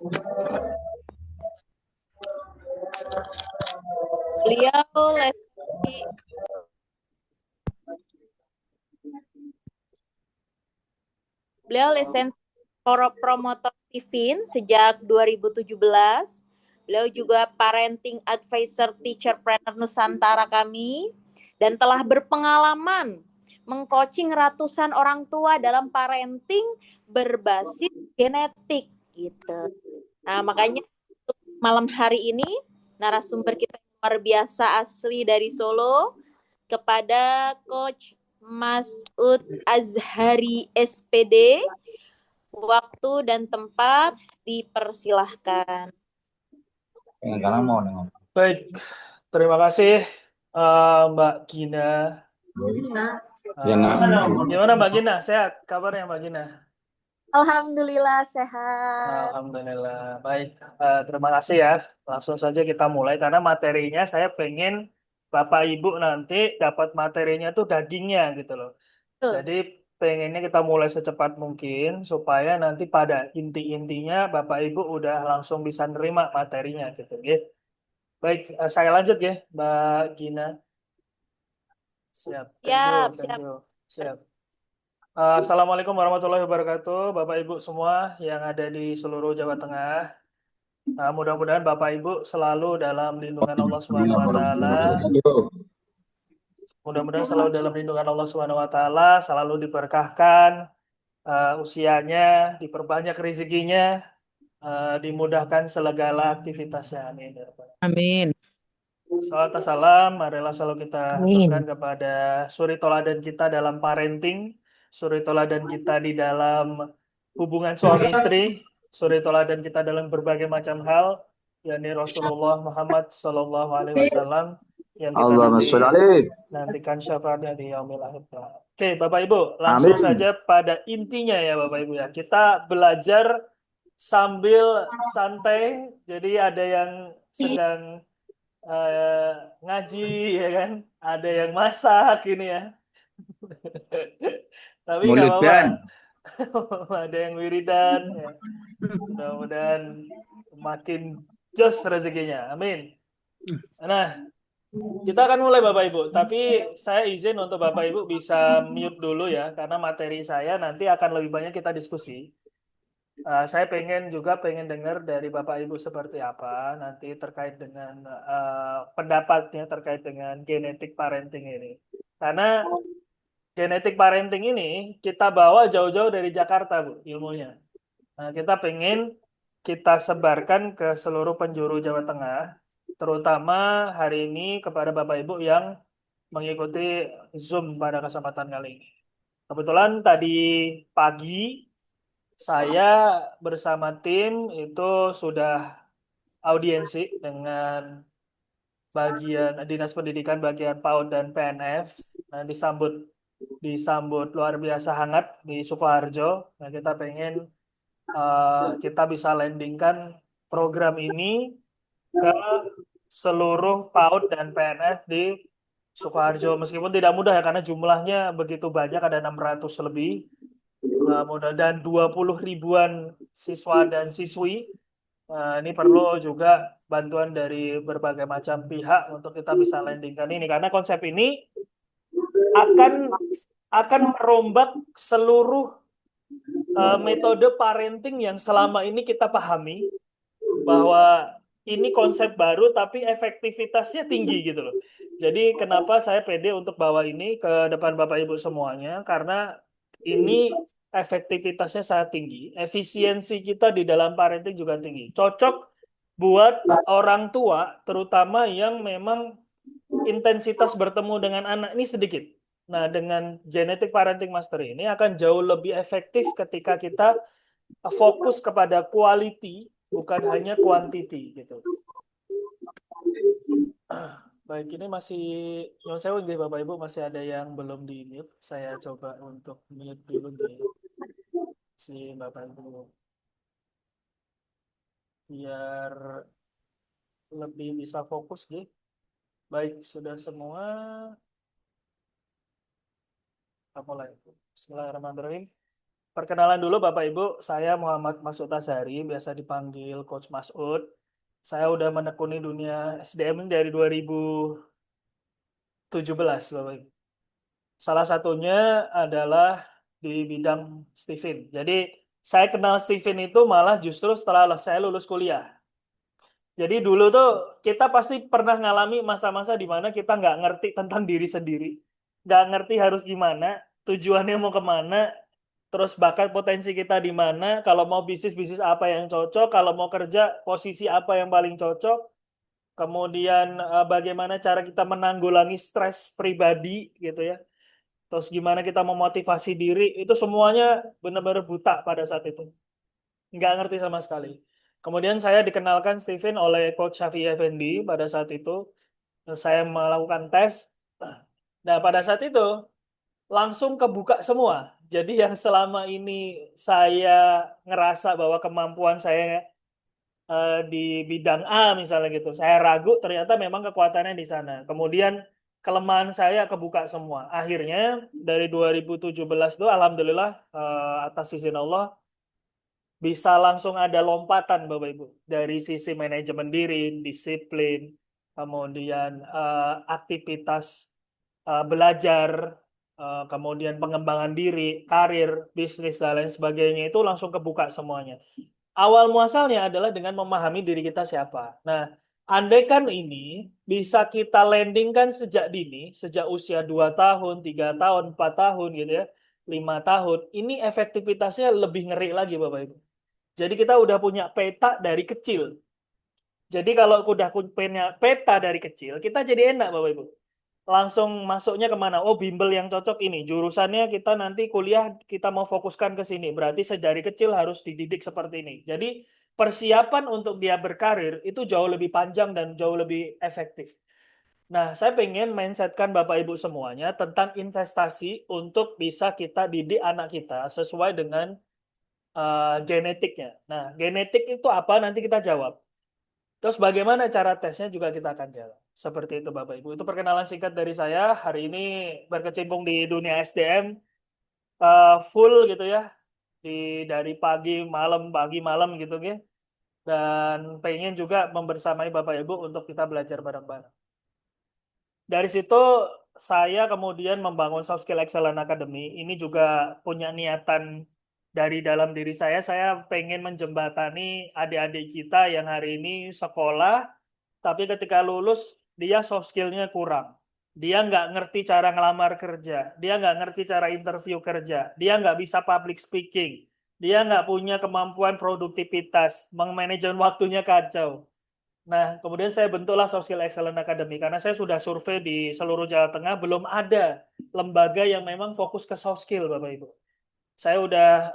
Beliau lesi Beliau lisensi promotor Stivin sejak 2017. Beliau juga parenting advisor teacherpreneur Nusantara kami dan telah berpengalaman mengcoaching ratusan orang tua dalam parenting berbasis genetik gitu. Nah, makanya malam hari ini narasumber kita luar biasa asli dari Solo kepada Coach Masud Azhari SPD. Waktu dan tempat dipersilahkan. Baik, terima kasih Mbak Gina. Gimana Mbak Gina? Sehat? Kabarnya Mbak Gina? Alhamdulillah sehat. Alhamdulillah. Baik, terima kasih ya. Langsung saja kita mulai karena materinya saya pengen Bapak Ibu nanti dapat materinya tuh dagingnya gitu loh. Jadi pengennya kita mulai secepat mungkin supaya nanti pada inti-intinya Bapak Ibu udah langsung bisa nerima materinya gitu ya. Baik, saya lanjut ya Mbak Gina. Siap, thank you. Siap. Assalamualaikum warahmatullahi wabarakatuh, Bapak Ibu semua yang ada di seluruh Jawa Tengah. Mudah-mudahan Bapak Ibu selalu dalam lindungan Allah Subhanahu wa taala. Mudah-mudahan selalu dalam lindungan Allah Subhanahu wa taala, selalu diberkahkan usianya, diperbanyak rezekinya, dimudahkan segala aktivitasnya. Amin. Amin. Salam salam, marilah selalu kita haturkan kepada suri toladan kita dalam parenting, suri toladan kita di dalam hubungan suami istri, suri toladan kita dalam berbagai macam hal, yakni Rasulullah Muhammad Sallallahu Alaihi Wasallam yang kita nantikan syafaatnya di yaumil akhir. Oke, Bapak Ibu, langsung saja pada intinya ya Bapak Ibu ya. Kita belajar sambil santai, jadi ada yang sedang ngaji ya kan, ada yang masak ini ya. Tapi nggak apa-apa. Ada yang wiridan ya. Mudah-mudahan makin jos rezekinya. Amin. Nah, kita akan mulai Bapak Ibu, tapi saya izin untuk Bapak Ibu bisa mute dulu ya, karena materi saya nanti akan lebih banyak kita diskusi. Saya pengen dengar dari Bapak Ibu seperti apa nanti terkait dengan pendapatnya terkait dengan genetik parenting ini. Karena genetik parenting ini kita bawa jauh-jauh dari Jakarta, Bu, ilmunya. Nah, kita pengen kita sebarkan ke seluruh penjuru Jawa Tengah, terutama hari ini kepada Bapak Ibu yang mengikuti Zoom pada kesempatan kali ini. Kebetulan tadi pagi saya bersama tim itu sudah audiensi dengan bagian Dinas Pendidikan bagian PAUD dan PNF. Nah, disambut luar biasa hangat di Sukoharjo. Nah, kita pengen kita bisa landingkan program ini ke seluruh PAUD dan PNF di Sukoharjo. Meskipun tidak mudah ya karena jumlahnya begitu banyak, ada 600 lebih. Dan 20 ribuan siswa dan siswi. Ini perlu juga bantuan dari berbagai macam pihak untuk kita bisa landingkan ini karena konsep ini akan merombak seluruh metode parenting yang selama ini kita pahami bahwa ini konsep baru tapi efektivitasnya tinggi gitu loh. Jadi kenapa saya pede untuk bawa ini ke depan Bapak Ibu semuanya karena ini efektivitasnya sangat tinggi, efisiensi kita di dalam parenting juga tinggi. Cocok buat orang tua, terutama yang memang intensitas bertemu dengan anak ini sedikit. Nah, dengan genetic parenting master ini akan jauh lebih efektif ketika kita fokus kepada quality, bukan hanya quantity gitu. Baik, ini masih nyun sewu deh Bapak Ibu, masih ada yang belum di mute. Saya coba untuk mute dulu deh si Bapak Ibu. Biar lebih bisa fokus deh. Baik, sudah semua. Kita mulai. Bismillahirrahmanirrahim. Perkenalan dulu Bapak Ibu, saya Muhammad Masud Azhari, biasa dipanggil Coach Masud. Saya udah menekuni dunia SDM ini dari 2017 Bapak Ibu. Salah satunya adalah di bidang Steven. Jadi saya kenal Steven itu malah justru setelah saya lulus kuliah. Jadi dulu tuh kita pasti pernah ngalami masa-masa di mana kita nggak ngerti tentang diri sendiri. Nggak ngerti harus gimana, tujuannya mau kemana, terus bakat potensi kita di mana, kalau mau bisnis apa yang cocok, kalau mau kerja posisi apa yang paling cocok, kemudian bagaimana cara kita menanggulangi stres pribadi gitu ya, terus gimana kita memotivasi diri, itu semuanya benar-benar buta pada saat itu, nggak ngerti sama sekali. Kemudian saya dikenalkan Steven oleh Coach Shafi Effendi pada saat itu, saya melakukan tes. Nah pada saat itu langsung kebuka semua. Jadi yang selama ini saya ngerasa bahwa kemampuan saya di bidang A misalnya gitu, saya ragu, ternyata memang kekuatannya di sana. Kemudian kelemahan saya kebuka semua. Akhirnya dari 2017 itu alhamdulillah atas izin Allah bisa langsung ada lompatan Bapak Ibu dari sisi manajemen diri, disiplin, kemudian aktivitas belajar, kemudian pengembangan diri, karir, bisnis dan lain sebagainya itu langsung kebuka semuanya. Awal muasalnya adalah dengan memahami diri kita siapa. Nah, andai kan ini bisa kita landingkan sejak dini, sejak usia 2 tahun, 3 tahun, 4 tahun gitu ya, 5 tahun, ini efektivitasnya lebih ngeri lagi Bapak Ibu. Jadi kita udah punya peta dari kecil. Jadi kalau udah punya peta dari kecil, kita jadi enak Bapak Ibu. Langsung masuknya kemana? Oh, bimbel yang cocok ini. Jurusannya kita nanti kuliah, kita mau fokuskan ke sini. Berarti sedari kecil harus dididik seperti ini. Jadi persiapan untuk dia berkarir itu jauh lebih panjang dan jauh lebih efektif. Nah, saya pengen mindsetkan Bapak Ibu semuanya tentang investasi untuk bisa kita didik anak kita sesuai dengan genetiknya. Nah, genetik itu apa? Nanti kita jawab. Terus bagaimana cara tesnya juga kita akan jawab. Seperti itu Bapak Ibu. Itu perkenalan singkat dari saya. Hari ini berkecimpung di dunia SDM full gitu ya. Dari pagi malam gitu ya. Dan pengen juga membersamai Bapak Ibu untuk kita belajar bareng-bareng. Dari situ saya kemudian membangun Soft Skill Excellence Academy. Ini juga punya niatan dari dalam diri saya. Saya pengen menjembatani adik-adik kita yang hari ini sekolah, tapi ketika lulus dia soft skill-nya kurang. Dia nggak ngerti cara ngelamar kerja. Dia nggak ngerti cara interview kerja. Dia nggak bisa public speaking. Dia nggak punya kemampuan produktivitas. Manajemen waktunya kacau. Nah, kemudian saya bentuklah Soft Skill Excellence Academy karena saya sudah survei di seluruh Jawa Tengah, belum ada lembaga yang memang fokus ke soft skill, Bapak Ibu. Saya udah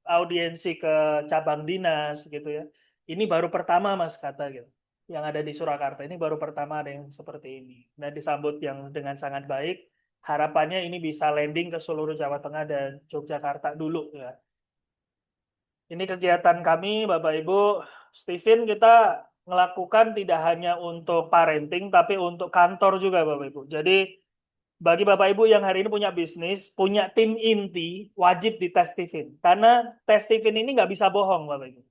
audiensi ke cabang dinas gitu ya. Ini baru pertama Mas kata gitu. Yang ada di Surakarta ini baru pertama ada yang seperti ini. Dan disambut yang dengan sangat baik. Harapannya ini bisa landing ke seluruh Jawa Tengah dan Yogyakarta dulu ya. Ini kegiatan kami, Bapak Ibu. Steven, kita melakukan tidak hanya untuk parenting, tapi untuk kantor juga, Bapak Ibu. Jadi, bagi Bapak Ibu yang hari ini punya bisnis, punya tim inti, wajib dites Steven. Karena tes Steven ini nggak bisa bohong, Bapak Ibu.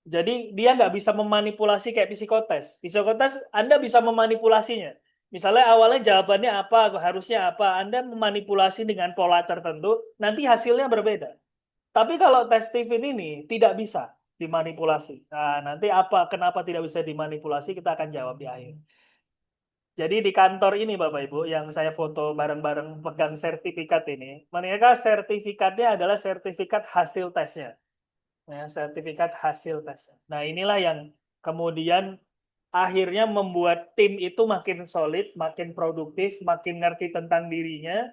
Jadi, dia nggak bisa memanipulasi kayak psikotes. Psikotes, Anda bisa memanipulasinya. Misalnya awalnya jawabannya apa, harusnya apa, Anda memanipulasi dengan pola tertentu, nanti hasilnya berbeda. Tapi kalau tes Steven ini tidak bisa dimanipulasi. Nah, nanti kenapa tidak bisa dimanipulasi, kita akan jawab di akhir. Jadi di kantor ini Bapak Ibu, yang saya foto bareng-bareng pegang sertifikat ini, mereka sertifikatnya adalah sertifikat hasil tesnya. Ya, sertifikat hasil tesnya. Nah, inilah yang kemudian akhirnya membuat tim itu makin solid, makin produktif, makin ngerti tentang dirinya,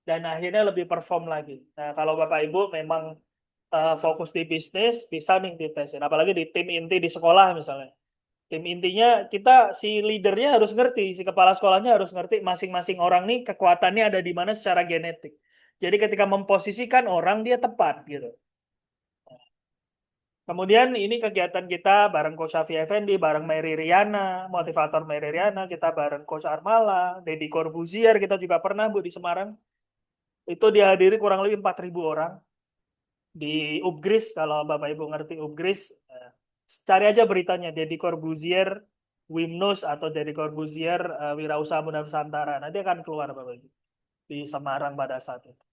dan akhirnya lebih perform lagi. Nah, kalau Bapak Ibu memang fokus di bisnis, bisa nih ditesin. Apalagi di tim inti di sekolah misalnya. Tim intinya kita si leadernya harus ngerti, si kepala sekolahnya harus ngerti masing-masing orang nih kekuatannya ada di mana secara genetik. Jadi ketika memposisikan orang dia tepat gitu. Kemudian ini kegiatan kita bareng Coach Safi Effendi, bareng Mary Riana, motivator Mary Riana, kita bareng Coach Armala, Deddy Corbuzier, kita juga pernah Bu di Semarang. Itu dihadiri kurang lebih 4.000 orang. di Upgris, kalau Bapak Ibu ngerti Upgris, cari aja beritanya Deddy Corbuzier Wimnus atau Deddy Corbuzier Wirausaha Muda Nusantara. Nanti akan keluar Bapak Ibu di Semarang pada saat itu.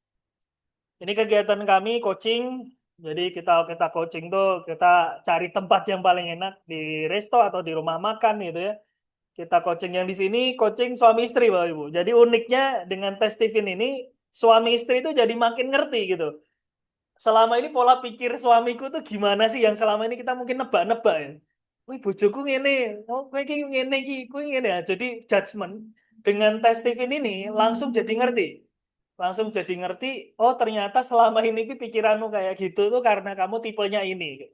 Ini kegiatan kami coaching. Jadi kita coaching tuh kita cari tempat yang paling enak di resto atau di rumah makan gitu ya. Kita coaching yang di sini coaching suami istri Bapak Ibu. Jadi uniknya dengan tes Stephen ini suami istri itu jadi makin ngerti gitu. Selama ini pola pikir suamiku tuh gimana sih yang selama ini kita mungkin nebak-nebak ya. Wih bojoku ngene, oh kowe iki ngene iki, kowe ngene ya. Jadi judgement dengan tes Stephen ini langsung jadi ngerti. Langsung jadi ngerti, oh ternyata selama ini pikiranmu kayak gitu tuh karena kamu tipenya ini.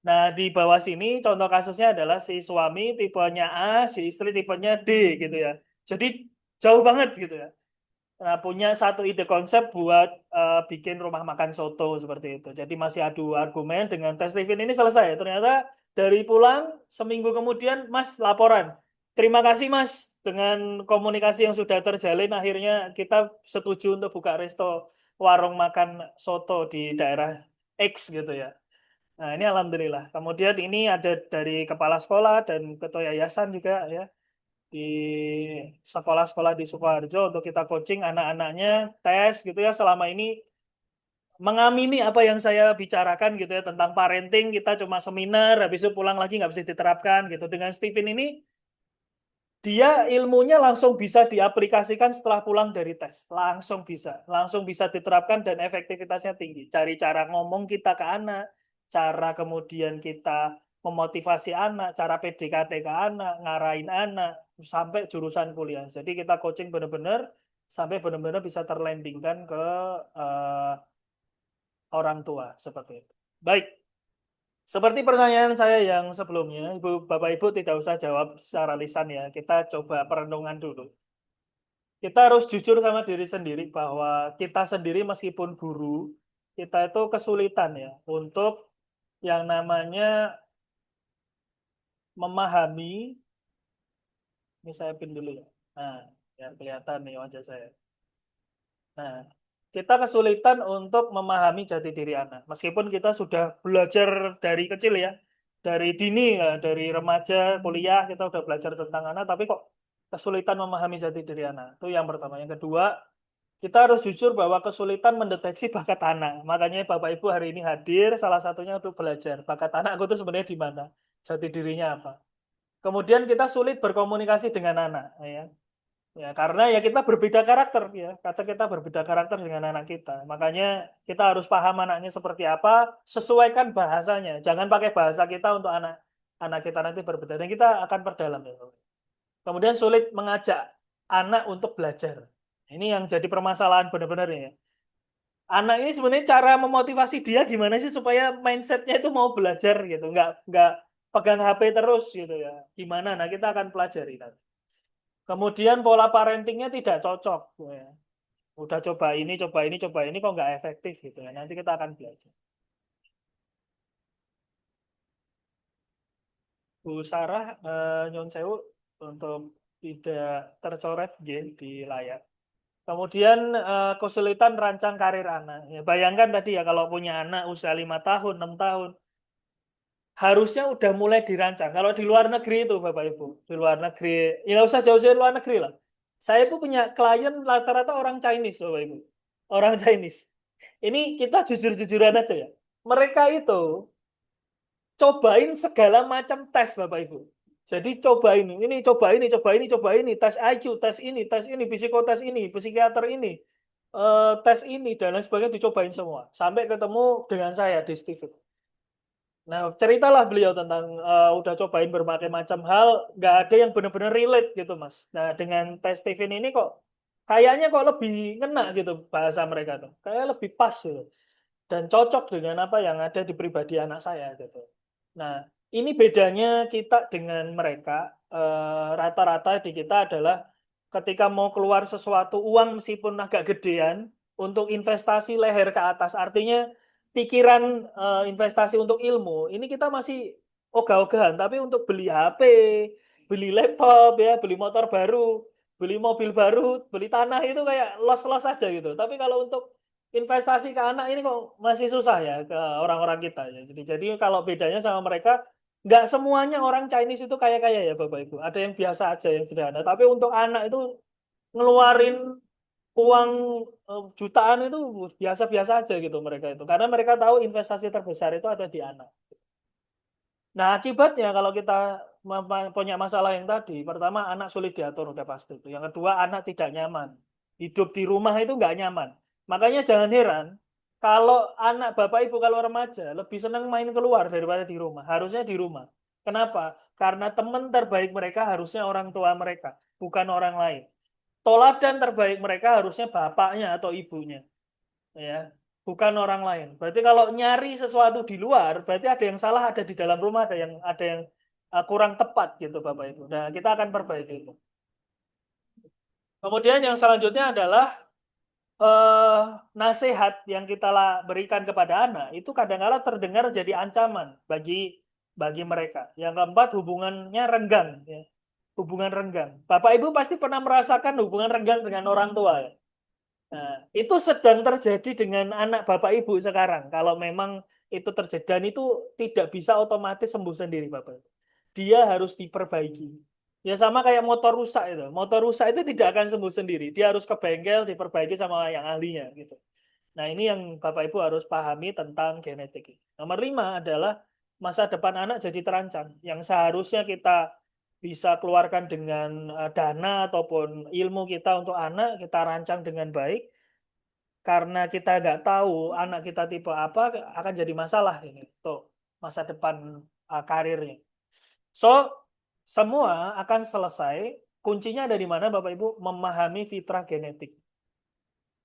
Nah, di bawah sini contoh kasusnya adalah si suami tipenya A, si istri tipenya D gitu ya. Jadi jauh banget gitu ya. Nah, punya satu ide konsep buat bikin rumah makan soto seperti itu. Jadi masih adu argumen dengan tes Stephen ini selesai. Ternyata dari pulang seminggu kemudian Mas laporan. Terima kasih Mas dengan komunikasi yang sudah terjalin akhirnya kita setuju untuk buka resto warung makan soto di daerah X gitu ya. Nah, ini alhamdulillah. Kemudian ini ada dari kepala sekolah dan ketua yayasan juga ya di sekolah-sekolah di Sukoharjo untuk kita coaching anak-anaknya tes gitu ya selama ini mengamini apa yang saya bicarakan gitu ya tentang parenting. Kita cuma seminar habis itu pulang lagi nggak bisa diterapkan gitu. Dengan Stephen ini dia ilmunya langsung bisa diaplikasikan setelah pulang dari tes, langsung bisa diterapkan dan efektivitasnya tinggi. Cari cara ngomong kita ke anak, cara kemudian kita memotivasi anak, cara PDKT ke anak, ngarahin anak sampai jurusan kuliah. Jadi kita coaching benar-benar sampai benar-benar bisa terlandingkan ke orang tua seperti itu. Baik. Seperti pertanyaan saya yang sebelumnya, Bapak Ibu tidak usah jawab secara lisan ya. Kita coba perenungan dulu. Kita harus jujur sama diri sendiri bahwa kita sendiri meskipun guru, kita itu kesulitan ya untuk yang namanya memahami. Ini saya pin dulu ya. Nah, ya kelihatan nih wajah saya. Nah, kita kesulitan untuk memahami jati diri anak. Meskipun kita sudah belajar dari kecil ya, dari dini, ya, dari remaja, kuliah, kita udah belajar tentang anak, tapi kok kesulitan memahami jati diri anak. Itu yang pertama. Yang kedua, kita harus jujur bahwa kesulitan mendeteksi bakat anak. Makanya Bapak Ibu hari ini hadir, salah satunya untuk belajar. Bakat anakku itu sebenarnya di mana? Jati dirinya apa? Kemudian kita sulit berkomunikasi dengan anak. Ya, karena ya kita berbeda karakter ya. Kata kita berbeda karakter dengan anak kita. Makanya kita harus paham anaknya seperti apa, sesuaikan bahasanya. Jangan pakai bahasa kita untuk anak kita nanti berbeda. Dan kita akan perdalam ya. Kemudian sulit mengajak anak untuk belajar. Ini yang jadi permasalahan benar-benar ya. Anak ini sebenarnya cara memotivasi dia gimana sih supaya mindsetnya itu mau belajar gitu. Nggak pegang HP terus gitu ya. Gimana? Nah kita akan pelajari nanti. Kemudian pola parentingnya tidak cocok. Ya. Udah coba ini, kok nggak efektif gitu ya. Nanti kita akan belajar. Bu Sarah, Nyon Sewu untuk tidak tercoret di layar. Kemudian kesulitan rancang karir anak. Ya, bayangkan tadi ya kalau punya anak usia 5 tahun, 6 tahun, harusnya udah mulai dirancang. Kalau di luar negeri itu Bapak Ibu, di luar negeri, ya nggak usah jauh-jauh luar negeri lah. Saya pun punya klien rata-rata orang Chinese Bapak Ibu. Orang Chinese. Ini kita jujur-jujuran aja ya. Mereka itu cobain segala macam tes Bapak Ibu. Jadi coba ini, tes IQ, tes ini, psikotes ini, psikiater ini, tes ini, dan lain sebagainya dicobain semua. Sampai ketemu dengan saya di Steven. Nah, ceritalah beliau tentang udah cobain berbagai macam hal, nggak ada yang benar-benar relate gitu, Mas. Nah, dengan tes Steven ini kayaknya lebih ngena gitu bahasa mereka tuh. Kayak lebih pas gitu. Dan cocok dengan apa yang ada di pribadi anak saya gitu. Nah, ini bedanya kita dengan mereka. Rata-rata di kita adalah ketika mau keluar sesuatu uang meskipun agak gedean untuk investasi leher ke atas. Artinya pikiran investasi untuk ilmu ini kita masih ogah-ogahan, tapi untuk beli HP, beli laptop ya, beli motor baru, beli mobil baru, beli tanah itu kayak los-los aja gitu. Tapi kalau untuk investasi ke anak ini kok masih susah ya ke orang-orang kita ya. Jadi kalau bedanya sama mereka, nggak semuanya orang Chinese itu kaya-kaya ya Bapak Ibu. Ada yang biasa aja yang sederhana. Tapi untuk anak itu ngeluarin uang jutaan itu biasa-biasa aja gitu mereka itu. Karena mereka tahu investasi terbesar itu ada di anak. Nah, akibatnya kalau kita punya masalah yang tadi, pertama anak sulit diatur udah pasti itu. Yang kedua anak tidak nyaman. Hidup di rumah itu nggak nyaman. Makanya jangan heran kalau anak Bapak Ibu kalau remaja lebih senang main keluar daripada di rumah. Harusnya di rumah. Kenapa? Karena teman terbaik mereka harusnya orang tua mereka, bukan orang lain. Toladan terbaik mereka harusnya bapaknya atau ibunya, ya, bukan orang lain. Berarti kalau nyari sesuatu di luar, berarti ada yang salah ada di dalam rumah, ada yang kurang tepat gitu Bapak Ibu. Nah, kita akan perbaiki itu. Kemudian yang selanjutnya adalah nasihat yang kita berikan kepada anak itu kadang-kala terdengar jadi ancaman bagi mereka. Yang keempat, hubungannya renggang, ya. Hubungan renggang. Bapak Ibu pasti pernah merasakan hubungan renggang dengan orang tua, ya. Nah, itu sedang terjadi dengan anak Bapak Ibu sekarang. Kalau memang itu terjadi, dan itu tidak bisa otomatis sembuh sendiri Bapak Ibu. Dia harus diperbaiki. Ya sama kayak motor rusak itu. Motor rusak itu tidak akan sembuh sendiri. Dia harus ke bengkel, diperbaiki sama yang ahlinya gitu. Nah, ini yang Bapak Ibu harus pahami tentang genetik. Nomor 5 adalah masa depan anak jadi terancam. Yang seharusnya kita bisa keluarkan dengan dana ataupun ilmu kita untuk anak, kita rancang dengan baik. Karena kita nggak tahu anak kita tipe apa, akan jadi masalah ini untuk masa depan karirnya. So, semua akan selesai. Kuncinya ada di mana Bapak Ibu? Memahami fitrah genetik.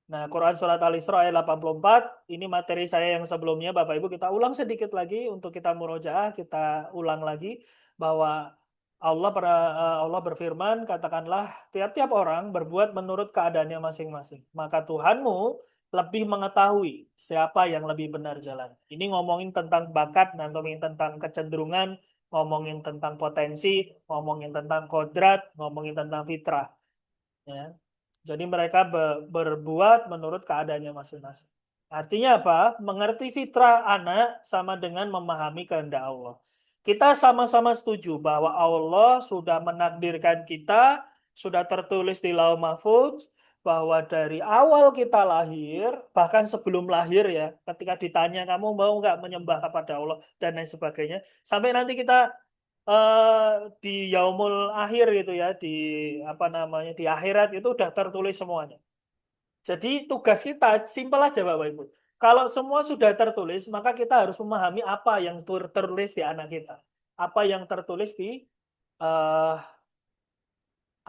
Nah, Quran Surat Al-Isra ayat 84, ini materi saya yang sebelumnya, Bapak Ibu, kita ulang sedikit lagi untuk kita murojaah, kita ulang lagi bahwa Allah berfirman, katakanlah tiap-tiap orang berbuat menurut keadaannya masing-masing. Maka Tuhanmu lebih mengetahui siapa yang lebih benar jalan. Ini ngomongin tentang bakat, ngomongin tentang kecenderungan, ngomongin tentang potensi, ngomongin tentang kodrat, ngomongin tentang fitrah. Ya. Jadi mereka berbuat menurut keadaannya masing-masing. Artinya apa? Mengerti fitrah anak sama dengan memahami kehendak Allah. Kita sama-sama setuju bahwa Allah sudah menakdirkan kita, sudah tertulis di Lauh Mahfudz, bahwa dari awal kita lahir, bahkan sebelum lahir ya, ketika ditanya kamu mau nggak menyembah kepada Allah dan lain sebagainya, sampai nanti kita di yaumul akhir gitu ya, di apa namanya, di akhirat itu udah tertulis semuanya. Jadi tugas kita simpel aja Bapak Ibu. Kalau semua sudah tertulis, maka kita harus memahami apa yang tertulis di anak kita, apa yang tertulis di uh,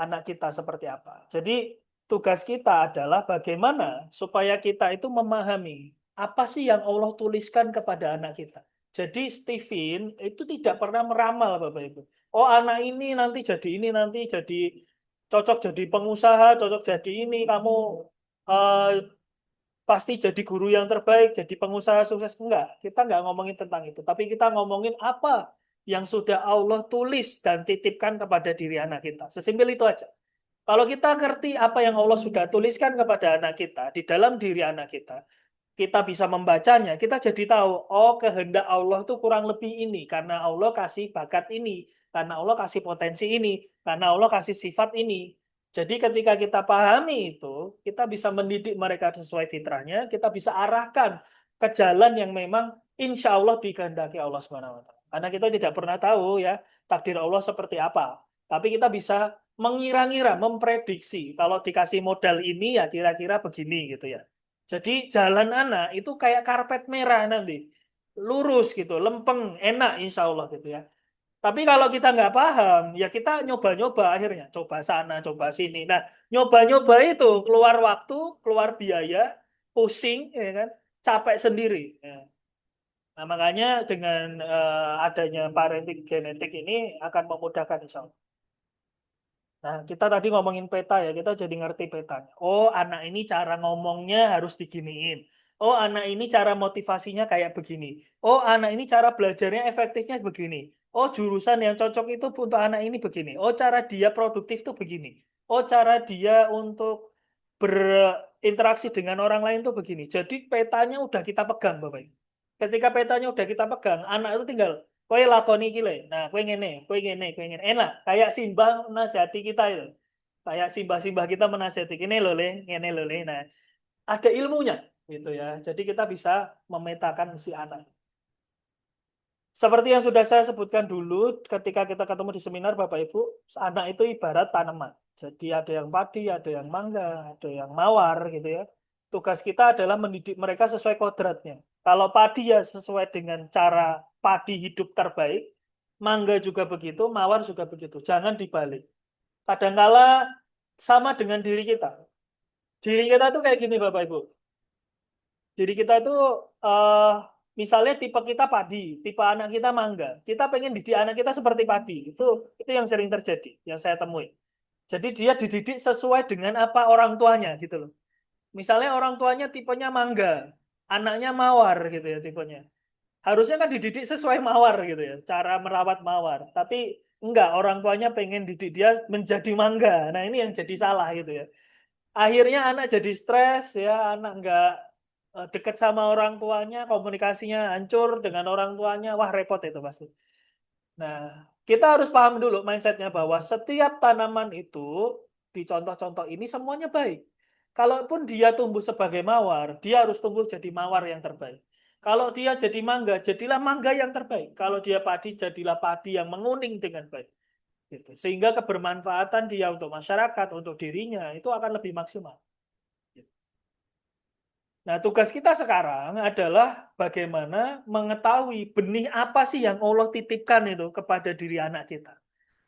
anak kita seperti apa. Jadi tugas kita adalah bagaimana supaya kita itu memahami apa sih yang Allah tuliskan kepada anak kita. Jadi Stephen itu tidak pernah meramal Bapak Ibu. Oh anak ini nanti jadi ini, nanti jadi cocok jadi pengusaha, cocok jadi ini, kamu uh, pasti jadi guru yang terbaik, jadi pengusaha sukses. Enggak, kita enggak ngomongin tentang itu. Tapi kita ngomongin apa yang sudah Allah tulis dan titipkan kepada diri anak kita. Sesimpel itu aja. Kalau kita ngerti apa yang Allah sudah tuliskan kepada anak kita, di dalam diri anak kita bisa membacanya, kita jadi tahu, oh kehendak Allah itu kurang lebih ini, karena Allah kasih bakat ini, karena Allah kasih potensi ini, karena Allah kasih sifat ini. Jadi ketika kita pahami itu, kita bisa mendidik mereka sesuai fitrahnya, kita bisa arahkan ke jalan yang memang insya Allah dikehendaki Allah SWT. Karena kita tidak pernah tahu ya takdir Allah seperti apa. Tapi kita bisa mengira-ngira, memprediksi. Kalau dikasih modal ini ya kira-kira begini gitu ya. Jadi jalan anak itu kayak karpet merah nanti. Lurus gitu, lempeng, enak insya Allah gitu ya. Tapi kalau kita nggak paham, ya kita nyoba-nyoba akhirnya. Coba sana, coba sini. Nah, nyoba-nyoba itu keluar waktu, keluar biaya, pusing, ya kan, capek sendiri. Ya. Nah, makanya dengan adanya parenting genetik ini akan memudahkan insya Allah. Nah, kita tadi ngomongin peta ya, kita jadi ngerti petanya. Oh, anak ini cara ngomongnya harus diginiin. Oh, anak ini cara motivasinya kayak begini. Oh, anak ini cara belajarnya efektifnya begini. Oh, jurusan yang cocok itu untuk anak ini begini. Oh, cara dia produktif tuh begini. Oh, cara dia untuk interaksi dengan orang lain tuh begini. Jadi petanya udah kita pegang, Bapak Ibu. Ketika petanya udah kita pegang, anak itu tinggal kowe lakoni iki le. Nah, kowe ngene, kowe ngene, kowe ngene. Enak, kayak Simbah menasihati kita itu. Kayak Simbah-simbah kita menasihati ini lho le, ngene lho le. Nah, ada ilmunya gitu ya. Jadi kita bisa memetakan si anak. Seperti yang sudah saya sebutkan dulu ketika kita ketemu di seminar Bapak Ibu, anak itu ibarat tanaman. Jadi ada yang padi, ada yang mangga, ada yang mawar gitu ya. Tugas kita adalah mendidik mereka sesuai kodratnya. Kalau padi ya sesuai dengan cara padi hidup terbaik, mangga juga begitu, mawar juga begitu. Jangan dibalik. Kadangkala sama dengan diri kita. Diri kita tuh kayak gini Bapak Ibu. Diri kita itu misalnya tipe kita padi, tipe anak kita mangga. Kita pengen didik anak kita seperti padi. Itu yang sering terjadi, yang saya temui. Jadi dia dididik sesuai dengan apa orang tuanya gitu loh. Misalnya orang tuanya tipenya mangga, anaknya mawar gitu ya tipenya. Harusnya kan dididik sesuai mawar gitu ya, cara merawat mawar. Tapi enggak, orang tuanya pengen didik dia menjadi mangga. Nah, ini yang jadi salah gitu ya. Akhirnya anak jadi stres ya, anak enggak dekat sama orang tuanya, komunikasinya hancur dengan orang tuanya, wah repot itu pasti. Nah, kita harus paham dulu mindsetnya bahwa setiap tanaman itu di contoh-contoh ini semuanya baik. Kalaupun dia tumbuh sebagai mawar, dia harus tumbuh jadi mawar yang terbaik. Kalau dia jadi mangga, jadilah mangga yang terbaik. Kalau dia padi, jadilah padi yang menguning dengan baik. Gitu. Sehingga kebermanfaatan dia untuk masyarakat, untuk dirinya, itu akan lebih maksimal. Nah, tugas kita sekarang adalah bagaimana mengetahui benih apa sih yang Allah titipkan itu kepada diri anak kita.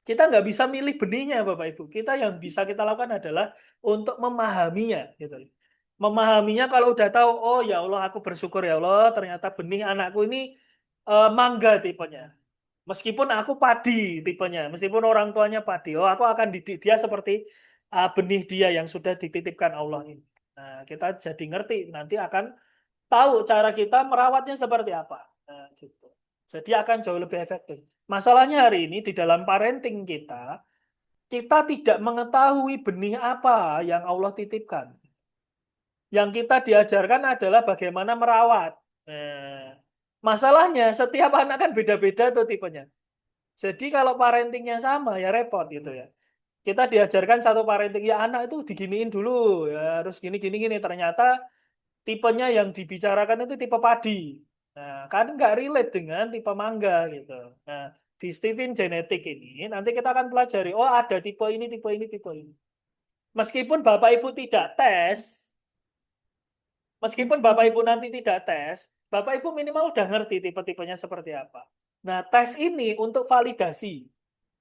Kita nggak bisa milih benihnya, Bapak Ibu. Kita yang bisa kita lakukan adalah untuk memahaminya. Gitu. Memahaminya kalau udah tahu, oh ya Allah, aku bersyukur ya Allah, ternyata benih anakku ini mangga tipenya. Meskipun aku padi tipenya, meskipun orang tuanya padi, oh aku akan didik dia seperti benih dia yang sudah dititipkan Allah ini. Nah, kita jadi ngerti, nanti akan tahu cara kita merawatnya seperti apa. Nah, gitu. Jadi akan jauh lebih efektif. Masalahnya hari ini di dalam parenting kita tidak mengetahui benih apa yang Allah titipkan. Yang kita diajarkan adalah bagaimana merawat. Nah, masalahnya setiap anak kan beda-beda tuh tipenya. Jadi kalau parentingnya sama ya repot gitu ya. Kita diajarkan satu parenting ya anak itu diginiin dulu ya harus gini gini gini ternyata tipenya yang dibicarakan itu tipe padi. Nah, kan nggak relate dengan tipe mangga gitu. Nah, di Steven Genetik ini nanti kita akan pelajari, oh ada tipe ini, tipe ini, tipe ini. Meskipun Bapak Ibu tidak tes, meskipun Bapak Ibu nanti tidak tes, Bapak Ibu minimal udah ngerti tipe-tipenya seperti apa. Nah, tes ini untuk validasi.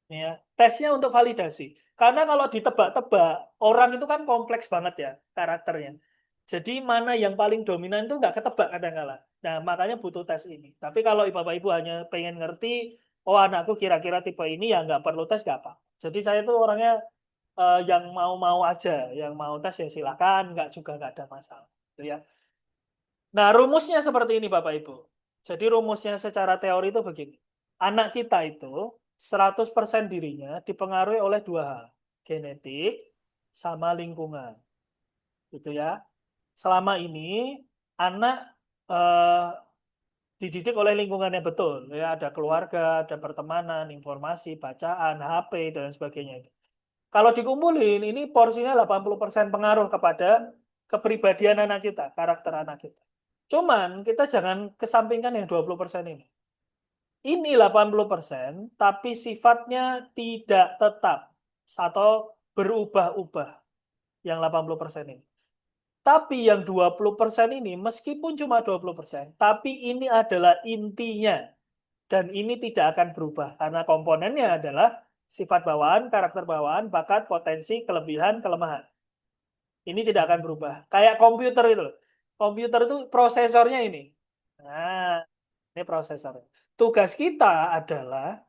Ya, tesnya untuk validasi. Karena kalau ditebak-tebak, orang itu kan kompleks banget ya karakternya. Jadi mana yang paling dominan itu nggak ketebak kadang-kala. Nah, makanya butuh tes ini. Tapi kalau Bapak Ibu hanya pengen ngerti, oh anakku kira-kira tipe ini, ya nggak perlu tes, nggak apa. Jadi saya tuh orangnya yang mau-mau aja. Yang mau tes ya silakan, nggak juga nggak ada masalah. Gitu ya. Nah, rumusnya seperti ini Bapak Ibu. Jadi rumusnya secara teori itu begini. Anak kita itu 100% dirinya dipengaruhi oleh dua hal. Genetik sama lingkungan. Gitu ya. Selama ini anak eh, dididik oleh lingkungannya betul. Ya, ada keluarga, ada pertemanan, informasi, bacaan, HP, dan sebagainya itu. Kalau dikumpulin, ini porsinya 80% pengaruh kepada kepribadian anak kita, karakter anak kita. Cuman kita jangan kesampingkan yang 20% ini. Ini 80%, tapi sifatnya tidak tetap atau berubah-ubah yang 80% ini. Tapi yang 20% ini, meskipun cuma 20%, tapi ini adalah intinya. Dan ini tidak akan berubah, karena komponennya adalah sifat bawaan, karakter bawaan, bakat, potensi, kelebihan, kelemahan. Ini tidak akan berubah. Kayak komputer itu. Komputer itu prosesornya ini. Nah, ini prosesor. Tugas kita adalah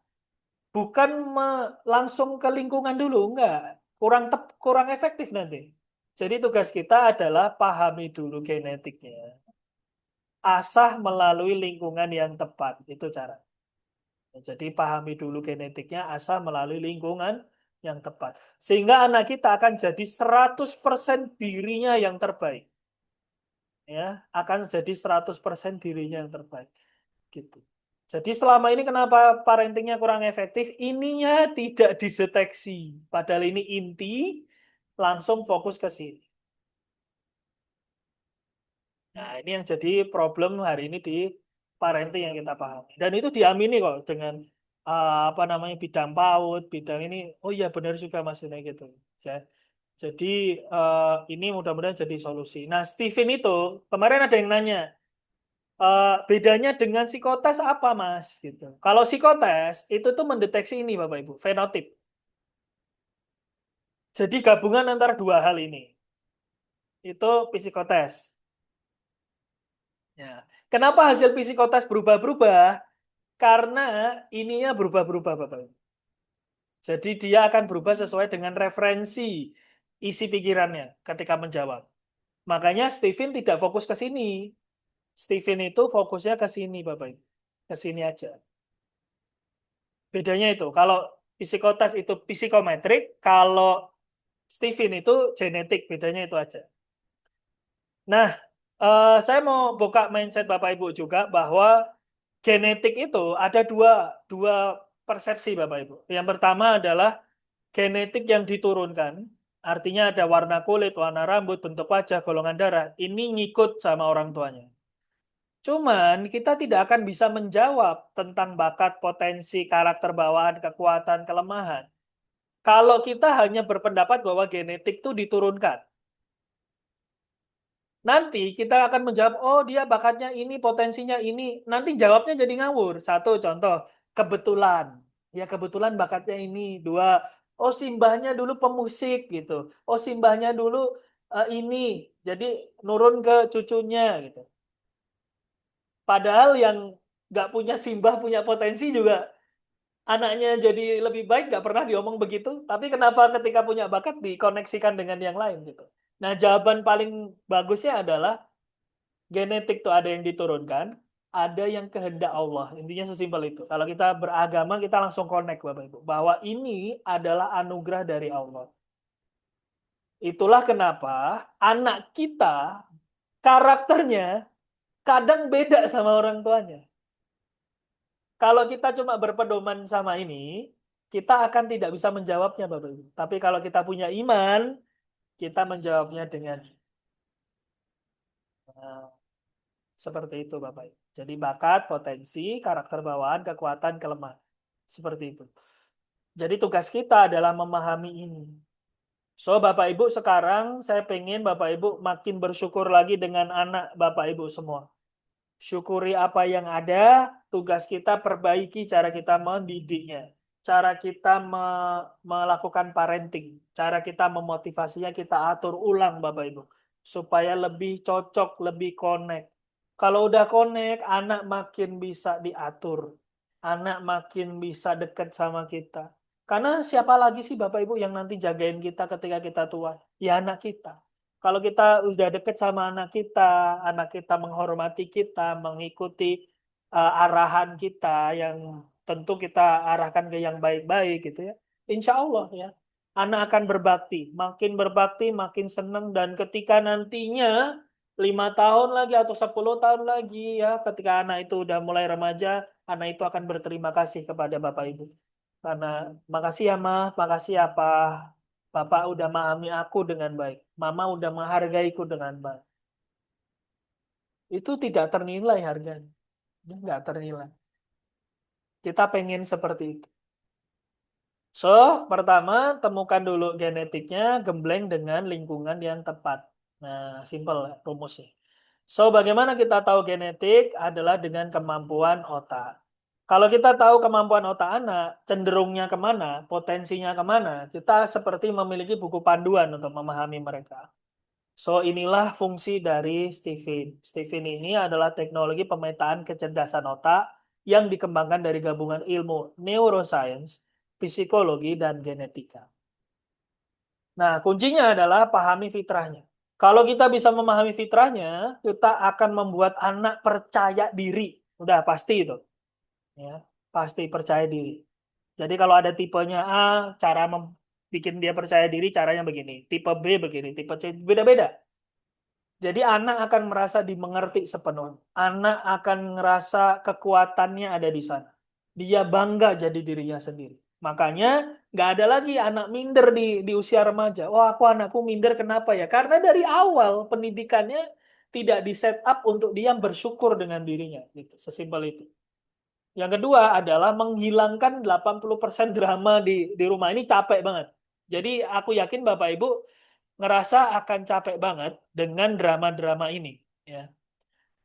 bukan langsung ke lingkungan dulu, enggak. Kurang efektif nanti. Jadi tugas kita adalah pahami dulu genetiknya. Asah melalui lingkungan yang tepat. Itu cara. Jadi pahami dulu genetiknya, asah melalui lingkungan yang tepat. Sehingga anak kita akan jadi 100% dirinya yang terbaik. Ya, akan jadi 100% dirinya yang terbaik. Gitu. Jadi selama ini kenapa parentingnya kurang efektif? Ininya tidak dideteksi. Padahal ini inti, langsung fokus ke sini. Nah, ini yang jadi problem hari ini di parenting yang kita pahami. Dan itu diamini kok dengan apa namanya bidang PAUD, bidang ini. Oh iya benar juga Mas ini gitu. Ya. Jadi ini mudah-mudahan jadi solusi. Nah, Steven itu kemarin ada yang nanya, bedanya dengan psikotes apa Mas? Gitu. Kalau psikotes itu tuh mendeteksi ini Bapak Ibu, fenotip. Jadi gabungan antara dua hal ini. Itu psikotes. Ya. Kenapa hasil psikotes berubah-berubah? Karena ininya berubah-berubah Bapak Ibu. Jadi dia akan berubah sesuai dengan referensi isi pikirannya ketika menjawab. Makanya Steven tidak fokus ke sini. Steven itu fokusnya ke sini Bapak Ibu. Ke sini aja. Bedanya itu. Kalau psikotes itu psikometrik, kalau Steven itu genetik. Bedanya itu aja. Nah, saya mau buka mindset Bapak Ibu juga bahwa genetik itu ada dua persepsi Bapak Ibu. Yang pertama adalah genetik yang diturunkan, artinya ada warna kulit, warna rambut, bentuk wajah, golongan darah, ini ngikut sama orang tuanya. Cuman kita tidak akan bisa menjawab tentang bakat, potensi, karakter bawaan, kekuatan, kelemahan. Kalau kita hanya berpendapat bahwa genetik itu diturunkan. Nanti kita akan menjawab, oh dia bakatnya ini, potensinya ini. Nanti jawabnya jadi ngawur. Satu contoh, kebetulan. Ya kebetulan bakatnya ini. Dua, oh simbahnya dulu pemusik gitu. Oh simbahnya dulu ini. Jadi nurun ke cucunya gitu. Padahal yang nggak punya simbah, punya potensi juga anaknya jadi lebih baik, nggak pernah diomong begitu. Tapi kenapa ketika punya bakat dikoneksikan dengan yang lain gitu. Nah jawaban paling bagusnya adalah genetik tuh ada yang diturunkan, ada yang kehendak Allah. Intinya sesimpel itu. Kalau kita beragama, kita langsung connect Bapak Ibu. Bahwa ini adalah anugerah dari Allah. Itulah kenapa anak kita karakternya kadang beda sama orang tuanya. Kalau kita cuma berpedoman sama ini, kita akan tidak bisa menjawabnya Bapak Ibu. Tapi kalau kita punya iman, kita menjawabnya dengan seperti itu Bapak Ibu. Jadi bakat, potensi, karakter bawaan, kekuatan, kelemahan. Seperti itu. Jadi tugas kita adalah memahami ini. So Bapak Ibu sekarang saya pengen Bapak Ibu makin bersyukur lagi dengan anak Bapak Ibu semua. Syukuri apa yang ada, tugas kita perbaiki cara kita mendidiknya. Cara kita melakukan parenting. Cara kita memotivasinya kita atur ulang Bapak Ibu. Supaya lebih cocok, lebih connect. Kalau udah connect, anak makin bisa diatur. Anak makin bisa dekat sama kita. Karena siapa lagi sih Bapak Ibu yang nanti jagain kita ketika kita tua? Ya anak kita. Kalau kita udah deket sama anak kita menghormati kita, mengikuti arahan kita yang tentu kita arahkan ke yang baik-baik gitu ya. Insya Allah ya, anak akan berbakti, makin senang dan ketika nantinya 5 tahun lagi atau 10 tahun lagi ya, ketika anak itu udah mulai remaja, anak itu akan berterima kasih kepada Bapak Ibu. Karena makasih ya Ma, makasih ya Pak. Bapak udah memahami aku dengan baik. Mama udah menghargaiku dengan baik. Itu tidak ternilai harganya. Nggak ternilai. Kita pengen seperti itu. So, pertama, temukan dulu genetiknya, gembleng dengan lingkungan yang tepat. Nah, simple rumusnya. So, bagaimana kita tahu genetik adalah dengan kemampuan otak. Kalau kita tahu kemampuan otak anak, cenderungnya kemana, potensinya kemana, kita seperti memiliki buku panduan untuk memahami mereka. So, inilah fungsi dari Steven. Steven ini adalah teknologi pemetaan kecerdasan otak yang dikembangkan dari gabungan ilmu neuroscience, psikologi, dan genetika. Nah, kuncinya adalah pahami fitrahnya. Kalau kita bisa memahami fitrahnya, kita akan membuat anak percaya diri. Udah pasti itu. Ya, pasti percaya diri. Jadi kalau ada tipenya A, cara bikin dia percaya diri caranya begini, tipe B begini, tipe C beda-beda. Jadi anak akan merasa dimengerti sepenuhnya. Anak akan ngerasa kekuatannya ada di sana. Dia bangga jadi dirinya sendiri. Makanya nggak ada lagi anak minder di usia remaja. Wah, anakku minder kenapa ya? Karena dari awal pendidikannya tidak di set up untuk dia bersyukur dengan dirinya. Gitu. Sesimpel itu. Yang kedua adalah menghilangkan 80% drama di rumah. Ini capek banget. Jadi aku yakin Bapak Ibu ngerasa akan capek banget dengan drama-drama ini. Ya.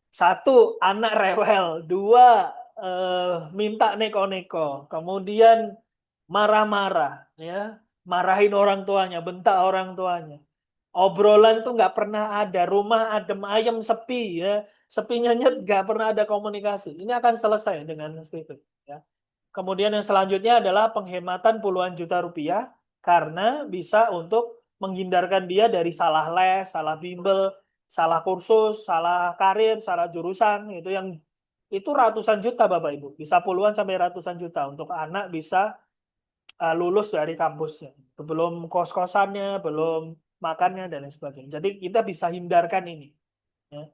Satu, anak rewel. Dua, minta neko-neko. Kemudian marah-marah. Ya. Marahin orang tuanya, bentak orang tuanya. Obrolan tuh nggak pernah ada. Rumah adem ayem sepi. Ya. Sepinya nyet, nggak pernah ada komunikasi. Ini akan selesai dengan Stephen. Ya. Kemudian yang selanjutnya adalah penghematan puluhan juta rupiah karena bisa untuk menghindarkan dia dari salah les, salah bimbel, salah kursus, salah karir, salah jurusan. Itu ratusan juta Bapak Ibu, bisa puluhan sampai ratusan juta untuk anak bisa lulus dari kampusnya. Belum kos-kosannya, belum makannya dan lain sebagainya. Jadi kita bisa hindarkan ini. Ya.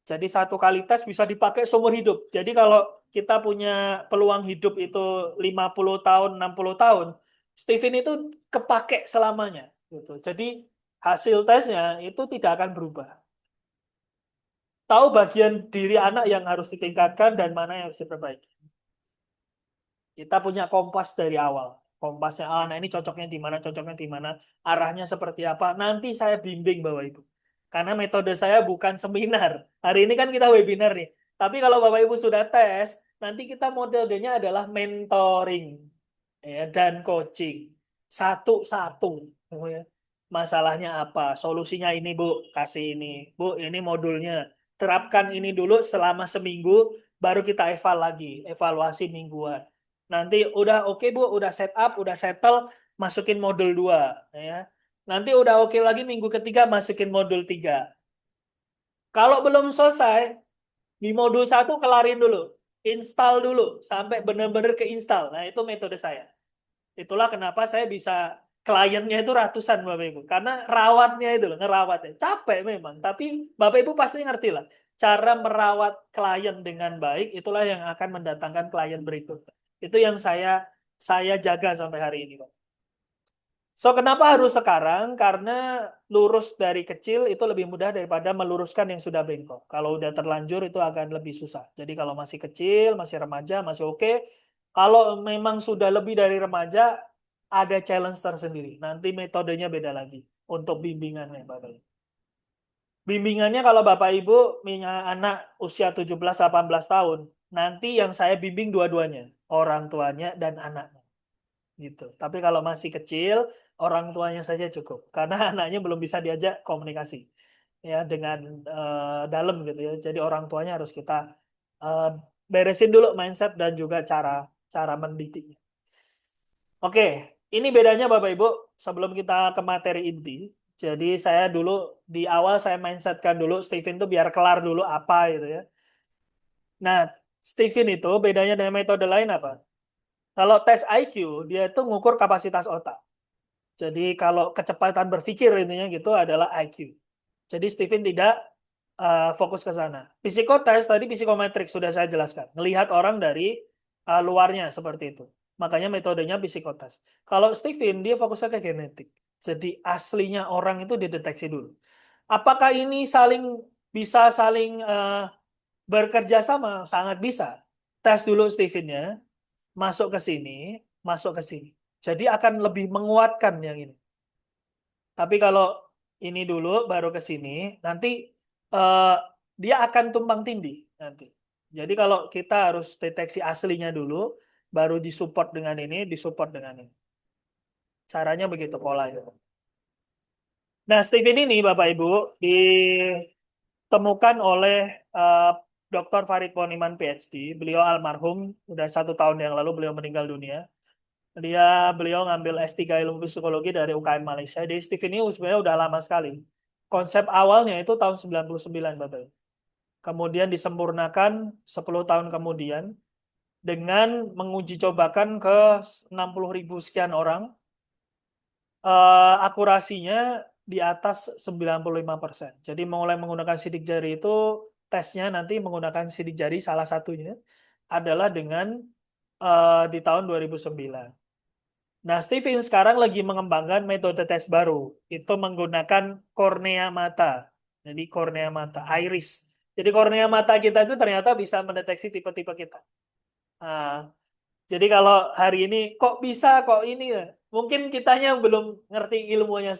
Jadi satu kali tes bisa dipakai seumur hidup. Jadi kalau kita punya peluang hidup itu 50 tahun, 60 tahun, Stephen itu kepake selamanya. Gitu. Jadi hasil tesnya itu tidak akan berubah. Tahu bagian diri anak yang harus ditingkatkan dan mana yang harus diperbaiki. Kita punya kompas dari awal. Kompasnya, nah ini cocoknya di mana, cocoknya di mana, arahnya seperti apa. Nanti saya bimbing Bapak Ibu. Karena metode saya bukan seminar. Hari ini kan kita webinar nih. Tapi kalau Bapak Ibu sudah tes, nanti kita metodenya adalah mentoring ya, dan coaching. Satu-satu. Ya. Masalahnya apa? Solusinya ini Bu, kasih ini. Bu, ini modulnya. Terapkan ini dulu selama seminggu, baru kita evaluasi mingguan. Nanti udah oke Bu, udah set up, udah settle, masukin modul 2 ya. Nanti udah oke lagi minggu ketiga masukin modul 3. Kalau belum selesai, di modul 1 kelarin dulu. Install dulu sampai benar-benar keinstall. Nah, itu metode saya. Itulah kenapa saya bisa kliennya itu ratusan Bapak Ibu. Karena rawatnya itu loh, ngerawatnya. Capek memang, tapi Bapak Ibu pasti ngerti lah. Cara merawat klien dengan baik itulah yang akan mendatangkan klien berikutnya. Itu yang saya jaga sampai hari ini, Pak. So, kenapa harus sekarang? Karena lurus dari kecil itu lebih mudah daripada meluruskan yang sudah bengkok. Kalau udah terlanjur itu akan lebih susah. Jadi kalau masih kecil, masih remaja, masih oke. Kalau memang sudah lebih dari remaja, ada challenge tersendiri. Nanti metodenya beda lagi untuk bimbingannya, Bapak Ibu. Bimbingannya kalau Bapak Ibu punya anak usia 17-18 tahun, nanti yang saya bimbing dua-duanya, orang tuanya dan anaknya. Gitu. Tapi kalau masih kecil, orang tuanya saja cukup. Karena anaknya belum bisa diajak komunikasi ya dengan dalam gitu ya. Jadi orang tuanya harus kita beresin dulu mindset dan juga cara mendidiknya. Oke, ini bedanya Bapak Ibu sebelum kita ke materi inti. Jadi saya dulu di awal saya mindsetkan dulu Stephen itu biar kelar dulu apa gitu ya. Nah, Stephen itu bedanya dengan metode lain apa? Kalau tes IQ, dia itu ngukur kapasitas otak. Jadi kalau kecepatan berpikir intinya gitu adalah IQ. Jadi Stephen tidak fokus ke sana. Psikotes tadi psikometrik sudah saya jelaskan. Melihat orang dari luarnya seperti itu. Makanya metodenya psikotes. Kalau Stephen dia fokusnya ke genetik. Jadi aslinya orang itu dideteksi dulu. Apakah ini bisa saling bekerja sama? Sangat bisa. Tes dulu Stephen-nya, masuk ke sini, masuk ke sini. Jadi akan lebih menguatkan yang ini. Tapi kalau ini dulu baru ke sini, nanti dia akan tumpang tindih nanti. Jadi kalau kita harus deteksi aslinya dulu, baru disupport dengan ini, disupport dengan ini. Caranya begitu polanya. Nah, Stephen ini Bapak Ibu ditemukan oleh Dr. Farid Poniman PhD. Beliau almarhum, udah 1 tahun yang lalu beliau meninggal dunia. Beliau ngambil S3 ilmu psikologi dari UKM Malaysia. Jadi Stephen ini sebenarnya udah lama sekali. Konsep awalnya itu tahun 99, Bapak. Kemudian disempurnakan 10 tahun kemudian dengan menguji cobakan ke 60.000 sekian orang akurasinya di atas 95%. Jadi mulai menggunakan sidik jari itu tesnya nanti menggunakan sidik jari salah satunya adalah dengan di tahun 2009. Nah, Steven sekarang lagi mengembangkan metode tes baru. Itu menggunakan kornea mata. Jadi kornea mata, iris. Jadi kornea mata kita itu ternyata bisa mendeteksi tipe-tipe kita. Nah, jadi kalau hari ini kok bisa kok ini ya? Mungkin kitanya yang belum ngerti ilmunya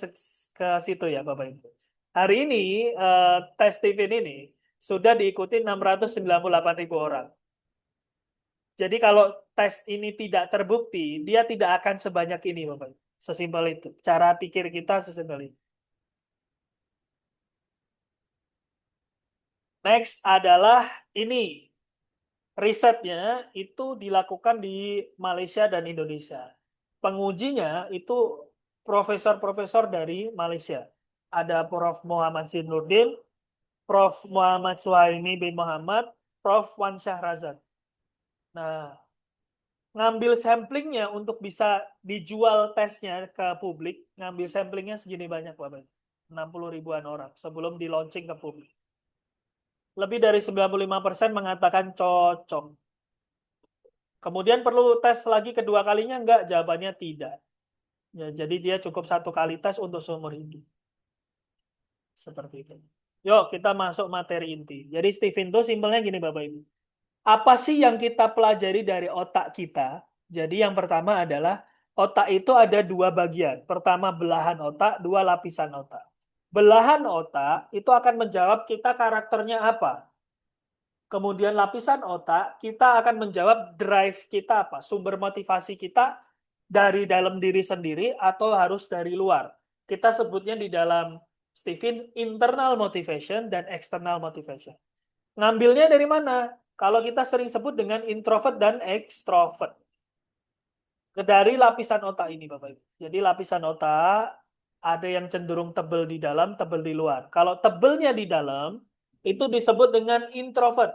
ke situ ya Bapak Ibu. Hari ini tes Steven ini sudah diikuti 698.000 orang. Jadi kalau tes ini tidak terbukti, dia tidak akan sebanyak ini Bapak. Sesimpel itu. Cara pikir kita sesimpel itu. Next adalah ini. Risetnya itu dilakukan di Malaysia dan Indonesia. Pengujinya itu profesor-profesor dari Malaysia. Ada Prof. Muhammad Zinuddin, Prof. Muhammad Suhaimi bin Muhammad, Prof. Wan Syahrazad. Nah, ngambil samplingnya untuk bisa dijual tesnya ke publik, ngambil samplingnya segini banyak Bapak. 60 ribuan orang sebelum di launching ke publik. Lebih dari 95% mengatakan cocok. Kemudian perlu tes lagi kedua kalinya enggak? Jawabannya tidak. Ya, jadi dia cukup satu kali tes untuk seumur hidup. Seperti itu. Yuk kita masuk materi inti. Jadi Steven itu simpelnya gini Bapak Ibu. Apa sih yang kita pelajari dari otak kita? Jadi yang pertama adalah otak itu ada dua bagian. Pertama belahan otak, dua lapisan otak. Belahan otak itu akan menjawab kita karakternya apa. Kemudian lapisan otak, kita akan menjawab drive kita apa, sumber motivasi kita dari dalam diri sendiri atau harus dari luar. Kita sebutnya di dalam Steven internal motivation dan external motivation. Ngambilnya dari mana? Kalau kita sering sebut dengan introvert dan extrovert. Dari lapisan otak ini, Bapak Ibu. Jadi lapisan otak ada yang cenderung tebal di dalam, tebal di luar. Kalau tebelnya di dalam, itu disebut dengan introvert.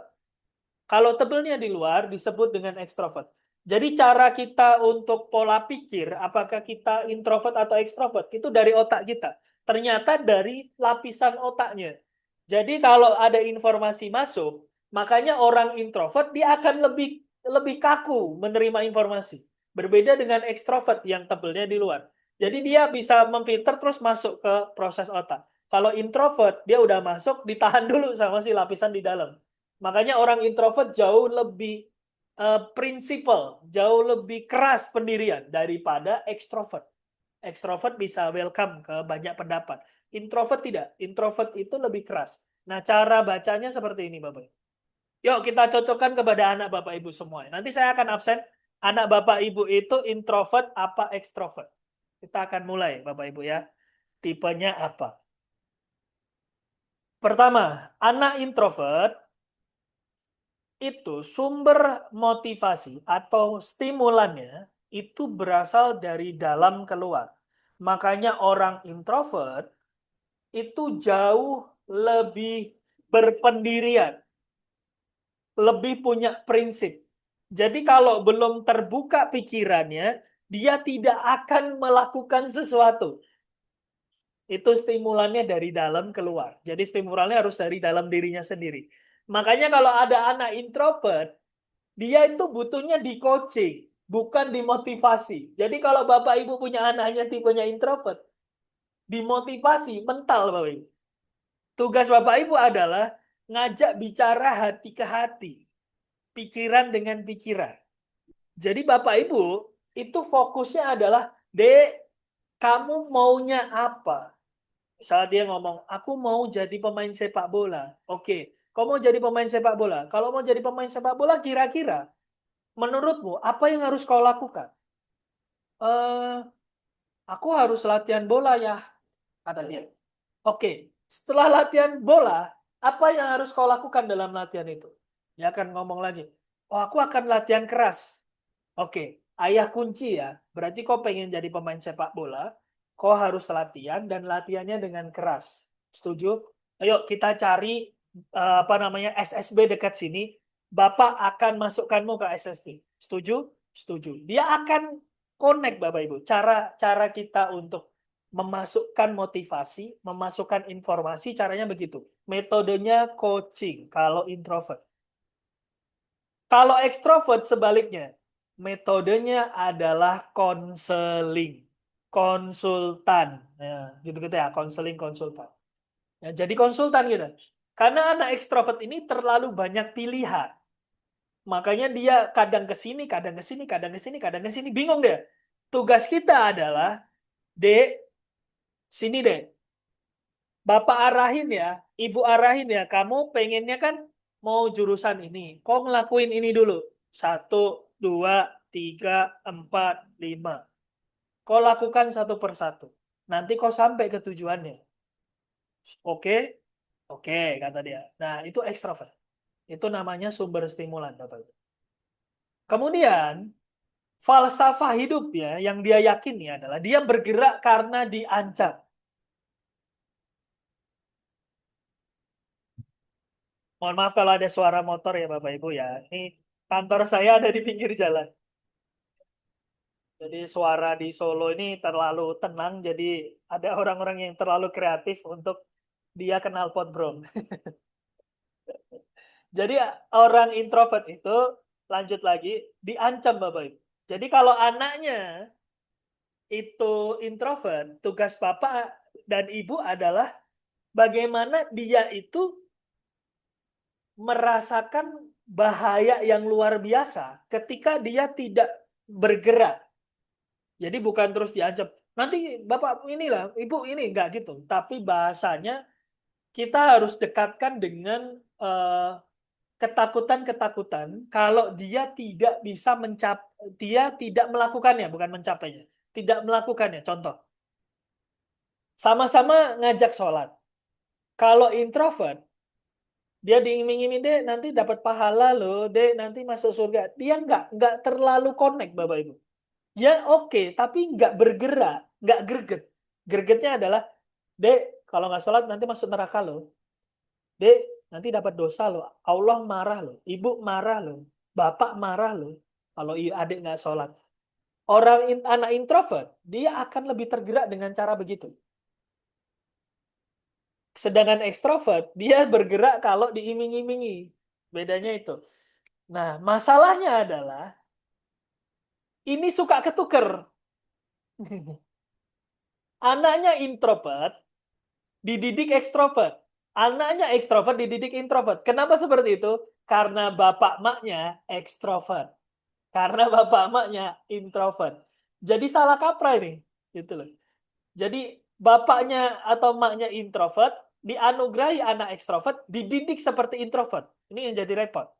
Kalau tebelnya di luar, disebut dengan extrovert. Jadi cara kita untuk pola pikir, apakah kita introvert atau extrovert, itu dari otak kita. Ternyata dari lapisan otaknya. Jadi kalau ada informasi masuk, makanya orang introvert dia akan lebih kaku menerima informasi. Berbeda dengan ekstrovert yang tebelnya di luar. Jadi dia bisa memfilter terus masuk ke proses otak. Kalau introvert, dia udah masuk, ditahan dulu sama si lapisan di dalam. Makanya orang introvert jauh lebih prinsipal, jauh lebih keras pendirian daripada ekstrovert. Ekstrovert bisa welcome ke banyak pendapat. Introvert tidak. Introvert itu lebih keras. Nah, cara bacanya seperti ini, Bapak. Yuk, kita cocokkan kepada anak Bapak Ibu semua. Nanti saya akan absen. Anak Bapak Ibu itu introvert apa ekstrovert? Kita akan mulai, Bapak Ibu ya. Tipenya apa? Pertama, anak introvert itu sumber motivasi atau stimulannya itu berasal dari dalam keluar. Makanya orang introvert itu jauh lebih berpendirian, lebih punya prinsip. Jadi kalau belum terbuka pikirannya, dia tidak akan melakukan sesuatu. Itu stimulannya dari dalam keluar. Jadi stimulannya harus dari dalam dirinya sendiri. Makanya kalau ada anak introvert, dia itu butuhnya di coaching, bukan dimotivasi. Jadi kalau Bapak Ibu punya anaknya tipenya introvert, dimotivasi mental Bapak Ibu. Tugas Bapak Ibu adalah ngajak bicara hati ke hati, pikiran dengan pikiran. Jadi Bapak Ibu itu fokusnya adalah, Dek, kamu maunya apa? Misalnya dia ngomong, aku mau jadi pemain sepak bola. Oke, kamu mau jadi pemain sepak bola. Kalau mau jadi pemain sepak bola, kira-kira menurutmu apa yang harus kau lakukan? Aku harus latihan bola ya, kata dia. Oke, setelah latihan bola, apa yang harus kau lakukan dalam latihan itu? Dia akan ngomong lagi, oh aku akan latihan keras. Oke, ayah kunci ya. Berarti kau pengen jadi pemain sepak bola, kau harus latihan dan latihannya dengan keras. Setuju? Ayo kita cari apa namanya SSB dekat sini. Bapak akan masukkanmu ke SSB. Setuju? Setuju. Dia akan connect Bapak Ibu. Cara kita untuk memasukkan motivasi, memasukkan informasi, caranya begitu. Metodenya coaching kalau introvert. Kalau ekstrovert sebaliknya, metodenya adalah konseling, konsultan. Ya, gitu-gitu ya, konseling, konsultan. Ya, jadi konsultan gitu. Karena anak ekstrovert ini terlalu banyak pilihan. Makanya dia kadang ke sini, kadang ke sini, kadang ke sini, kadang ke sini, bingung dia. Tugas kita adalah, Dek, sini deh. Bapak arahin ya, Ibu arahin ya, kamu pengennya kan mau jurusan ini. Kok ngelakuin ini dulu? 1, 2, 3, 4, 5. Kau lakukan satu persatu. Nanti kau sampai ke tujuannya. Oke? Oke, kata dia. Nah, itu ekstrovert. Itu namanya sumber stimulan, Bapak. Kemudian, falsafah hidup ya, yang dia yakini adalah dia bergerak karena diancam. Mohon maaf kalau ada suara motor ya Bapak Ibu ya. Ini kantor saya ada di pinggir jalan. Jadi suara di Solo ini terlalu tenang, jadi ada orang-orang yang terlalu kreatif untuk dia kenal potbrong. Jadi orang introvert itu, lanjut lagi, diancam Bapak Ibu. Jadi kalau anaknya itu introvert, tugas Bapak dan Ibu adalah bagaimana dia itu merasakan bahaya yang luar biasa ketika dia tidak bergerak. Jadi bukan terus diancam. Nanti Bapak inilah, Ibu ini enggak gitu. Tapi bahasanya kita harus dekatkan dengan ketakutan-ketakutan kalau dia tidak bisa dia tidak melakukannya, bukan mencapainya. Tidak melakukannya. Contoh. Sama-sama ngajak sholat. Kalau introvert, dia diiming-iming, deh nanti dapat pahala loh, deh nanti masuk surga. Dia nggak terlalu connect Bapak Ibu. Ya oke, tapi nggak bergerak, nggak greget. Gregetnya adalah, dek kalau nggak sholat nanti masuk neraka loh. Dek nanti dapat dosa loh. Allah marah loh, ibu marah loh, bapak marah loh. Kalau adik nggak sholat. Anak introvert, dia akan lebih tergerak dengan cara begitu. Sedangkan ekstrovert, dia bergerak kalau diiming-imingi. Bedanya itu. Nah, masalahnya adalah, ini suka ketuker. Anaknya introvert, dididik ekstrovert. Anaknya ekstrovert, dididik introvert. Kenapa seperti itu? Karena bapak maknya ekstrovert. Karena bapak maknya introvert. Jadi salah kaprah ini. Gitu loh. Jadi bapaknya atau maknya introvert, dianugerahi anak ekstrovert, dididik seperti introvert. Ini yang jadi repot.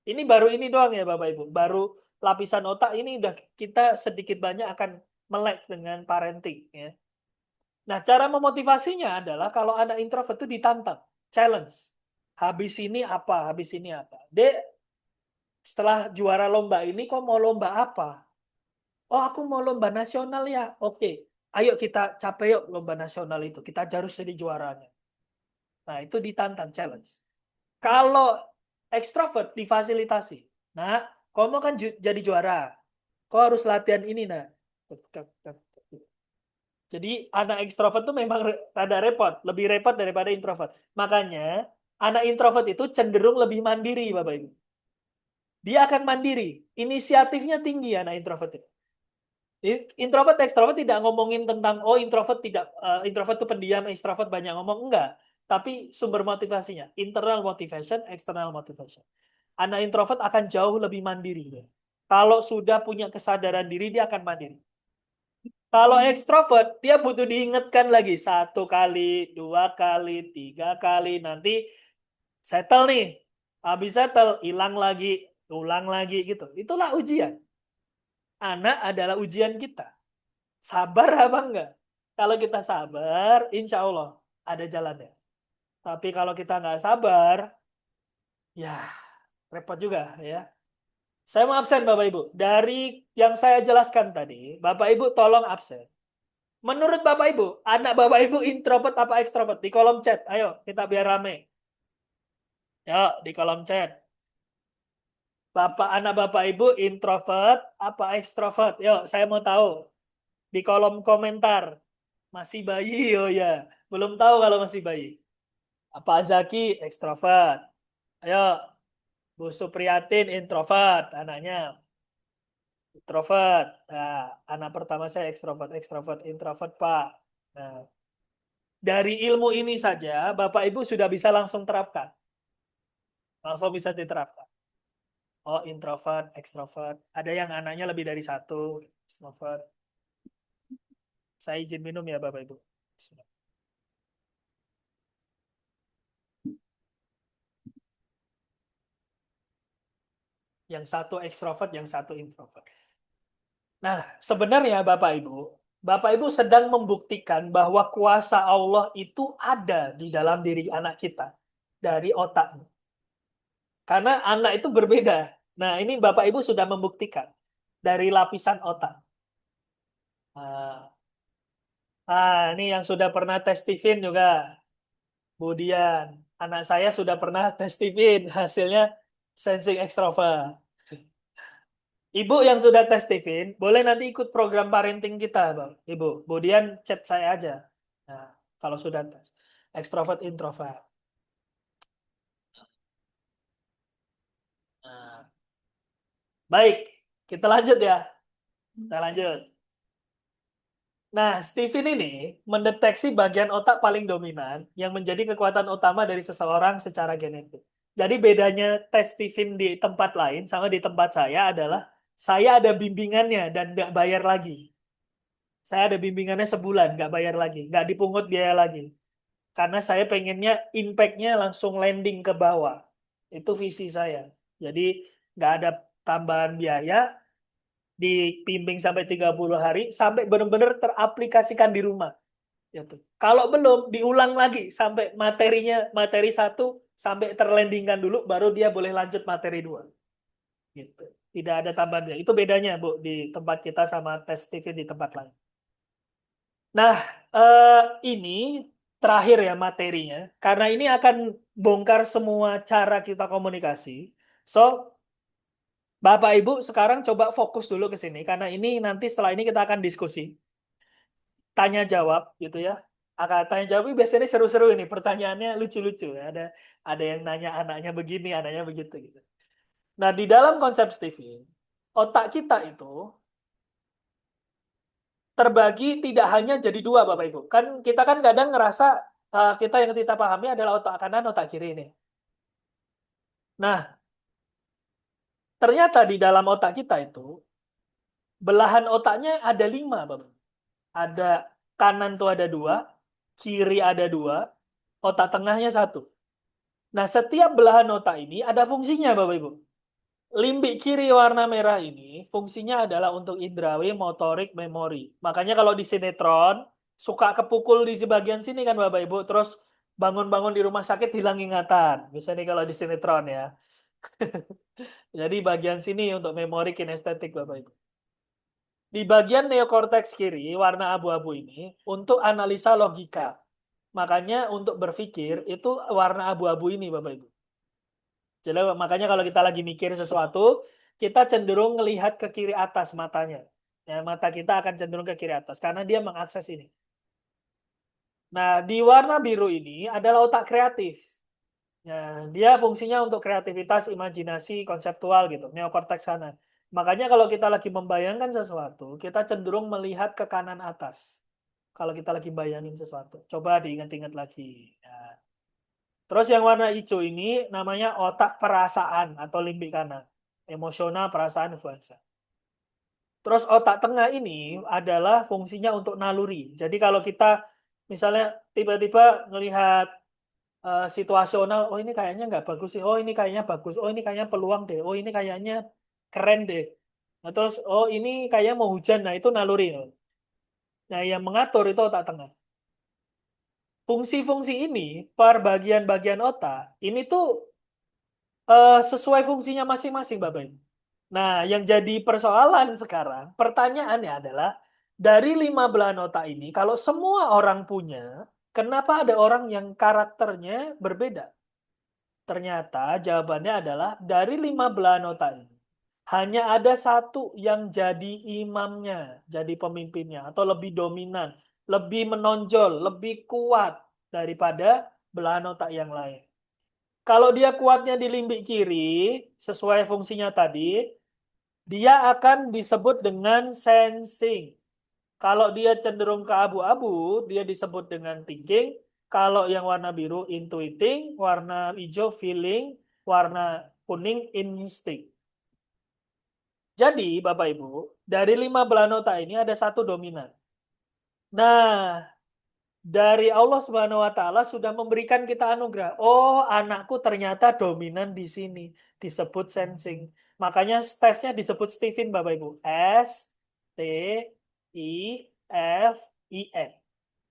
Ini baru ini doang ya Bapak Ibu. Baru lapisan otak ini udah kita sedikit banyak akan melek dengan parenting. Ya. Nah, cara memotivasinya adalah kalau anak introvert itu ditantang, challenge. Habis ini apa, habis ini apa. Dek, setelah juara lomba ini, kok mau lomba apa? Oh, aku mau lomba nasional ya. Oke, ayo kita capai yuk lomba nasional itu. Kita harus jadi juaranya. Nah, itu ditantang, challenge. Kalau ekstrovert difasilitasi. Nah, kamu kan jadi juara. Kau harus latihan ini, nah. Jadi anak ekstrovert itu memang rada repot, lebih repot daripada introvert. Makanya anak introvert itu cenderung lebih mandiri, Bapak Ibu. Dia akan mandiri, inisiatifnya tinggi anak introvert itu. Introvert ekstrovert tidak ngomongin tentang introvert itu pendiam, ekstrovert banyak ngomong, enggak. Tapi sumber motivasinya, internal motivation, external motivation. Anak introvert akan jauh lebih mandiri. Kalau sudah punya kesadaran diri, dia akan mandiri. Kalau ekstrovert, dia butuh diingatkan lagi 1 kali, 2 kali, 3 kali, nanti settle nih. Habis settle, hilang lagi, ulang lagi gitu. Itulah ujian. Anak adalah ujian kita. Sabar apa enggak? Kalau kita sabar, insya Allah ada jalannya. Tapi kalau kita nggak sabar, ya repot juga ya. Saya mau absen Bapak Ibu. Dari yang saya jelaskan tadi, Bapak Ibu tolong absen. Menurut Bapak Ibu, anak Bapak Ibu introvert apa ekstrovert? Di kolom chat. Ayo, kita biar rame. Yuk, di kolom chat. Anak Bapak Ibu introvert apa ekstrovert? Yuk, saya mau tahu. Di kolom komentar. Masih bayi, oh ya. Belum tahu kalau masih bayi. Pak Zaki ekstrovert. Ayo, Bu Supriyatin introvert, anaknya. Introvert. Nah, anak pertama saya ekstrovert, ekstrovert, introvert, Pak. Nah, dari ilmu ini saja, Bapak Ibu sudah bisa langsung terapkan. Langsung bisa diterapkan. Oh, introvert, ekstrovert. Ada yang anaknya lebih dari satu, ekstrovert. Saya izin minum ya, Bapak Ibu. Yang satu ekstrovert, yang satu introvert. Nah, sebenarnya Bapak Ibu sedang membuktikan bahwa kuasa Allah itu ada di dalam diri anak kita, dari otaknya. Karena anak itu berbeda. Nah, ini Bapak Ibu sudah membuktikan dari lapisan otak. Ini yang sudah pernah tes Steven juga. Kemudian, anak saya sudah pernah tes Steven, hasilnya sensing extrovert. Ibu yang sudah tes Steven, boleh nanti ikut program parenting kita, Bang. Ibu, kemudian chat saya aja. Nah, kalau sudah tes. Extrovert, introvert. Nah, baik, kita lanjut ya. Kita lanjut. Nah, Steven ini mendeteksi bagian otak paling dominan yang menjadi kekuatan utama dari seseorang secara genetik. Jadi bedanya tes Steven di tempat lain sama di tempat saya adalah saya ada bimbingannya dan nggak bayar lagi. Saya ada bimbingannya sebulan, nggak bayar lagi, nggak dipungut biaya lagi. Karena saya pengennya impact-nya langsung landing ke bawah. Itu visi saya. Jadi nggak ada tambahan biaya, dibimbing sampai 30 hari, sampai benar-benar teraplikasikan di rumah. Gitu. Kalau belum, diulang lagi sampai materi satu, sampai terlandingkan dulu, baru dia boleh lanjut materi 2. Gitu. Tidak ada tambahannya. Itu bedanya, Bu, di tempat kita sama tes TV di tempat lain. Nah, ini terakhir ya materinya. Karena ini akan bongkar semua cara kita komunikasi. So, Bapak Ibu sekarang coba fokus dulu ke sini. Karena ini nanti setelah ini kita akan diskusi. Tanya jawab gitu ya. Tanya jawab ini biasanya seru-seru ini. Pertanyaannya lucu-lucu. Ada yang nanya anaknya begini, anaknya begitu. Gitu. Nah, di dalam konsep Steven, otak kita itu terbagi tidak hanya jadi dua, Bapak Ibu. Kan kita kan kadang ngerasa kita yang kita pahami adalah otak kanan, otak kiri ini. Nah, ternyata di dalam otak kita itu belahan otaknya ada 5, Bapak. Ada kanan tuh ada 2, kiri ada 2, otak tengahnya 1. Nah, setiap belahan otak ini ada fungsinya, Bapak Ibu. Limbik kiri warna merah ini fungsinya adalah untuk indrawi, motorik, memori. Makanya kalau di sinetron suka kepukul di sebagian sini kan Bapak Ibu, terus bangun-bangun di rumah sakit hilang ingatan. Biasanya kalau di sinetron ya. Jadi bagian sini untuk memori kinestetik Bapak Ibu. Di bagian neokorteks kiri warna abu-abu ini untuk analisa logika. Makanya untuk berpikir itu warna abu-abu ini Bapak Ibu. Jadi makanya kalau kita lagi mikir sesuatu, kita cenderung melihat ke kiri atas matanya. Ya, mata kita akan cenderung ke kiri atas karena dia mengakses ini. Nah, di warna biru ini adalah otak kreatif. Ya, dia fungsinya untuk kreativitas, imajinasi, konseptual gitu, neokorteks kanan. Makanya kalau kita lagi membayangkan sesuatu, kita cenderung melihat ke kanan atas. Kalau kita lagi bayangin sesuatu. Coba diingat-ingat lagi. Ya. Terus yang warna hijau ini namanya otak perasaan atau limbik kanan. Emosional, perasaan, influenza. Terus otak tengah ini adalah fungsinya untuk naluri. Jadi kalau kita misalnya tiba-tiba melihat situasional, oh ini kayaknya nggak bagus sih, oh ini kayaknya bagus, oh ini kayaknya peluang deh, oh ini kayaknya keren deh. Nah, terus, oh ini kayaknya mau hujan, nah itu naluri. Nah yang mengatur itu otak tengah. Fungsi-fungsi ini per bagian-bagian otak ini tuh sesuai fungsinya masing-masing Bapak Ibu. Nah, yang jadi persoalan sekarang, pertanyaannya adalah dari 5 belahan otak ini, kalau semua orang punya, kenapa ada orang yang karakternya berbeda? Ternyata jawabannya adalah dari 5 belahan otak ini, hanya ada satu yang jadi imamnya, jadi pemimpinnya, atau lebih dominan, lebih menonjol, lebih kuat daripada belahan otak yang lain. Kalau dia kuatnya di limbik kiri, sesuai fungsinya tadi, dia akan disebut dengan sensing. Kalau dia cenderung ke abu-abu, dia disebut dengan thinking. Kalau yang warna biru intuiting, warna hijau feeling, warna kuning instinct. Jadi, Bapak Ibu, dari 5 belahan otak ini ada satu dominan. Nah, dari Allah Subhanahu wa taala sudah memberikan kita anugerah. Oh, anakku ternyata dominan di sini, disebut sensing. Makanya tesnya disebut Stephen, Bapak Ibu. S T I F I N.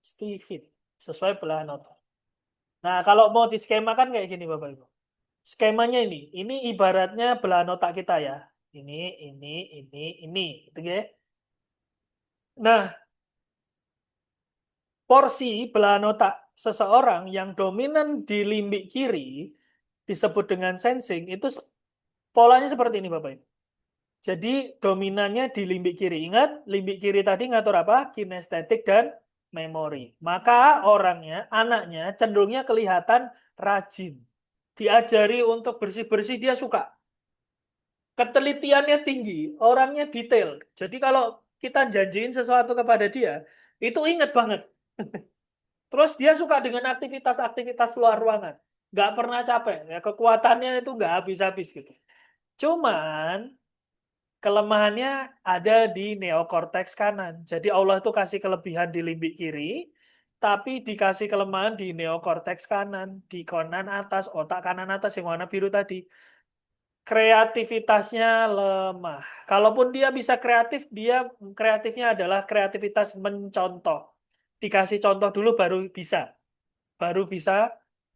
Stephen, sesuai belahan otak. Nah, kalau mau diskemakan kayak gini Bapak Ibu. Skemanya ini ibaratnya belahan otak kita ya. Ini, gitu ya. Nah, porsi belahan otak seseorang yang dominan di limbik kiri disebut dengan sensing, itu polanya seperti ini Bapak Ibu. Jadi dominannya di limbik kiri. Ingat, limbik kiri tadi ngatur apa? Kinestetik dan memori. Maka orangnya, anaknya cenderungnya kelihatan rajin. Diajari untuk bersih-bersih, dia suka. Ketelitiannya tinggi, orangnya detail. Jadi kalau kita janjiin sesuatu kepada dia, itu ingat banget. Terus dia suka dengan aktivitas-aktivitas luar ruangan. Nggak pernah capek. Ya, kekuatannya itu nggak habis-habis gitu. Cuman kelemahannya ada di neokorteks kanan. Jadi Allah itu kasih kelebihan di limbik kiri, tapi dikasih kelemahan di neokorteks kanan, di kanan atas, otak kanan atas yang warna biru tadi. Kreativitasnya lemah. Kalaupun dia bisa kreatif, dia kreatifnya adalah kreativitas mencontoh. Dikasih contoh dulu baru bisa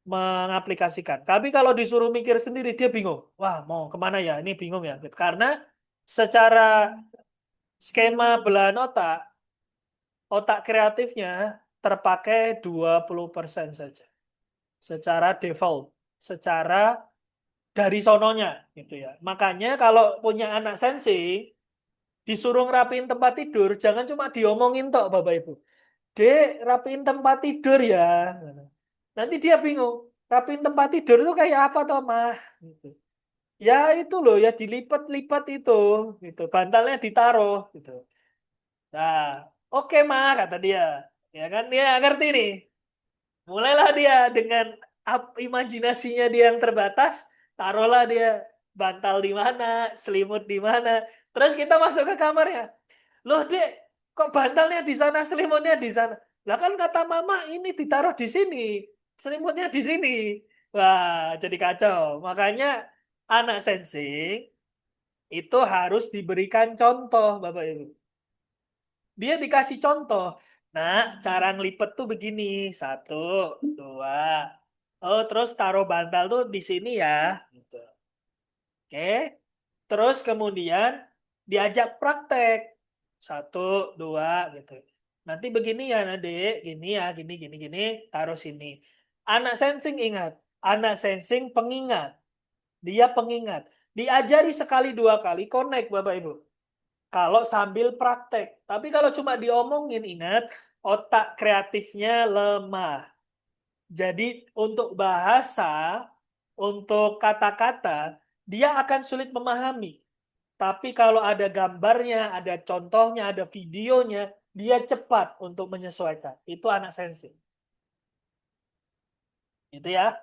mengaplikasikan. Tapi kalau disuruh mikir sendiri, dia bingung. Wah, mau kemana ya? Ini bingung ya. Karena secara skema belahan otak, otak kreatifnya terpakai 20% saja. Secara default, secara dari sononya gitu ya. Makanya kalau punya anak sensing, disuruh ngerapiin tempat tidur, jangan cuma diomongin tok Bapak Ibu. Dek, rapiin tempat tidur ya. Nanti dia bingung. Rapiin tempat tidur itu kayak apa toh, Mah? Gitu. Ya itu loh, ya dilipat-lipat itu, gitu. Bantalnya ditaruh, gitu. Nah, oke Mah, kata dia. Ya kan, dia ngerti nih. Mulailah dia dengan imajinasinya dia yang terbatas, taruhlah dia bantal di mana, selimut di mana. Terus kita masuk ke kamarnya. Loh, Dek, kok bantalnya di sana, selimutnya di sana? Lah kan kata Mama ini ditaruh di sini, selimutnya di sini. Wah, jadi kacau. Makanya anak sensing itu harus diberikan contoh, Bapak Ibu. Dia dikasih contoh. Nah, cara ngelipet tuh begini. Satu, dua. Oh, terus taruh bantal tuh di sini ya. Gitu. Oke. Terus kemudian diajak praktek. Satu, dua, gitu. Nanti begini ya, Nadek. Gini ya, gini, gini, gini. Taruh sini. Anak sensing ingat. Anak sensing pengingat. Dia pengingat. Diajari sekali, dua kali, connect Bapak Ibu. Kalau sambil praktek. Tapi kalau cuma diomongin, ingat, otak kreatifnya lemah. Jadi untuk bahasa, untuk kata-kata, dia akan sulit memahami. Tapi kalau ada gambarnya, ada contohnya, ada videonya, dia cepat untuk menyesuaikan. Itu anak sensing. Itu ya.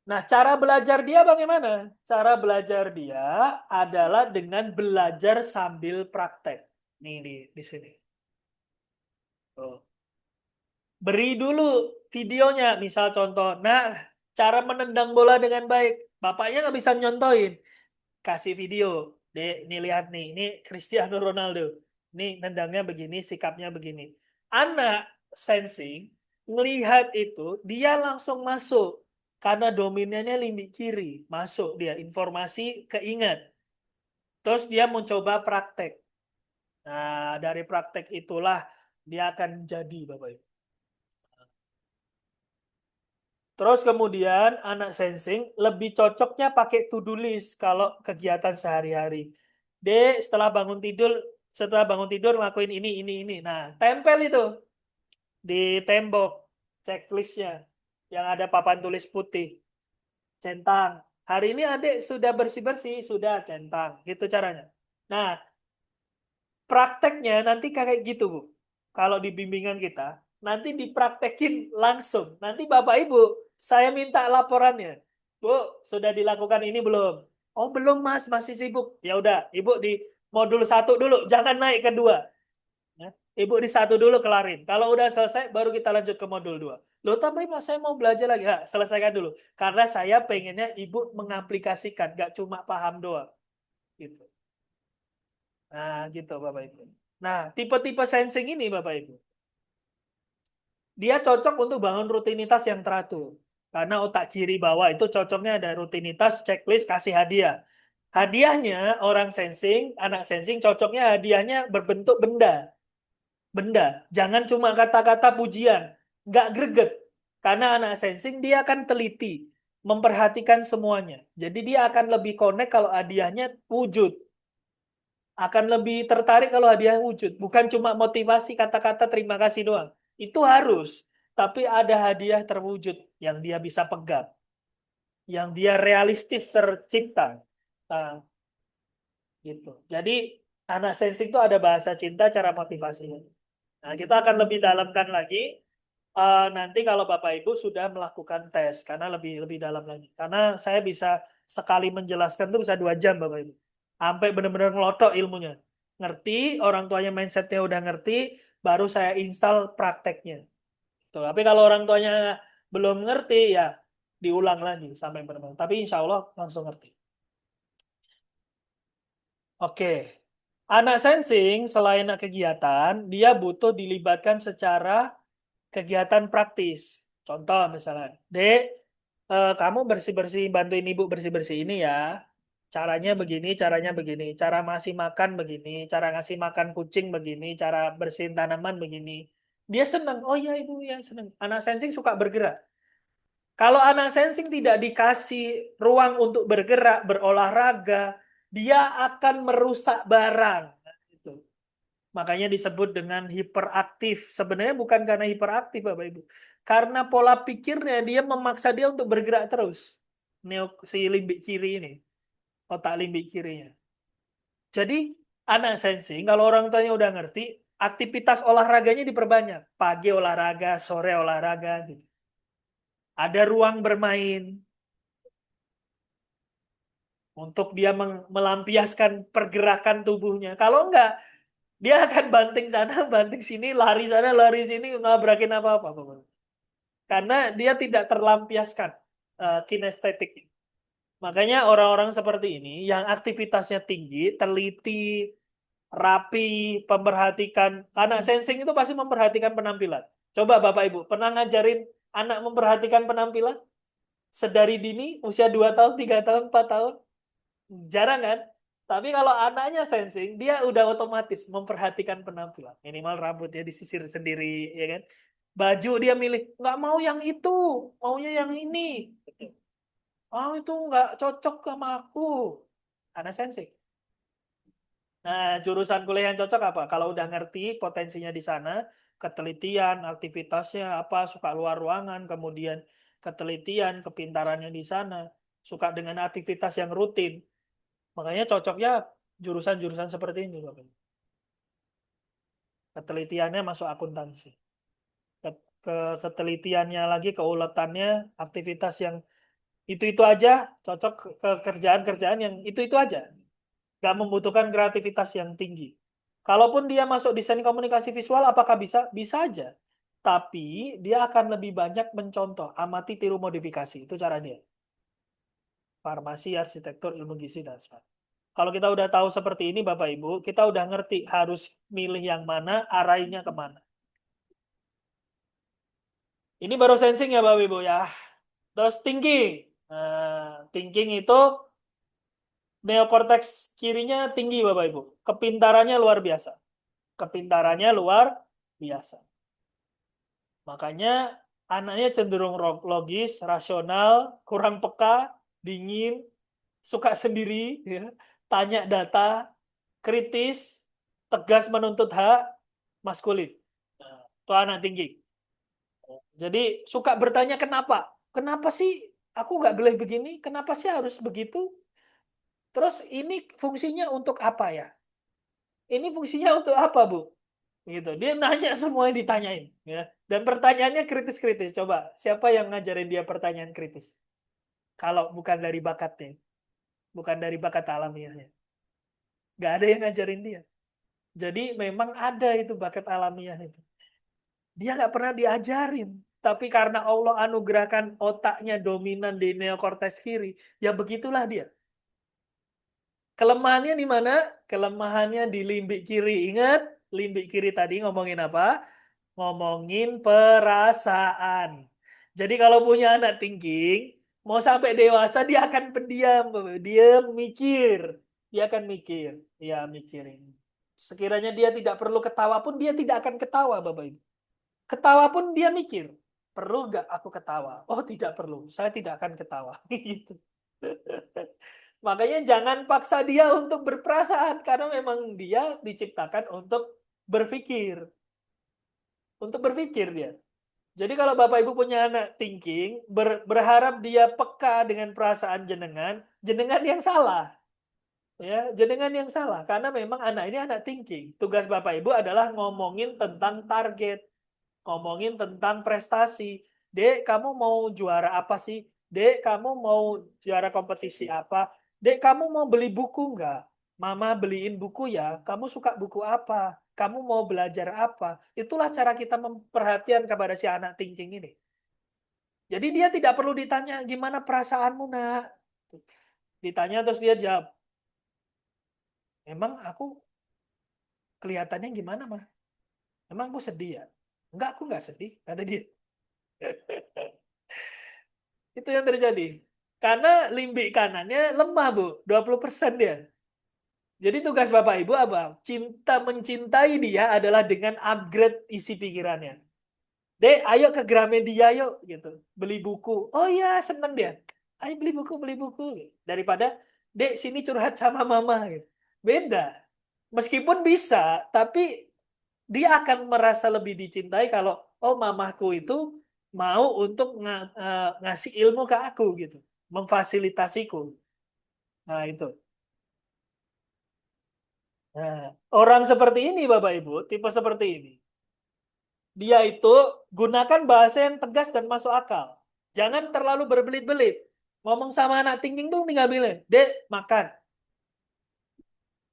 Nah, cara belajar dia bagaimana? Cara belajar dia adalah dengan belajar sambil praktek. Nih di sini. Tuh. Beri dulu videonya, misal contoh. Nah, cara menendang bola dengan baik. Bapaknya nggak bisa nyontoin. Kasih video. Dek, ini lihat nih. Ini Cristiano Ronaldo. Ini nendangnya begini, sikapnya begini. Anak sensing, melihat itu, dia langsung masuk. Karena dominannya limbik kiri. Masuk dia, informasi keingat. Terus dia mencoba praktek. Nah, dari praktek itulah dia akan jadi, Bapak Ibu. Terus kemudian anak sensing lebih cocoknya pakai to-do list kalau kegiatan sehari-hari. Setelah bangun tidur ngelakuin ini. Nah, tempel itu. di tembok checklistnya yang ada papan tulis putih. Centang. Hari ini adik sudah bersih-bersih, sudah centang. Gitu caranya. Nah, prakteknya nanti kayak gitu, Bu. Kalau di bimbingan kita, nanti dipraktekin langsung. Nanti Bapak Ibu, saya minta laporannya. Bu, sudah dilakukan ini belum? Oh, belum, Mas, masih sibuk. Ya udah, Ibu di modul 1 dulu, jangan naik ke 2. Ya. Ibu di 1 dulu kelarin. Kalau udah selesai, baru kita lanjut ke modul 2. Loh, tapi Mas, saya mau belajar lagi. Nah, selesaikan dulu. Karena saya pengennya Ibu mengaplikasikan, gak cuma paham doang. Gitu. Nah, gitu Bapak Ibu. Nah, tipe-tipe sensing ini Bapak Ibu, dia cocok untuk bangun rutinitas yang teratur. Karena otak kiri bawah itu cocoknya ada rutinitas, checklist, kasih hadiah. Hadiahnya orang sensing, anak sensing cocoknya hadiahnya berbentuk benda. Benda, jangan cuma kata-kata pujian. Nggak greget. Karena anak sensing dia akan teliti, memperhatikan semuanya. Jadi dia akan lebih connect kalau hadiahnya wujud. Akan lebih tertarik kalau hadiah wujud. Bukan cuma motivasi kata-kata terima kasih doang. Itu harus. Tapi ada hadiah terwujud yang dia bisa pegang. Yang dia realistis tercipta. Nah, gitu. Jadi anak sensing itu ada bahasa cinta, cara motivasinya. Nah, kita akan lebih dalamkan lagi nanti kalau Bapak Ibu sudah melakukan tes. Karena lebih lebih dalam lagi. Karena saya bisa sekali menjelaskan itu bisa 2 jam Bapak Ibu. Sampai benar-benar ngelotok ilmunya. Ngerti, orang tuanya mindsetnya udah ngerti, baru saya install prakteknya. Tuh, tapi kalau orang tuanya belum ngerti, ya diulang lagi sampai benar-benar. Tapi insya Allah langsung ngerti. Oke. Anak sensing selain kegiatan, dia butuh dilibatkan secara kegiatan praktis. Contoh misalnya, Dek, kamu bersih-bersih, bantuin ibu bersih-bersih ini ya. Caranya begini, caranya begini. Cara ngasih makan begini, cara ngasih makan kucing begini, cara bersihin tanaman begini. Dia senang. Oh iya ibu, ya senang. Anak sensing suka bergerak. Kalau anak sensing tidak dikasih ruang untuk bergerak, berolahraga, dia akan merusak barang. Gitu. Makanya disebut dengan hiperaktif. Sebenarnya bukan karena hiperaktif, Bapak Ibu. Karena pola pikirnya dia memaksa dia untuk bergerak terus. Si limbik kiri ini, otak limbik kirinya. Jadi anak sensing, kalau orang tuanya udah ngerti, aktivitas olahraganya diperbanyak. Pagi olahraga, sore olahraga, gitu. Ada ruang bermain untuk dia melampiaskan pergerakan tubuhnya. Kalau enggak, dia akan banting sana, banting sini, lari sana, lari sini, ngabrakin apa-apa. Karena dia tidak terlampiaskan kinestetik. Makanya orang-orang seperti ini yang aktivitasnya tinggi, teliti, rapi, memperhatikan. Anak sensing itu pasti memperhatikan penampilan. Coba Bapak Ibu, pernah ngajarin anak memperhatikan penampilan? Sedari dini, usia 2 tahun, 3 tahun, 4 tahun? Jarang kan? Tapi kalau anaknya sensing, dia udah otomatis memperhatikan penampilan. Minimal rambutnya disisir sendiri, ya kan? Baju dia milih, nggak mau yang itu, maunya yang ini. Oh itu nggak cocok sama aku. Anak sensing. Nah, jurusan kuliah yang cocok apa? Kalau udah ngerti potensinya di sana, ketelitian, aktivitasnya apa, suka luar ruangan, kemudian ketelitian, kepintarannya di sana, suka dengan aktivitas yang rutin. Makanya cocoknya jurusan-jurusan seperti ini, Bapak. Ketelitiannya masuk akuntansi. Ketelitiannya lagi, keuletannya, aktivitas yang itu-itu aja, cocok ke kerjaan-kerjaan yang itu-itu aja. Nggak membutuhkan kreativitas yang tinggi. Kalaupun dia masuk desain komunikasi visual, apakah bisa? Bisa aja. Tapi dia akan lebih banyak mencontoh, amati, tiru, modifikasi. Itu cara dia. Farmasi, arsitektur, ilmu gizi, dan sebagainya. Kalau kita udah tahu seperti ini, Bapak Ibu, kita udah ngerti harus milih yang mana, arahnya kemana. Ini baru sensing ya, Bapak Ibu ya. Terus thinking. Nah, thinking itu neokorteks kirinya tinggi, Bapak Ibu. Kepintarannya luar biasa. Kepintarannya luar biasa. Makanya anaknya cenderung logis, rasional, kurang peka, dingin, suka sendiri, ya, tanya data, kritis, tegas menuntut hak, maskulin. Nah, itu anak tinggi. Jadi suka bertanya kenapa? Kenapa sih aku nggak boleh begini? Kenapa sih harus begitu? Terus ini fungsinya untuk apa ya? Ini fungsinya untuk apa, Bu? Gitu. Dia nanya semua yang ditanyain, ya. Dan pertanyaannya kritis-kritis. Coba, siapa yang ngajarin dia pertanyaan kritis? Kalau bukan dari bakatnya, bukan dari bakat alamiahnya. Nggak ada yang ngajarin dia. Jadi memang ada itu bakat alamiah itu. Dia nggak pernah diajarin. Tapi karena Allah anugerahkan otaknya dominan di neokortex kiri, ya begitulah dia. Kelemahannya di mana? Kelemahannya di limbik kiri. Ingat, limbik kiri tadi ngomongin apa? Ngomongin perasaan. Jadi kalau punya anak thinking, mau sampai dewasa dia akan pendiam, dia mikir, dia akan mikir, ya mikirin. Sekiranya dia tidak perlu ketawa pun dia tidak akan ketawa, Bapak Ibu. Ketawa pun dia mikir, perlu nggak aku ketawa? Oh tidak perlu, saya tidak akan ketawa. Gitu. Makanya jangan paksa dia untuk berperasaan karena memang dia diciptakan untuk berpikir. Untuk berpikir dia. Jadi kalau Bapak Ibu punya anak thinking, berharap dia peka dengan perasaan jenengan, jenengan yang salah. Ya, jenengan yang salah karena memang anak ini anak thinking. Tugas Bapak Ibu adalah ngomongin tentang target, ngomongin tentang prestasi. Dek, kamu mau juara apa sih? Dek, kamu mau juara kompetisi apa? Dek, kamu mau beli buku nggak? Mama beliin buku ya. Kamu suka buku apa? Kamu mau belajar apa? Itulah cara kita memperhatikan kepada si anak thinking ini. Jadi dia tidak perlu ditanya, gimana perasaanmu, nak? Ditanya terus dia jawab, emang aku kelihatannya gimana, mah? Emang aku sedih ya? Enggak, aku nggak sedih, kata dia. Itu yang terjadi. Karena limbik kanannya lemah, Bu. 20% dia. Jadi tugas Bapak Ibu apa? Cinta mencintai dia adalah dengan upgrade isi pikirannya. Dek, ayo ke Gramedia yuk gitu. Beli buku. Oh iya, seneng dia. Ayo beli buku, beli buku. Daripada, Dek, sini curhat sama mama gitu. Beda. Meskipun bisa, tapi dia akan merasa lebih dicintai kalau oh mamaku itu mau untuk ngasih ilmu ke aku gitu, memfasilitasiku. Nah, itu. Nah, orang seperti ini Bapak Ibu, tipe seperti ini. Dia itu gunakan bahasa yang tegas dan masuk akal. Jangan terlalu berbelit-belit. Ngomong sama anak thinking tuh tinggal bilang, "Dek, makan.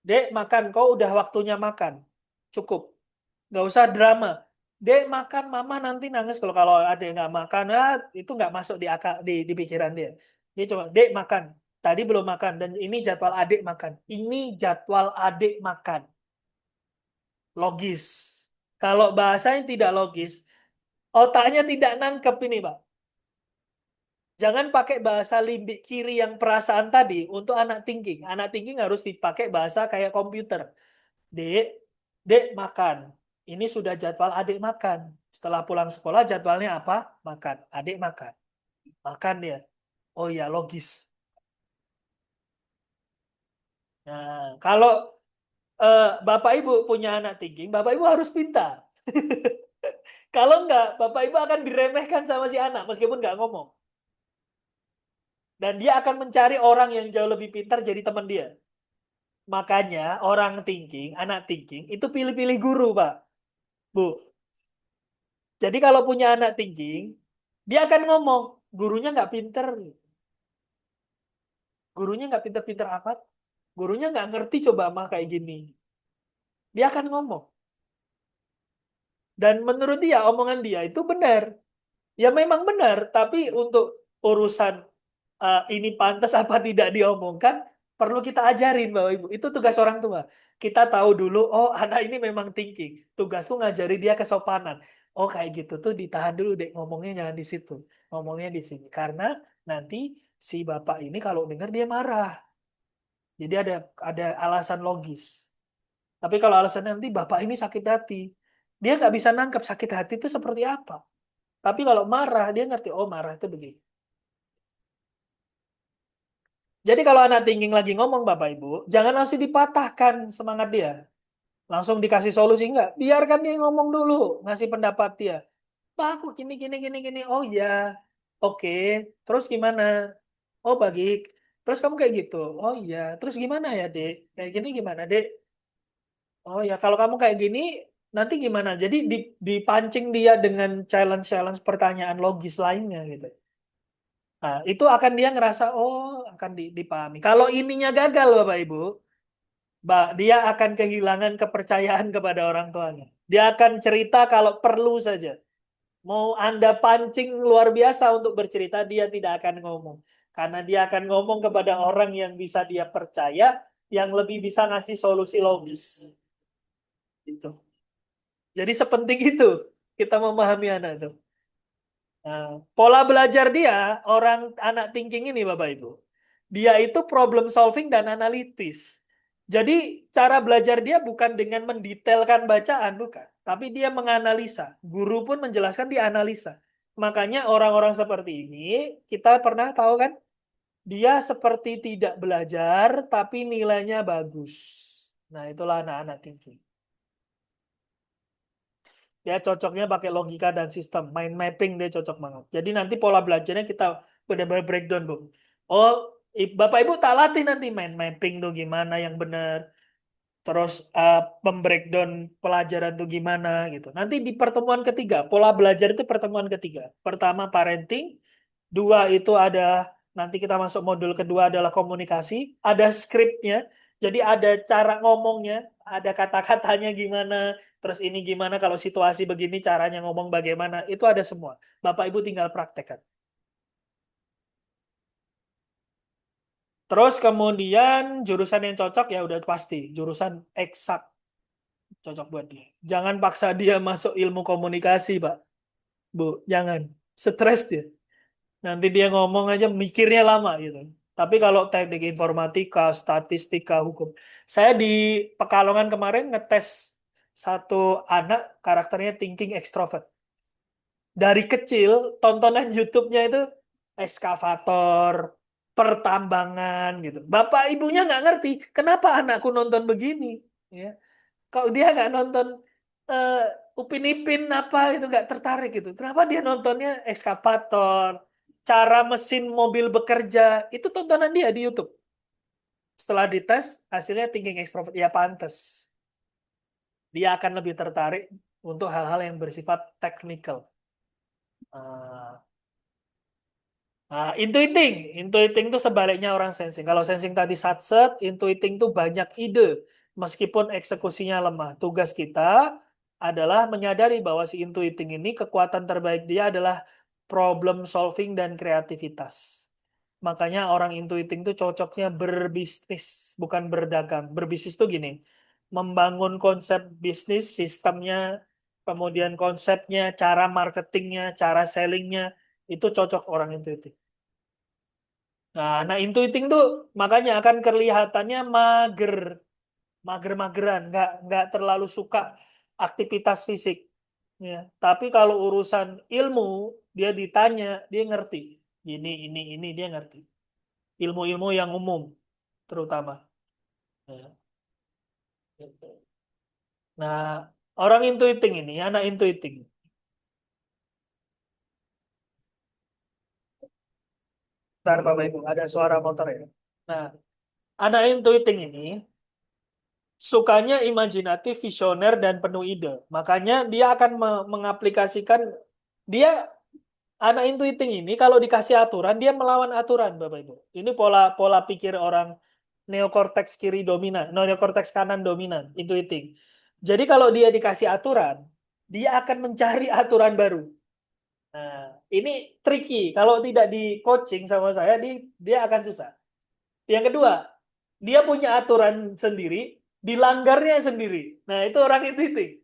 Dek, makan. Kau udah waktunya makan. Cukup. Nggak usah drama. Dek makan, mama nanti nangis kalau ada yang nggak makan, itu nggak masuk di akal di pikiran dia. Dia cuma, Dek makan. Tadi belum makan dan ini jadwal adik makan. Ini jadwal adik makan. Logis. Kalau bahasanya tidak logis, otaknya tidak nangkep ini, Pak. Jangan pakai bahasa limbik kiri yang perasaan tadi untuk anak thinking. Anak thinking harus dipakai bahasa kayak komputer. Dek, dek makan. Ini sudah jadwal adik makan. Setelah pulang sekolah jadwalnya apa? Makan. Adik makan. Makan dia. Oh iya, logis. Nah, kalau Bapak Ibu punya anak thinking, Bapak Ibu harus pintar. Kalau enggak, Bapak Ibu akan diremehkan sama si anak meskipun nggak ngomong. Dan dia akan mencari orang yang jauh lebih pintar jadi teman dia. Makanya orang thinking, anak thinking, itu pilih-pilih guru, Pak. Bu. Jadi kalau punya anak thinking, dia akan ngomong, gurunya nggak pinter. Gurunya nggak pinter-pinter amat. Gurunya nggak ngerti coba mah kayak gini. Dia akan ngomong. Dan menurut dia, omongan dia itu benar. Ya memang benar, tapi untuk urusan ini pantas apa tidak diomongkan, perlu kita ajarin Bapak Ibu. Itu tugas orang tua. Kita tahu dulu, oh anak ini memang thinking. Tugasku ngajari dia kesopanan. Oh kayak gitu tuh ditahan dulu deh, ngomongnya jangan di situ. Ngomongnya di sini. Karena nanti si bapak ini kalau dengar dia marah. Jadi ada alasan logis. Tapi kalau alasan nanti bapak ini sakit hati, dia nggak bisa nangkep sakit hati itu seperti apa. Tapi kalau marah, dia ngerti, oh marah itu begini. Jadi kalau anak thinking lagi ngomong Bapak Ibu, jangan langsung dipatahkan semangat dia. Langsung dikasih solusi enggak. Biarkan dia ngomong dulu, ngasih pendapat dia. Pak aku gini. Oh ya, oke. Terus gimana? Oh baik. Terus kamu kayak gitu. Oh iya. Terus gimana ya dek? Kayak gini gimana dek? Oh ya kalau kamu kayak gini nanti gimana? Jadi dipancing dia dengan challenge pertanyaan logis lainnya gitu. Nah, itu akan dia ngerasa, oh, akan dipahami. Kalau ininya gagal, Bapak Ibu, dia akan kehilangan kepercayaan kepada orang tuanya. Dia akan cerita kalau perlu saja. Mau Anda pancing luar biasa untuk bercerita, dia tidak akan ngomong. Karena dia akan ngomong kepada orang yang bisa dia percaya, yang lebih bisa ngasih solusi logis. Gitu. Jadi sepenting itu kita memahami anak itu. Nah, pola belajar dia, anak thinking ini Bapak Ibu, dia itu problem solving dan analitis. Jadi cara belajar dia bukan dengan mendetailkan bacaan, bukan. Tapi dia menganalisa. Guru pun menjelaskan dia analisa. Makanya orang-orang seperti ini, kita pernah tahu kan, dia seperti tidak belajar, tapi nilainya bagus. Nah, itulah anak-anak thinking. Dia cocoknya pakai logika dan sistem. Mind mapping dia cocok banget. Jadi nanti pola belajarnya kita benar-benar breakdown, Bu. Oh, Bapak Ibu tak latih nanti mind mapping tuh gimana yang benar. Terus membreakdown pelajaran tuh gimana gitu. Nanti di pertemuan ketiga, pola belajar itu pertemuan ketiga. Pertama parenting, dua itu ada nanti kita masuk modul kedua adalah komunikasi, ada skripnya. Jadi ada cara ngomongnya, ada kata-katanya gimana, terus ini gimana kalau situasi begini caranya ngomong bagaimana, itu ada semua. Bapak Ibu tinggal praktekkan. Terus kemudian jurusan yang cocok ya udah pasti jurusan eksak cocok buat dia. Jangan paksa dia masuk ilmu komunikasi, Pak. Bu, jangan. Stres dia. Nanti dia ngomong aja mikirnya lama gitu. Tapi kalau teknik informatika, statistika, hukum. Saya di Pekalongan kemarin ngetes satu anak karakternya thinking extrovert. Dari kecil tontonan YouTube-nya itu eskavator, pertambangan gitu. Bapak ibunya nggak ngerti kenapa anakku nonton begini. Ya. Kalau dia nggak nonton eh, Upin Ipin apa itu nggak tertarik gitu. Kenapa dia nontonnya eskavator, cara mesin mobil bekerja, itu tontonan dia di YouTube. Setelah dites, hasilnya thinking extrovert. Ya pantas. Dia akan lebih tertarik untuk hal-hal yang bersifat technical. Ah, intuiting. Intuiting itu sebaliknya orang sensing. Kalau sensing tadi satset, intuiting itu banyak ide. Meskipun eksekusinya lemah. Tugas kita adalah menyadari bahwa si intuiting ini kekuatan terbaik dia adalah problem solving dan kreativitas. Makanya orang intuiting itu cocoknya berbisnis, bukan berdagang. Berbisnis itu gini, membangun konsep bisnis, sistemnya, kemudian konsepnya, cara marketingnya, cara sellingnya, itu cocok orang intuiting. Nah, intuiting tuh makanya akan kelihatannya mager, mager-mageran, nggak terlalu suka aktivitas fisik. Ya. Tapi kalau urusan ilmu, dia ditanya, dia ngerti. Ini dia ngerti. Ilmu-ilmu yang umum, terutama. Ya. Gitu. Nah, orang intuiting ini, anak intuiting. Bentar, Bapak Ibu, ada suara motor ya. Nah, anak intuiting ini sukanya imajinatif, visioner, dan penuh ide. Makanya dia akan mengaplikasikan, dia anak intuiting ini kalau dikasih aturan, dia melawan aturan, Bapak Ibu. Ini pola pola pikir orang neokorteks kiri dominan, neokorteks kanan dominan, intuiting. Jadi kalau dia dikasih aturan, dia akan mencari aturan baru. Nah, ini tricky. Kalau tidak di coaching sama saya, dia akan susah. Yang kedua, dia punya aturan sendiri, dilanggarnya sendiri. Nah, itu orang intuiting.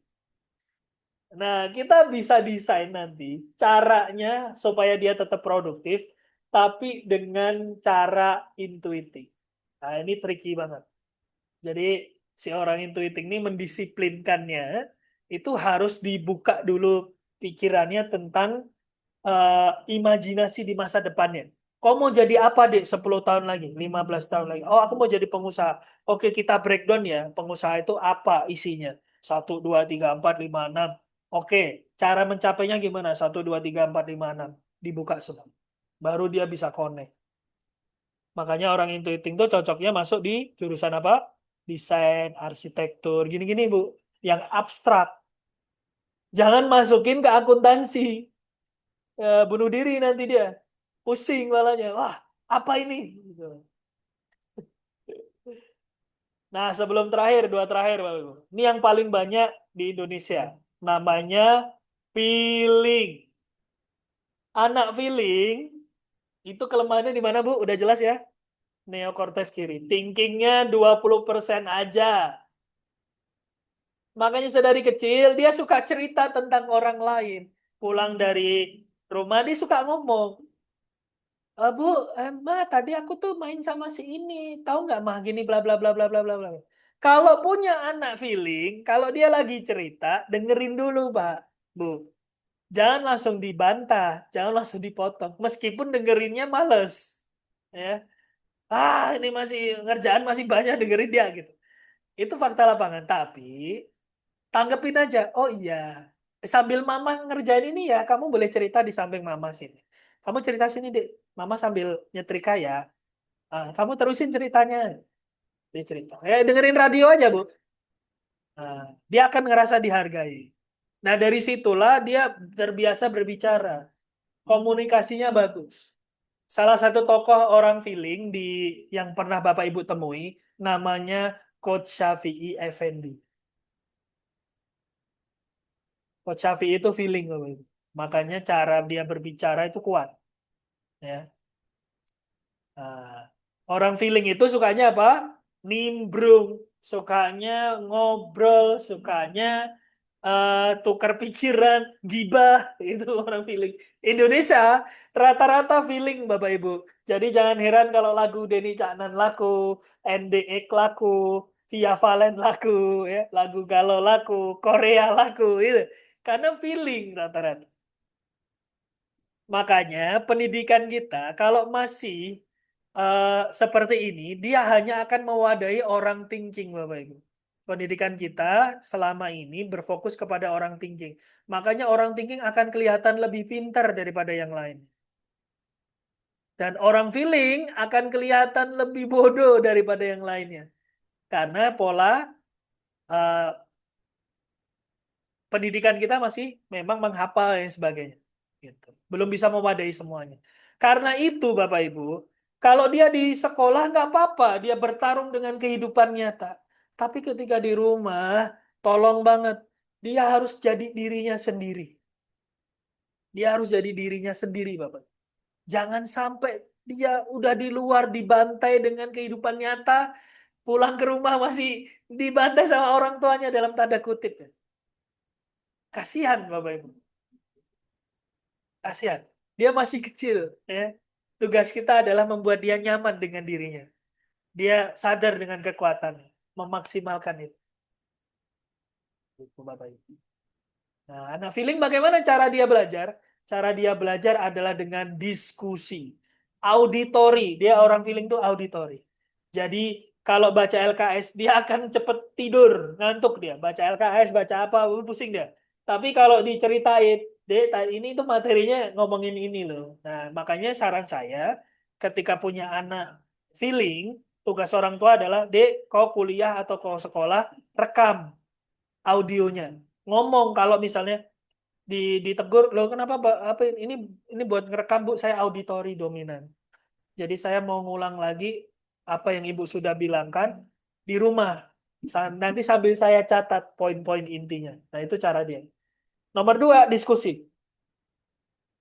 Nah, kita bisa desain nanti caranya supaya dia tetap produktif, tapi dengan cara intuitif. Nah, ini tricky banget. Jadi, si orang intuitif ini mendisiplinkannya, itu harus dibuka dulu pikirannya tentang imajinasi di masa depannya. Kau mau jadi apa, Dek, 10 tahun lagi, 15 tahun lagi? Oh, aku mau jadi pengusaha. Oke, kita breakdown ya. Pengusaha itu apa isinya? 1, 2, 3, 4, 5, 6. Oke, cara mencapainya gimana? 1, 2, 3, 4, 5, 6. Dibuka semua. Baru dia bisa connect. Makanya orang intuiting itu cocoknya masuk di jurusan apa? Desain, arsitektur, gini-gini Bu. Yang abstrak. Jangan masukin ke akuntansi. Bunuh diri nanti dia. Pusing malahnya. Wah, apa ini? Gitu. Nah, sebelum terakhir, dua terakhir Bapak Ibu. Ini yang paling banyak di Indonesia. Namanya feeling. Anak feeling itu kelemahannya di mana Bu? Udah jelas ya? Neokortex kiri. Thinkingnya 20% aja. Makanya sedari kecil dia suka cerita tentang orang lain. Pulang dari rumah dia suka ngomong. Bu, Ma, tadi aku tuh main sama si ini. Tahu nggak mah gini bla bla bla bla bla bla bla. Kalau punya anak feeling, kalau dia lagi cerita, dengerin dulu, Pak. Bu. Jangan langsung dibantah, jangan langsung dipotong. Meskipun dengerinnya males. Ya. Ini masih ngerjaan masih banyak dengerin dia gitu. Itu fakta lapangan. Tapi tanggepin aja. Oh iya, sambil mama ngerjain ini ya, kamu boleh cerita di samping mama sini. Kamu cerita sini, Dek. Mama sambil nyetrika ya. Kamu terusin ceritanya. Dia cerita. Dengerin radio aja, Bu. Nah, dia akan ngerasa dihargai. Nah, dari situlah dia terbiasa berbicara. Komunikasinya bagus. Salah satu tokoh orang feeling yang pernah Bapak Ibu temui, namanya Coach Syafi'i Effendi. Coach Syafi'i itu feeling, Bapak Ibu. Makanya cara dia berbicara itu kuat. Ya. Nah, orang feeling itu sukanya apa? Nimbrung, sukanya ngobrol, sukanya tukar pikiran, gibah, itu orang feeling. Indonesia rata-rata feeling Bapak Ibu. Jadi jangan heran kalau lagu Denny Caknan laku, NDX laku, Via Valen laku, ya, lagu Galau laku, Korea laku, itu. Karena feeling rata-rata. Makanya pendidikan kita kalau masih seperti ini, dia hanya akan mewadahi orang thinking, Bapak Ibu. Pendidikan kita selama ini berfokus kepada orang thinking. Makanya orang thinking akan kelihatan lebih pintar daripada yang lain. Dan orang feeling akan kelihatan lebih bodoh daripada yang lainnya. Karena pola eh, pendidikan kita masih memang menghafal dan sebagainya. Gitu. Belum bisa memadai semuanya. Karena itu Bapak Ibu, kalau dia di sekolah nggak apa-apa, dia bertarung dengan kehidupan nyata. Tapi ketika di rumah, tolong banget, dia harus jadi dirinya sendiri. Dia harus jadi dirinya sendiri Bapak. Jangan sampai dia udah di luar dibantai dengan kehidupan nyata, pulang ke rumah masih dibantai sama orang tuanya dalam tanda kutip. Kasihan Bapak Ibu. Kasihan. Dia masih kecil, ya. Tugas kita adalah membuat dia nyaman dengan dirinya. Dia sadar dengan kekuatannya, memaksimalkan itu. Itu Bapak Ibu. Nah, anak feeling bagaimana cara dia belajar? Cara dia belajar adalah dengan diskusi. Auditori, dia orang feeling itu auditori. Jadi kalau baca LKS dia akan cepet tidur, ngantuk dia. Baca LKS, baca apa, pusing dia. Tapi kalau diceritain, Dek, ini tuh materinya ngomongin ini loh. Nah, makanya saran saya ketika punya anak feeling, tugas orang tua adalah, Dek, kau kuliah atau kau sekolah, rekam audionya. Ngomong kalau misalnya ditegur, loh kenapa apa ini buat ngerekam Bu, saya auditori dominan. Jadi saya mau ngulang lagi apa yang Ibu sudah bilangkan di rumah. Nanti sambil saya catat poin-poin intinya. Nah, itu cara dia. Nomor dua, diskusi.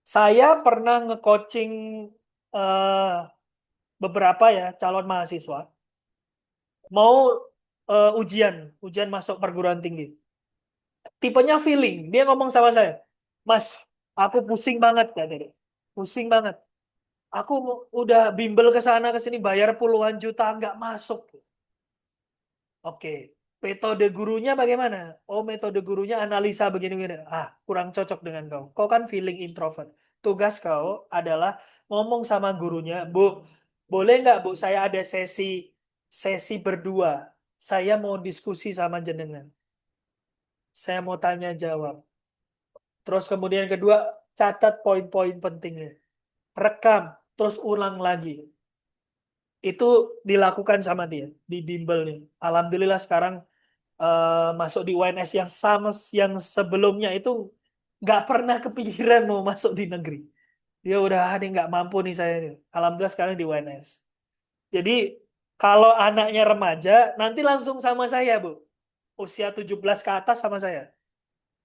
Saya pernah nge-coaching eh, beberapa ya calon mahasiswa. Mau ujian masuk perguruan tinggi. Tipenya feeling. Dia ngomong sama saya, Mas, aku pusing banget. Katanya. Pusing banget. Aku udah bimbel ke sana ke sini bayar puluhan juta nggak masuk. Oke, metode gurunya bagaimana? Oh, metode gurunya analisa begini-begini. Kurang cocok dengan kau. Kau kan feeling introvert. Tugas kau adalah ngomong sama gurunya, Bu, boleh nggak Bu, saya ada sesi berdua. Saya mau diskusi sama jenengan. Saya mau tanya jawab. Terus kemudian kedua, catat poin-poin pentingnya. Rekam, terus ulang lagi. Itu dilakukan sama dia di bimbel nih. Alhamdulillah sekarang masuk di UNS yang sama yang sebelumnya itu nggak pernah kepikiran mau masuk di negeri. Dia udah ini nggak mampu nih saya nih. Alhamdulillah sekarang di UNS. Jadi kalau anaknya remaja nanti langsung sama saya, Bu. Usia 17 ke atas sama saya.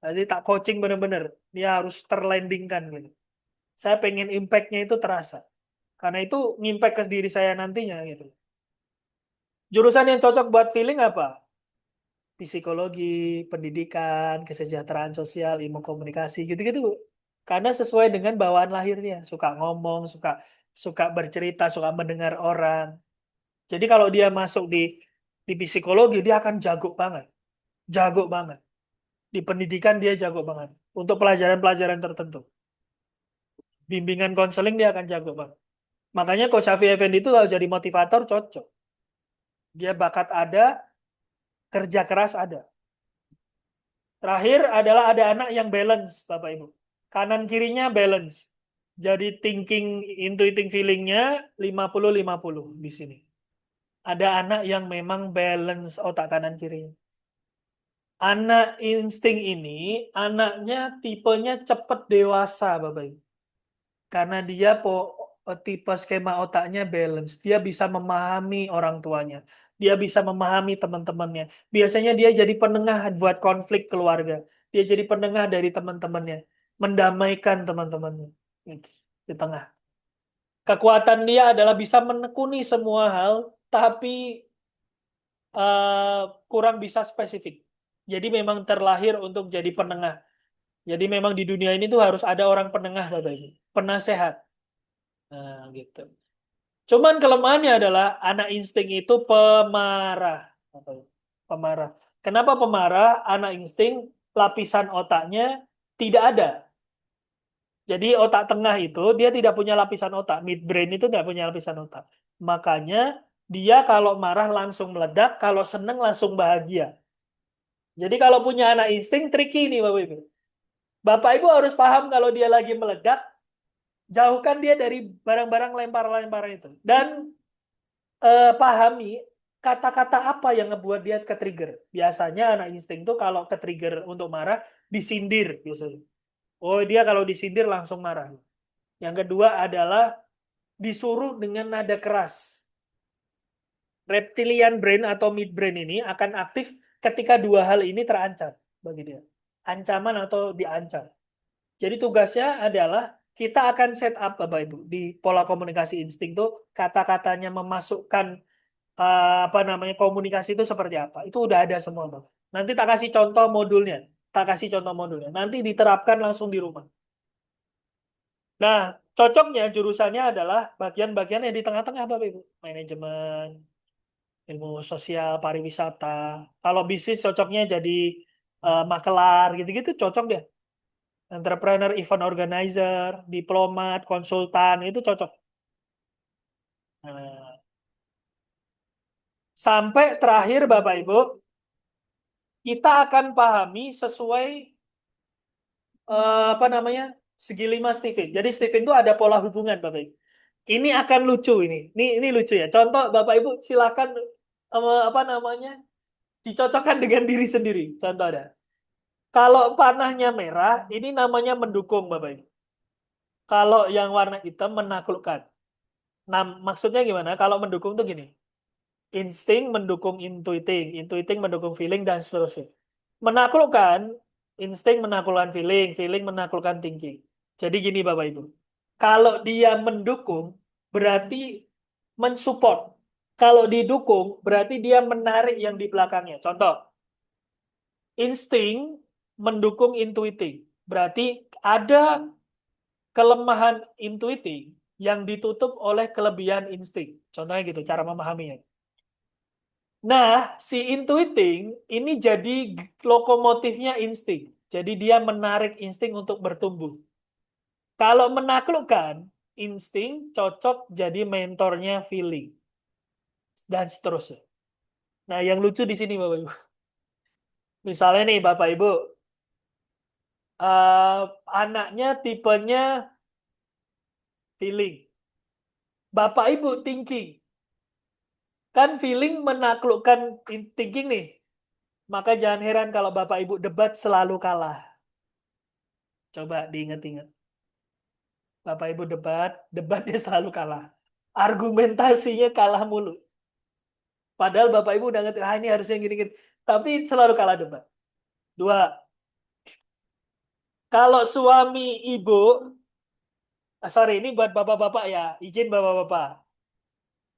Jadi tak coaching bener-bener. Dia harus terlandingkan gitu. Saya pengen impact-nya itu terasa. Karena itu ngimpact ke diri saya nantinya gitu. Jurusan yang cocok buat feeling apa? Psikologi, pendidikan, kesejahteraan sosial, ilmu komunikasi gitu-gitu, Bu. Karena sesuai dengan bawaan lahirnya, suka ngomong, suka suka bercerita, suka mendengar orang. Jadi kalau dia masuk di psikologi dia akan jago banget. Jago banget. Di pendidikan dia jago banget. Untuk pelajaran-pelajaran tertentu. Bimbingan konseling dia akan jago banget. Makanya Coach Shafi Effendi itu kalau jadi motivator cocok. Dia bakat ada, kerja keras ada. Terakhir adalah ada anak yang balance, Bapak Ibu. Kanan kirinya balance. Jadi thinking, intuiting feelingnya 50-50 di sini. Ada anak yang memang balance otak kanan kirinya. Anak insting ini, anaknya tipenya cepat dewasa, Bapak Ibu. Karena dia tipe skema otaknya balance. Dia bisa memahami orang tuanya. Dia bisa memahami teman-temannya. Biasanya dia jadi penengah buat konflik keluarga. Dia jadi penengah dari teman-temannya. Mendamaikan teman-temannya. Gitu, di tengah. Kekuatan dia adalah bisa menekuni semua hal, tapi kurang bisa spesifik. Jadi memang terlahir untuk jadi penengah. Jadi memang di dunia ini tuh harus ada orang penengah, Bapak Ibu. Penasehat. Nah, gitu. Cuman kelemahannya adalah anak insting itu pemarah. Pemarah. Kenapa pemarah? Anak insting lapisan otaknya tidak ada. Jadi otak tengah itu dia tidak punya lapisan otak. Midbrain itu tidak punya lapisan otak. Makanya dia kalau marah langsung meledak, kalau seneng langsung bahagia. Jadi kalau punya anak insting tricky nih Bapak Ibu. Bapak Ibu harus paham kalau dia lagi meledak, jauhkan dia dari barang-barang lempar-lempar itu. Dan pahami kata-kata apa yang ngebuat dia ke-trigger. Biasanya anak insting tuh kalau ke-trigger untuk marah, disindir biasanya. Oh, dia kalau disindir langsung marah. Yang kedua adalah disuruh dengan nada keras. Reptilian brain atau midbrain ini akan aktif ketika dua hal ini terancam bagi dia. Ancaman atau diancam. Jadi tugasnya adalah kita akan set up Bapak Ibu di pola komunikasi insting tuh kata-katanya memasukkan apa namanya komunikasi itu seperti apa. Itu udah ada semua, Bang. Nanti tak kasih contoh modulnya. Tak kasih contoh modulnya. Nanti diterapkan langsung di rumah. Nah, cocoknya jurusannya adalah bagian-bagian yang di tengah-tengah, Bapak Ibu. Manajemen, ilmu sosial, pariwisata. Kalau bisnis cocoknya jadi makelar, gitu-gitu cocok deh. Entrepreneur, event organizer, diplomat, konsultan, itu cocok. Nah, sampai terakhir Bapak Ibu, kita akan pahami sesuai apa namanya segi lima Steven. Jadi Steven itu ada pola hubungan Bapak Ibu. Ini akan lucu ini. Ini lucu ya. Contoh Bapak Ibu silakan apa namanya dicocokkan dengan diri sendiri. Contoh ada. Kalau panahnya merah, ini namanya mendukung Bapak Ibu. Kalau yang warna hitam menaklukkan. Nah, maksudnya gimana? Kalau mendukung tuh gini. Insting mendukung intuiting, intuiting mendukung feeling dan seterusnya. Menaklukkan, insting menaklukkan feeling, feeling menaklukkan thinking. Jadi gini Bapak Ibu. Kalau dia mendukung berarti mensupport. Kalau didukung berarti dia menarik yang di belakangnya. Contoh, insting mendukung intuiting. Berarti ada kelemahan intuiting yang ditutup oleh kelebihan insting. Contohnya gitu cara memahaminya. Nah, si intuiting ini jadi lokomotifnya insting. Jadi dia menarik insting untuk bertumbuh. Kalau menaklukkan, insting cocok jadi mentornya feeling. Dan seterusnya. Nah, yang lucu di sini Bapak Ibu. Misalnya nih Bapak Ibu, Anaknya tipenya feeling. Bapak Ibu thinking. Kan feeling menaklukkan thinking nih. Maka jangan heran kalau Bapak Ibu debat selalu kalah. Coba diingat-ingat. Bapak Ibu debatnya selalu kalah. Argumentasinya kalah mulu. Padahal Bapak Ibu udah ngerti, ini harusnya gini-gini. Tapi selalu kalah debat. Dua, kalau suami ibu, sorry ini buat bapak-bapak ya, izin bapak-bapak.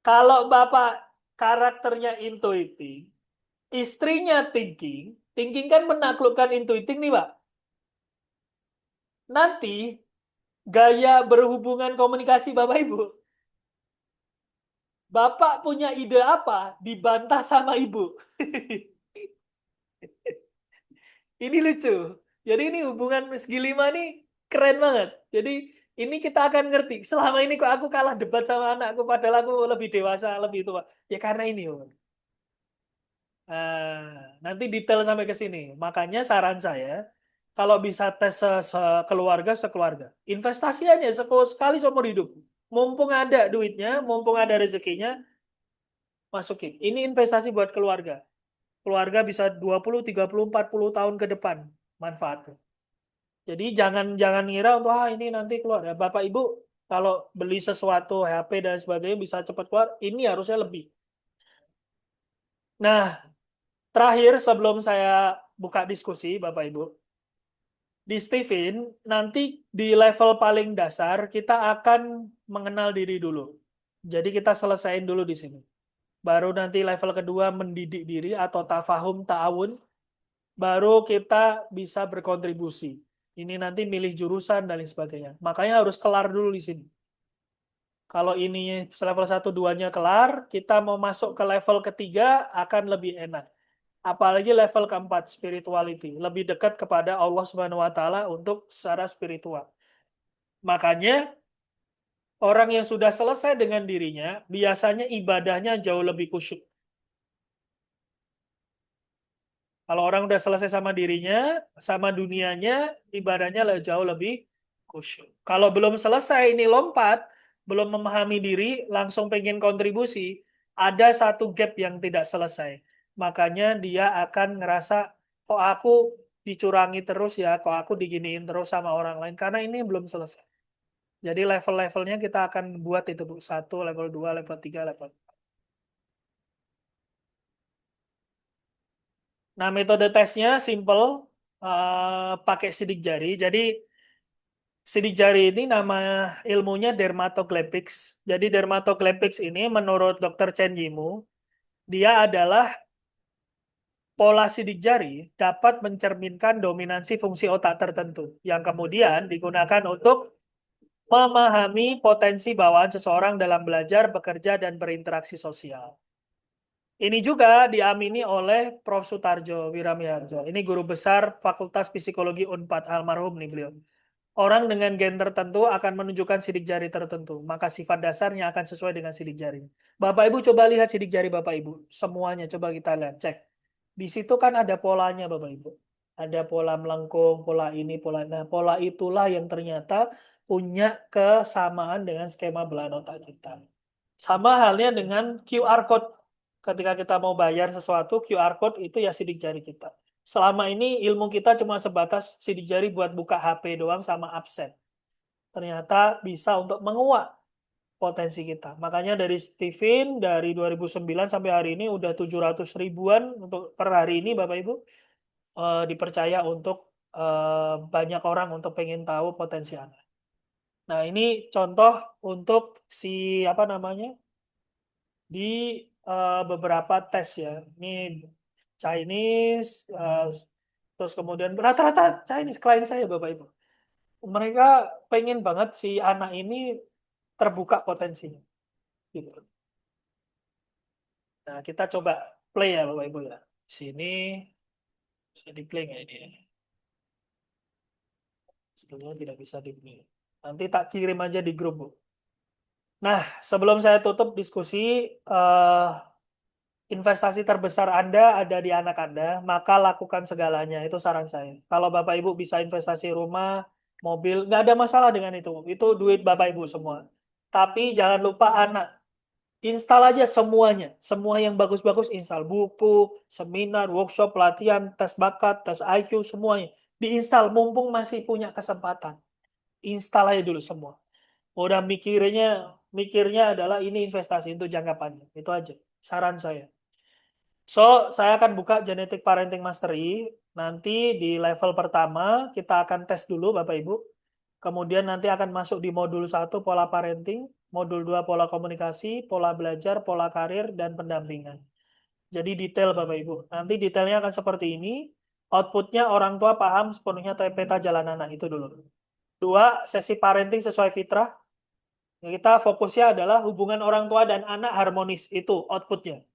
Kalau bapak karakternya intuiting, istrinya thinking, thinking kan menaklukkan intuiting nih Pak. Nanti gaya berhubungan komunikasi Bapak Ibu, Bapak punya ide apa, dibantah sama Ibu. Ini lucu. Jadi ini hubungan segi lima nih keren banget. Jadi ini kita akan ngerti. Selama ini kok aku kalah debat sama anakku, padahal aku lebih dewasa, lebih tua. Ya karena ini. Nanti detail sampai ke sini. Makanya saran saya, kalau bisa tes sekeluarga, sekeluarga. Investasi aja sekali seumur hidup. Mumpung ada duitnya, mumpung ada rezekinya, masukin. Ini investasi buat keluarga. Keluarga bisa 20, 30, 40 tahun ke depan manfaatnya. Jadi jangan jangan ngira untuk ini nanti keluar. Ya, Bapak Ibu kalau beli sesuatu HP dan sebagainya bisa cepat keluar, ini harusnya lebih. Nah, terakhir sebelum saya buka diskusi Bapak Ibu, di Steven nanti di level paling dasar kita akan mengenal diri dulu. Jadi kita selesaiin dulu di sini. Baru nanti level kedua mendidik diri atau tafahum ta'awun, baru kita bisa berkontribusi. Ini nanti milih jurusan dan lain sebagainya. Makanya harus kelar dulu di sini. Kalau ini level 1 2-nya kelar, kita mau masuk ke level ketiga akan lebih enak. Apalagi level keempat, spirituality. Lebih dekat kepada Allah Subhanahu wa taala untuk secara spiritual. Makanya orang yang sudah selesai dengan dirinya, biasanya ibadahnya jauh lebih khusyuk. Kalau orang udah selesai sama dirinya, sama dunianya, ibadahnya jauh lebih khusyuk. Kalau belum selesai ini lompat, belum memahami diri, langsung pengen kontribusi, ada satu gap yang tidak selesai. Makanya dia akan ngerasa, kok aku dicurangi terus ya, kok aku diginiin terus sama orang lain, karena ini belum selesai. Jadi level-levelnya kita akan buat itu, Bu. 1, level 2, level 3, level. Nah, metode tesnya simple, pakai sidik jari. Jadi sidik jari ini nama ilmunya dermatoglepics. Jadi dermatoglepics ini menurut Dr. Chen Yimu, dia adalah pola sidik jari dapat mencerminkan dominansi fungsi otak tertentu yang kemudian digunakan untuk memahami potensi bawaan seseorang dalam belajar, bekerja, dan berinteraksi sosial. Ini juga diamini oleh Prof. Sutarjo Wiramiharjo. Ini guru besar Fakultas Psikologi Unpad, almarhum nih beliau. Orang dengan gen tertentu akan menunjukkan sidik jari tertentu, maka sifat dasarnya akan sesuai dengan sidik jari. Bapak Ibu coba lihat sidik jari Bapak Ibu, semuanya coba kita lihat, cek. Di situ kan ada polanya Bapak Ibu. Ada pola melengkung, pola ini, pola. Nah, pola itulah yang ternyata punya kesamaan dengan skema belahan otak kita. Sama halnya dengan QR code. Ketika kita mau bayar sesuatu, QR code itu ya sidik jari kita. Selama ini ilmu kita cuma sebatas sidik jari buat buka HP doang sama absen. Ternyata bisa untuk menguak potensi kita. Makanya dari Steven dari 2009 sampai hari ini udah 700 ribuan untuk per hari ini Bapak Ibu dipercaya untuk banyak orang untuk pengen tahu potensi anak. Nah, ini contoh untuk si apa namanya? Di beberapa tes ya. Ini Chinese, terus kemudian rata-rata Chinese klien saya Bapak Ibu. Mereka pengen banget si anak ini terbuka potensinya. Gitu. Nah, kita coba play ya Bapak Ibu ya. Sini bisa di play nggak ini ya? Sebetulnya tidak bisa di play. Nanti tak kirim aja di grup, Bu. Nah, sebelum saya tutup diskusi, investasi terbesar Anda ada di anak Anda, maka lakukan segalanya. Itu saran saya. Kalau Bapak Ibu bisa investasi rumah, mobil, nggak ada masalah dengan itu. Itu duit Bapak Ibu semua. Tapi jangan lupa anak. Install aja semuanya. Semua yang bagus-bagus install. Buku, seminar, workshop, pelatihan, tes bakat, tes IQ, semuanya. Diinstal, mumpung masih punya kesempatan. Install aja dulu semua. Udah mikirnya adalah ini investasi untuk jangka panjang. Itu aja. Saran saya. So, saya akan buka Genetic Parenting Mastery. Nanti di level pertama, kita akan tes dulu Bapak Ibu. Kemudian nanti akan masuk di modul 1 pola parenting, modul 2 pola komunikasi, pola belajar, pola karir, dan pendampingan. Jadi detail Bapak Ibu. Nanti detailnya akan seperti ini. Outputnya orang tua paham sepenuhnya peta jalan anak itu dulu. 2, sesi parenting sesuai fitrah. Kita fokusnya adalah hubungan orang tua dan anak harmonis. Itu outputnya.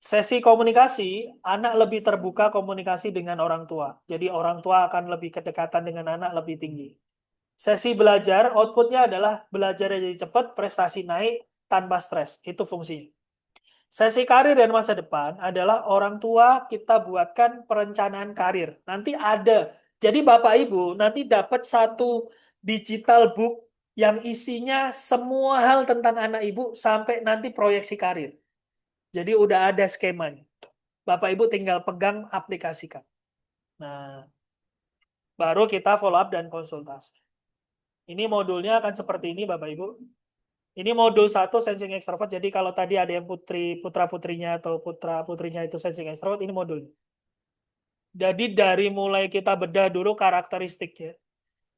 Sesi komunikasi, anak lebih terbuka komunikasi dengan orang tua. Jadi orang tua akan lebih kedekatan dengan anak lebih tinggi. Sesi belajar, outputnya adalah belajar jadi cepat, prestasi naik, tanpa stres. Itu fungsinya. Sesi karir dan masa depan adalah orang tua kita buatkan perencanaan karir. Nanti ada. Jadi Bapak Ibu nanti dapat satu digital book yang isinya semua hal tentang anak Ibu sampai nanti proyeksi karir. Jadi udah ada skemanya. Bapak Ibu tinggal pegang, aplikasikan. Nah, baru kita follow up dan konsultasi. Ini modulnya akan seperti ini Bapak Ibu. Ini modul 1 sensing extrovert. Jadi kalau tadi ada yang putra-putrinya atau putra-putrinya itu sensing extrovert, ini modulnya. Jadi dari mulai kita bedah dulu karakteristiknya.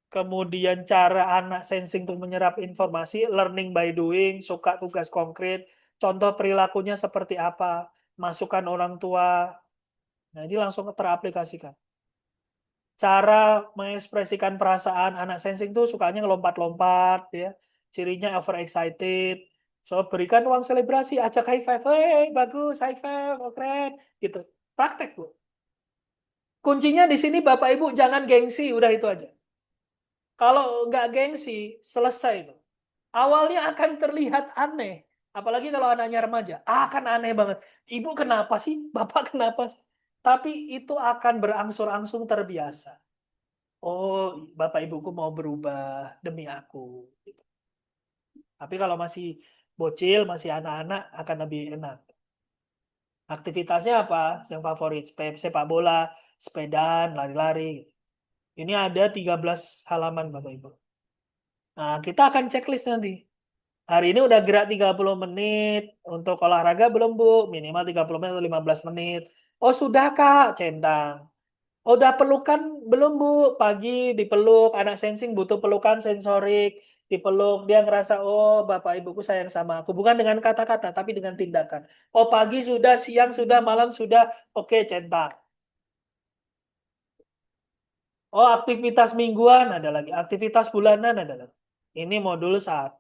Kemudian cara anak sensing untuk menyerap informasi, learning by doing, suka tugas konkret, contoh perilakunya seperti apa, masukan orang tua. Nah, ini langsung teraplikasikan. Cara mengekspresikan perasaan anak sensing tuh sukanya ngelompat-lompat, ya. Cirinya overexcited. So, berikan uang selebrasi, ajak high five, hey, bagus, high five, oh, keren, gitu. Praktek, Bu. Kuncinya di sini Bapak Ibu jangan gengsi, udah itu aja. Kalau nggak gengsi, selesai itu. Awalnya akan terlihat aneh, apalagi kalau anaknya remaja. Akan aneh banget. Ibu kenapa sih? Bapak kenapa sih? Tapi itu akan berangsur-angsur terbiasa. Oh, Bapak Ibuku mau berubah demi aku. Gitu. Tapi kalau masih bocil, masih anak-anak, akan lebih enak. Aktivitasnya apa? Yang favorit? Sepak bola, sepedaan, lari-lari. Ini ada 13 halaman, Bapak Ibu. Nah, kita akan checklist nanti. Hari ini udah gerak 30 menit. Untuk olahraga belum, Bu? Minimal 30 menit atau 15 menit. Oh, sudah, Kak. Centang. Oh, udah pelukan belum, Bu? Pagi dipeluk, anak sensing butuh pelukan sensorik, dipeluk, dia ngerasa, oh Bapak Ibuku sayang sama aku. Bukan dengan kata-kata, tapi dengan tindakan. Oh, pagi sudah, siang sudah, malam sudah, oke, centang. Oh, aktivitas mingguan ada lagi, aktivitas bulanan ada lagi. Ini modul 1,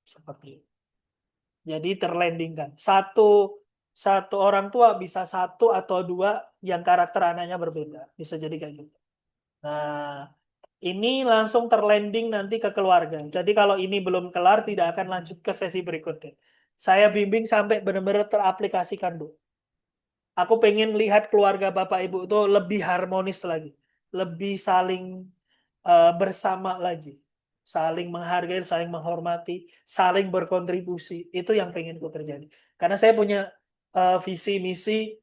seperti ini. Jadi terlandingkan. Satu orang tua bisa 1 atau 2 yang karakter anaknya berbeda. Bisa jadi kayak gitu. Nah, ini langsung terlanding nanti ke keluarga. Jadi kalau ini belum kelar, tidak akan lanjut ke sesi berikutnya. Saya bimbing sampai benar-benar teraplikasikan, Bu. Aku pengen lihat keluarga Bapak Ibu itu lebih harmonis lagi. Lebih saling bersama lagi. Saling menghargai, saling menghormati, saling berkontribusi. Itu yang pengen ku terjadi. Karena saya punya visi misi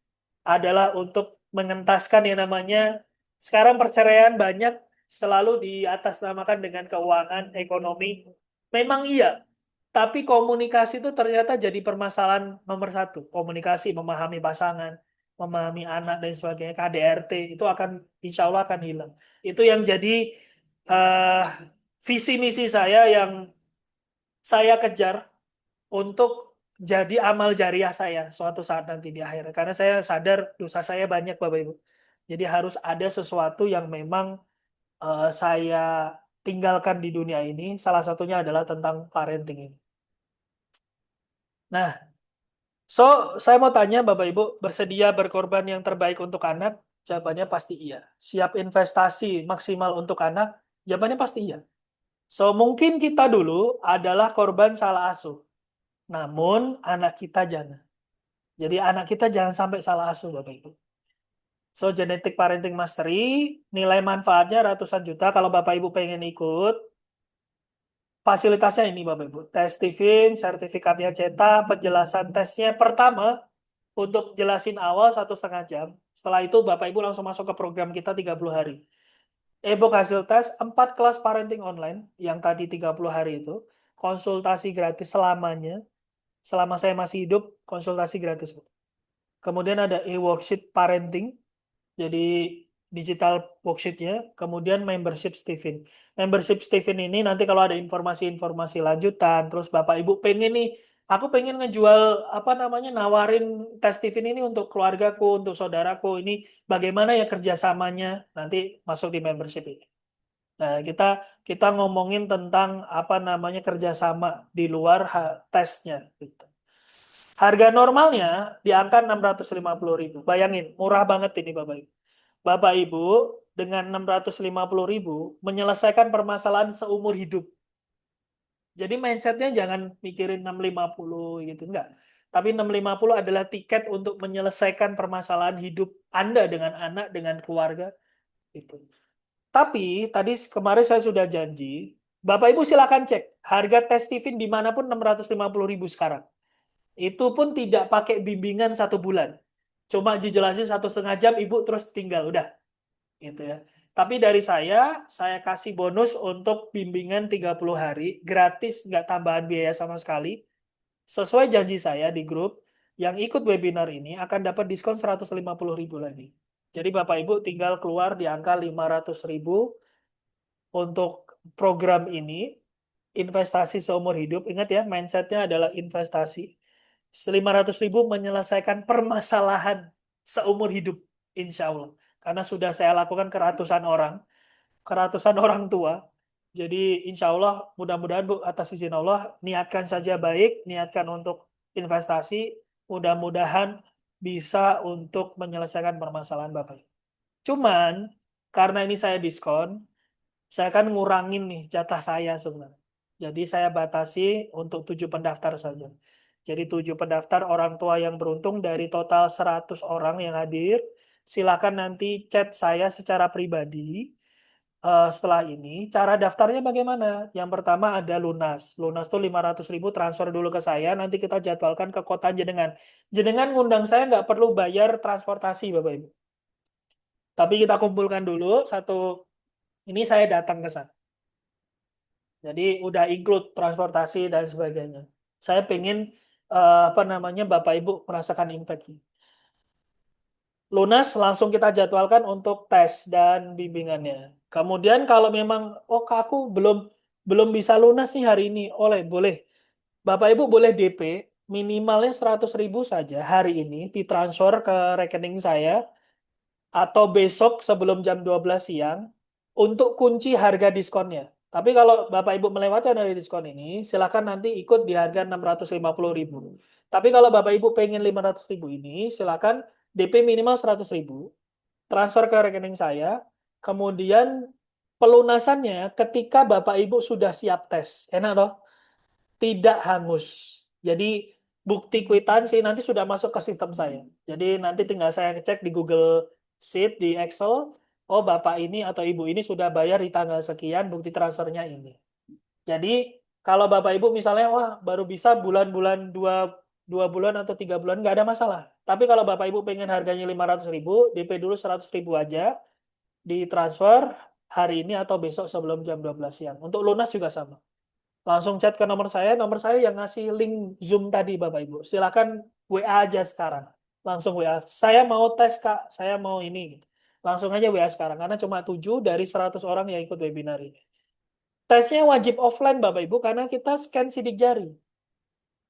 adalah untuk mengentaskan yang namanya sekarang perceraian banyak selalu diatasnamakan dengan keuangan, ekonomi. Memang iya, tapi komunikasi itu ternyata jadi permasalahan nomor 1. Komunikasi, memahami pasangan, memahami anak dan sebagainya. KDRT itu akan insya Allah akan hilang. Itu yang jadi uh, visi misi saya yang saya kejar untuk jadi amal jariah saya suatu saat nanti di akhir. Karena saya sadar dosa saya banyak, Bapak Ibu. Jadi harus ada sesuatu yang memang saya tinggalkan di dunia ini. Salah satunya adalah tentang parenting ini. Nah, saya mau tanya Bapak Ibu, bersedia berkorban yang terbaik untuk anak? Jawabannya pasti iya. Siap investasi maksimal untuk anak? Jawabannya pasti iya. So, mungkin kita dulu adalah korban salah asuh. Namun, anak kita jangan. Jadi anak kita jangan sampai salah asuh, Bapak Ibu. So, Genetic Parenting Mastery, nilai manfaatnya ratusan juta. Kalau Bapak Ibu pengen ikut, fasilitasnya ini Bapak Ibu. Tes Stephen, sertifikatnya cetak, penjelasan tesnya pertama, untuk jelasin awal 1,5 jam. Setelah itu Bapak Ibu langsung masuk ke program kita 30 hari. E-book hasil tes, 4 kelas parenting online, yang tadi 30 hari itu, konsultasi gratis selamanya. Selama saya masih hidup, konsultasi gratis, Bu. Kemudian ada e-worksheet parenting, jadi digital worksheet-nya, kemudian membership Stephen. Membership Stephen ini nanti kalau ada informasi-informasi lanjutan, terus Bapak Ibu pengen nih, aku pengen ngejual apa namanya, nawarin tes Stephen ini untuk keluargaku, untuk saudaraku, ini bagaimana ya kerjasamanya, nanti masuk di membership ini. Nah, kita kita ngomongin tentang apa namanya kerjasama di luar tesnya. Gitu. Harga normalnya di angka 650.000. Bayangin, murah banget ini Bapak Ibu. Bapak Ibu dengan 650.000 menyelesaikan permasalahan seumur hidup. Jadi mindsetnya jangan mikirin 650 gitu, enggak. Tapi 650 adalah tiket untuk menyelesaikan permasalahan hidup Anda dengan anak, dengan keluarga. Gitu. Tapi tadi kemarin saya sudah janji, Bapak Ibu silakan cek harga tes Stephen dimanapun 650.000 sekarang. Itu pun tidak pakai bimbingan 1 bulan. Cuma dijelasin 1,5 jam, Ibu terus tinggal, udah. Gitu ya. Tapi dari saya kasih bonus untuk bimbingan 30 hari, gratis, nggak tambahan biaya sama sekali. Sesuai janji saya di grup, yang ikut webinar ini akan dapat diskon 150.000 lagi. Jadi Bapak Ibu tinggal keluar di angka 500.000 untuk program ini, investasi seumur hidup. Ingat ya, mindsetnya adalah investasi. 500.000 menyelesaikan permasalahan seumur hidup, insya Allah. Karena sudah saya lakukan ke ratusan orang tua. Jadi insya Allah, mudah-mudahan Bu, atas izin Allah, niatkan saja baik, niatkan untuk investasi, mudah-mudahan bisa untuk menyelesaikan permasalahan Bapak. Cuman, karena ini saya diskon, saya kan ngurangin nih jatah saya sebenarnya. Jadi saya batasi untuk 7 pendaftar saja. Jadi 7 pendaftar orang tua yang beruntung dari total 100 orang yang hadir. Silakan nanti chat saya secara pribadi. Setelah ini, cara daftarnya bagaimana? Yang pertama ada lunas. Lunas tuh 500.000 transfer dulu ke saya. Nanti kita jadwalkan ke kota Jenengan. Jenengan ngundang saya nggak perlu bayar transportasi, Bapak Ibu. Tapi kita kumpulkan dulu satu. Ini saya datang ke sana. Jadi udah include transportasi dan sebagainya. Saya pengen apa namanya Bapak Ibu merasakan impact. Lunas langsung kita jadwalkan untuk tes dan bimbingannya. Kemudian kalau memang oh Kak, aku belum bisa lunas nih hari ini, boleh. Bapak Ibu boleh DP minimalnya 100.000 saja hari ini ditransfer ke rekening saya atau besok sebelum jam 12 siang untuk kunci harga diskonnya. Tapi kalau Bapak Ibu melewati dari diskon ini, silakan nanti ikut di harga 650.000. Tapi kalau Bapak Ibu pengen 500.000 ini, silakan DP minimal 100.000, transfer ke rekening saya, kemudian pelunasannya ketika Bapak Ibu sudah siap tes. Enak toh? Tidak hangus. Jadi bukti kwitansi nanti sudah masuk ke sistem saya. Jadi nanti tinggal saya cek di Google Sheet, di Excel, oh Bapak ini atau Ibu ini sudah bayar di tanggal sekian, bukti transfernya ini. Jadi kalau Bapak Ibu misalnya, wah baru bisa bulan-bulan 2 bulan atau 3 bulan, nggak ada masalah. Tapi kalau Bapak Ibu pengen harganya 500.000, DP dulu 100.000 aja, ditransfer hari ini atau besok sebelum jam 12 siang. Untuk lunas juga sama. Langsung chat ke nomor saya yang ngasih link Zoom tadi Bapak Ibu. Silakan WA aja sekarang. Langsung WA. Saya mau tes Kak, saya mau ini. Langsung aja WA sekarang, karena cuma 7 dari 100 orang yang ikut webinar ini. Tesnya wajib offline Bapak Ibu, karena kita scan sidik jari.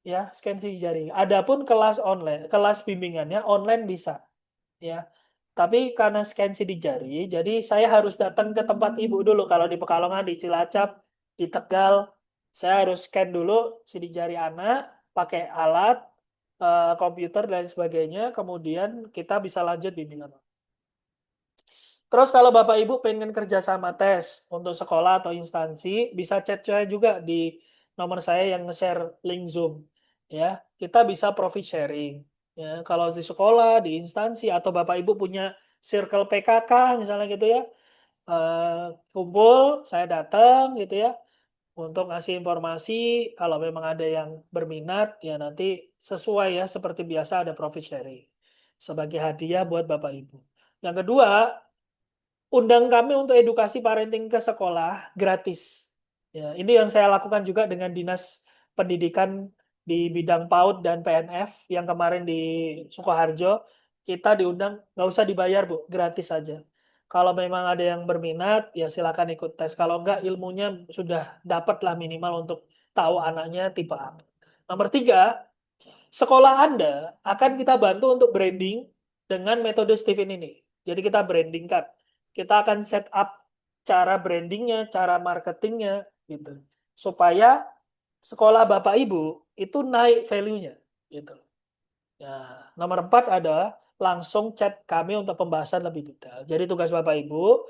Ya, scan sidik jari. Adapun kelas online, kelas bimbingannya online bisa. Ya. Tapi karena scan sidik jari, jadi saya harus datang ke tempat Ibu dulu. Kalau di Pekalongan, di Cilacap, di Tegal, saya harus scan dulu sidik jari anak, pakai alat, komputer, dan sebagainya. Kemudian kita bisa lanjut bimbingan. Terus kalau Bapak Ibu pengen kerja sama tes untuk sekolah atau instansi, bisa chat saya juga di nomor saya yang nge-share link Zoom. Ya, kita bisa profit sharing. Ya, kalau di sekolah, di instansi, atau Bapak Ibu punya circle PKK misalnya gitu ya, kumpul, saya datang gitu ya, untuk ngasih informasi. Kalau memang ada yang berminat, ya nanti sesuai ya, seperti biasa ada profit sharing sebagai hadiah buat Bapak Ibu. Yang kedua, undang kami untuk edukasi parenting ke sekolah gratis. Ya, ini yang saya lakukan juga dengan Dinas Pendidikan di bidang PAUD dan PNF yang kemarin di Sukoharjo. Kita diundang, nggak usah dibayar Bu, gratis saja. Kalau memang ada yang berminat, ya silakan ikut tes. Kalau enggak, ilmunya sudah dapatlah minimal untuk tahu anaknya tipe apa. Nomor tiga, sekolah Anda akan kita bantu untuk branding dengan metode Steven ini. Jadi kita brandingkan. Kita akan set up cara brandingnya, cara marketingnya, gitu. Supaya sekolah Bapak Ibu itu naik value-nya. Gitu. Nah, nomor 4 ada langsung chat kami untuk pembahasan lebih detail. Jadi tugas Bapak Ibu,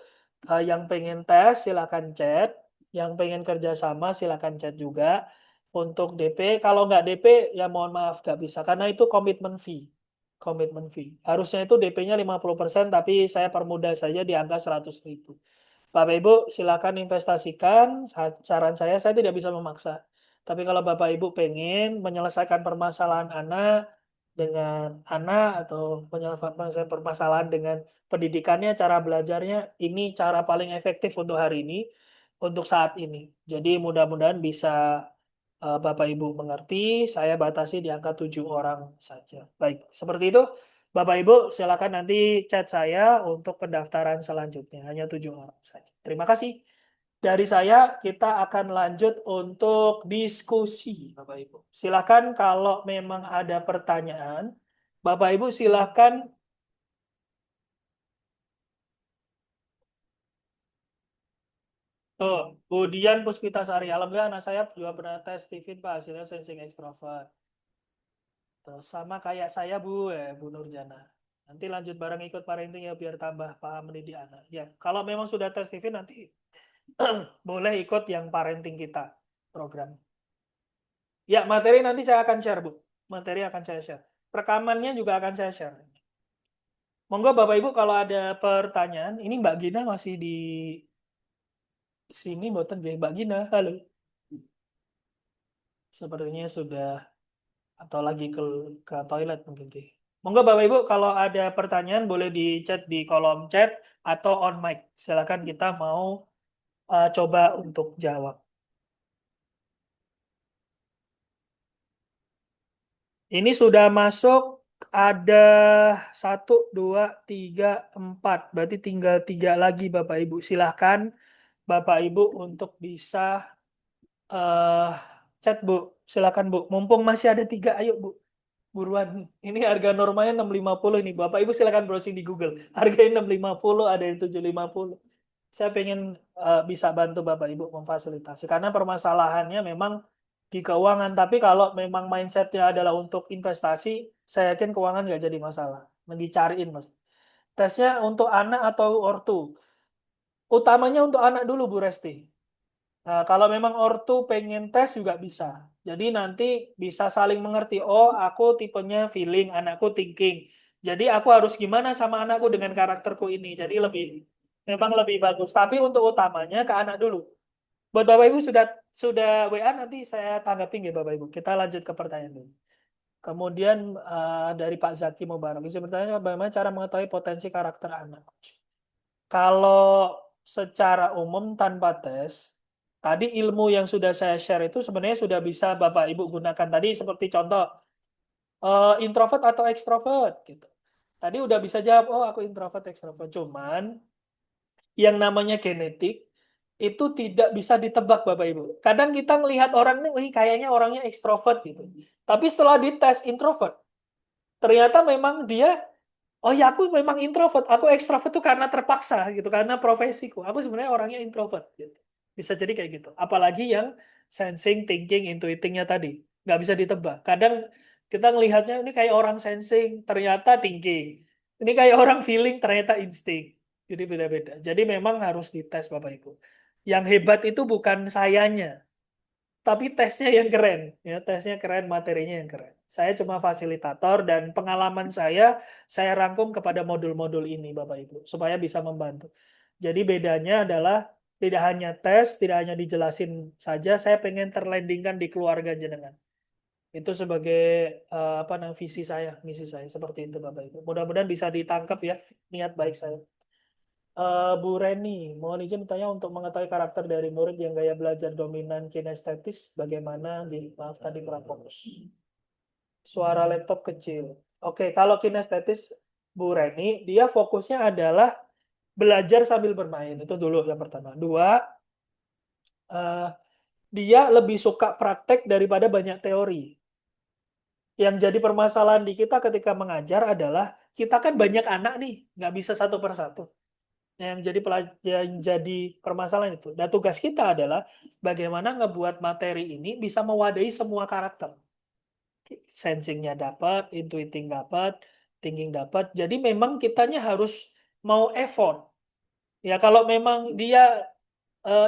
yang pengen tes silakan chat, yang pengen kerjasama silakan chat juga. Untuk DP, kalau nggak DP ya mohon maaf nggak bisa, karena itu komitmen fee. Komitmen fee. Harusnya itu DP-nya 50%, tapi saya permudah saja di angka 100.000. Bapak Ibu silakan investasikan, saran saya tidak bisa memaksa. Tapi kalau Bapak Ibu pengen menyelesaikan permasalahan anak, dengan anak atau penyelesaian permasalahan dengan pendidikannya, cara belajarnya, ini cara paling efektif untuk hari ini, untuk saat ini. Jadi mudah-mudahan bisa Bapak Ibu mengerti, saya batasi di angka 7 orang saja. Baik, seperti itu. Bapak Ibu silakan nanti chat saya untuk pendaftaran selanjutnya, hanya 7 orang saja. Terima kasih. Dari saya, kita akan lanjut untuk diskusi, Bapak Ibu. Silakan kalau memang ada pertanyaan, Bapak Ibu silakan. Oh, Budian Puspitasari, alhamdulillah anak saya juga pernah tes Steven, Pak, hasilnya sensing ekstrovert. Terus sama kayak saya, Bu, Bu Nurjana. Nanti lanjut bareng ikut parenting ya, biar tambah paham mendidik anak. Ya, kalau memang sudah tes Steven, nanti boleh ikut yang parenting kita program. Ya, materi nanti saya akan share, Bu. Materi akan saya share. Rekamannya juga akan saya share. Monggo Bapak Ibu kalau ada pertanyaan, ini Mbak Gina masih di sini, boten nggih. Mbak Gina, halo. Sepertinya sudah atau lagi ke toilet mungkin nggih. Monggo Bapak Ibu kalau ada pertanyaan boleh di chat di kolom chat atau on mic. Silakan kita mau coba untuk jawab. Ini sudah masuk ada 1, 2, 3, 4. Berarti tinggal 3 lagi Bapak Ibu. Silahkan Bapak Ibu untuk bisa chat Bu. Silakan Bu. Mumpung masih ada 3, ayo Bu. Buruan. Ini harga normalnya 650 ini. Bapak Ibu silakan browsing di Google. Harganya 650, ada yang 750. Saya pengen bisa bantu Bapak Ibu memfasilitasi. Karena permasalahannya memang di keuangan. Tapi kalau memang mindsetnya adalah untuk investasi, saya yakin keuangan nggak jadi masalah. Dicariin Mas. Tesnya untuk anak atau ortu? Utamanya untuk anak dulu Bu Resti. Nah, kalau memang ortu pengen tes juga bisa. Jadi nanti bisa saling mengerti. Oh, aku tipenya feeling, anakku thinking. Jadi aku harus gimana sama anakku dengan karakterku ini. Jadi memang lebih bagus. Tapi untuk utamanya ke anak dulu. Buat Bapak Ibu sudah WA, nanti saya tanggapin ya Bapak Ibu. Kita lanjut ke pertanyaan dulu. Kemudian dari Pak Zaki Mubarak. Isi pertanyaan, bagaimana cara mengetahui potensi karakter anak? Kalau secara umum tanpa tes, tadi ilmu yang sudah saya share itu sebenarnya sudah bisa Bapak Ibu gunakan. Tadi seperti contoh, introvert atau ekstrovert gitu. Tadi udah bisa jawab, oh aku introvert, ekstrovert. Cuman yang namanya genetik itu tidak bisa ditebak Bapak Ibu. Kadang kita ngelihat orang ini, wih kayaknya orangnya ekstrovert gitu. Tapi setelah dites introvert, ternyata memang dia, oh ya aku memang introvert, aku ekstrovert tuh karena terpaksa gitu, karena profesiku. Aku sebenarnya orangnya introvert gitu. Bisa jadi kayak gitu. Apalagi yang sensing, thinking, intuitingnya tadi. Nggak bisa ditebak. Kadang kita ngelihatnya ini kayak orang sensing, ternyata thinking. Ini kayak orang feeling, ternyata insting. Jadi beda-beda. Jadi memang harus dites Bapak Ibu. Yang hebat itu bukan sayanya, tapi tesnya yang keren, ya tesnya keren, materinya yang keren. Saya cuma fasilitator dan pengalaman saya rangkum kepada modul-modul ini, Bapak Ibu, supaya bisa membantu. Jadi bedanya adalah tidak hanya tes, tidak hanya dijelasin saja, saya pengen terlandingkan di keluarga jenengan. Itu sebagai apa namanya visi saya, misi saya seperti itu, Bapak Ibu. Mudah-mudahan bisa ditangkap ya niat baik saya. Bu Reni, mohon izin bertanya untuk mengetahui karakter dari murid yang gaya belajar dominan kinestetis, bagaimana? Maaf tadi kurang fokus. Suara laptop kecil. Oke, kalau kinestetis, Bu Reni, dia fokusnya adalah belajar sambil bermain. Itu dulu yang pertama. Dua, dia lebih suka praktek daripada banyak teori. Yang jadi permasalahan di kita ketika mengajar adalah kita kan banyak anak nih, nggak bisa satu persatu. Yang jadi permasalahan itu. Dan tugas kita adalah bagaimana ngebuat materi ini bisa mewadahi semua karakter. Sensingnya dapat, intuiting dapat, thinking dapat. Jadi memang kitanya harus mau effort. Ya kalau memang dia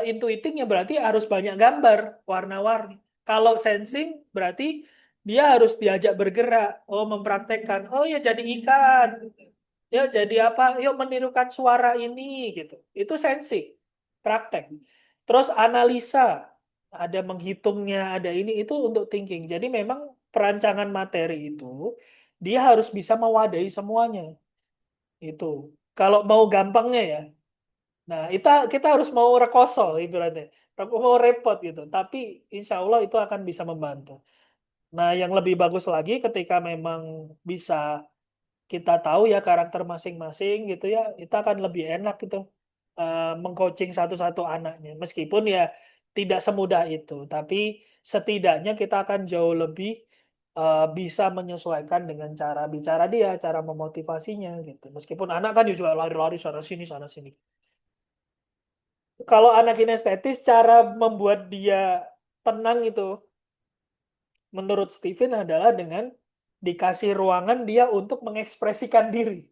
intuiting ya berarti harus banyak gambar, warna-warni. Kalau sensing berarti dia harus diajak bergerak. Oh, mempraktekkan. Oh ya jadi ikan. Ya jadi apa? Yuk menirukan suara ini gitu. Itu sensing, praktek. Terus analisa, ada menghitungnya, ada ini itu untuk thinking. Jadi memang perancangan materi itu dia harus bisa mewadahi semuanya. Itu. Kalau mau gampangnya ya. Nah, kita harus mau rekoso ibaratnya. Mau repot gitu. Tapi insya Allah itu akan bisa membantu. Nah, yang lebih bagus lagi ketika memang bisa kita tahu ya karakter masing-masing gitu ya, kita akan lebih enak gitu mengcoaching satu-satu anaknya. Meskipun ya tidak semudah itu, tapi setidaknya kita akan jauh lebih bisa menyesuaikan dengan cara bicara dia, cara memotivasinya gitu. Meskipun anak kan juga lari-lari sana sini. Kalau anak kinestetis, cara membuat dia tenang itu menurut Steven adalah dengan dikasih ruangan dia untuk mengekspresikan diri.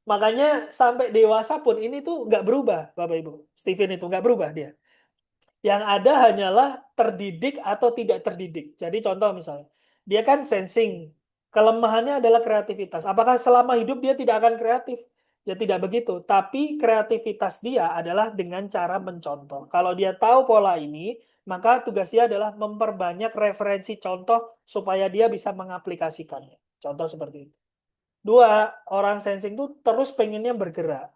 Makanya sampai dewasa pun ini tuh nggak berubah, Bapak Ibu. Steven itu nggak berubah dia. Yang ada hanyalah terdidik atau tidak terdidik. Jadi contoh misalnya, dia kan sensing. Kelemahannya adalah kreativitas. Apakah selama hidup dia tidak akan kreatif? Ya tidak begitu. Tapi kreativitas dia adalah dengan cara mencontoh. Kalau dia tahu pola ini, maka tugas dia adalah memperbanyak referensi contoh supaya dia bisa mengaplikasikannya. Contoh seperti itu. Dua, orang sensing itu terus pengennya bergerak.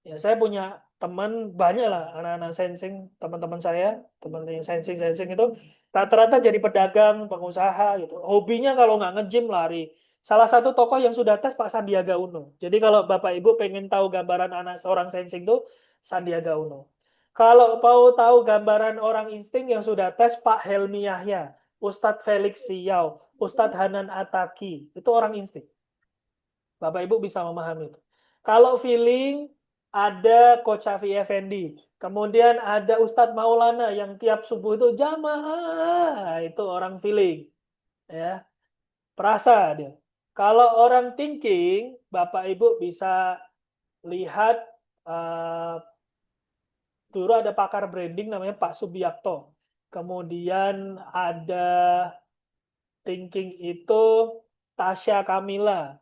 Ya, saya punya teman banyak lah anak-anak sensing, teman-teman saya, teman yang sensing itu rata-rata jadi pedagang, pengusaha gitu. Hobinya kalau nggak nge-gym lari. Salah satu tokoh yang sudah tes Pak Sandiaga Uno. Jadi kalau Bapak Ibu pengen tahu gambaran anak seorang sensing itu Sandiaga Uno. Kalau mau tahu gambaran orang insting yang sudah tes Pak Helmi Yahya, Ustadz Felix Siau, Ustadz Hanan Ataki, itu orang insting. Bapak Ibu bisa memahami itu. Kalau feeling ada Coach Syafi Effendi, kemudian ada Ustadz Maulana yang tiap subuh itu jamaah, itu orang feeling, ya perasa dia. Kalau orang thinking, Bapak Ibu bisa lihat dulu ada pakar branding namanya Pak Subiakto, kemudian ada thinking itu Tasya Kamila.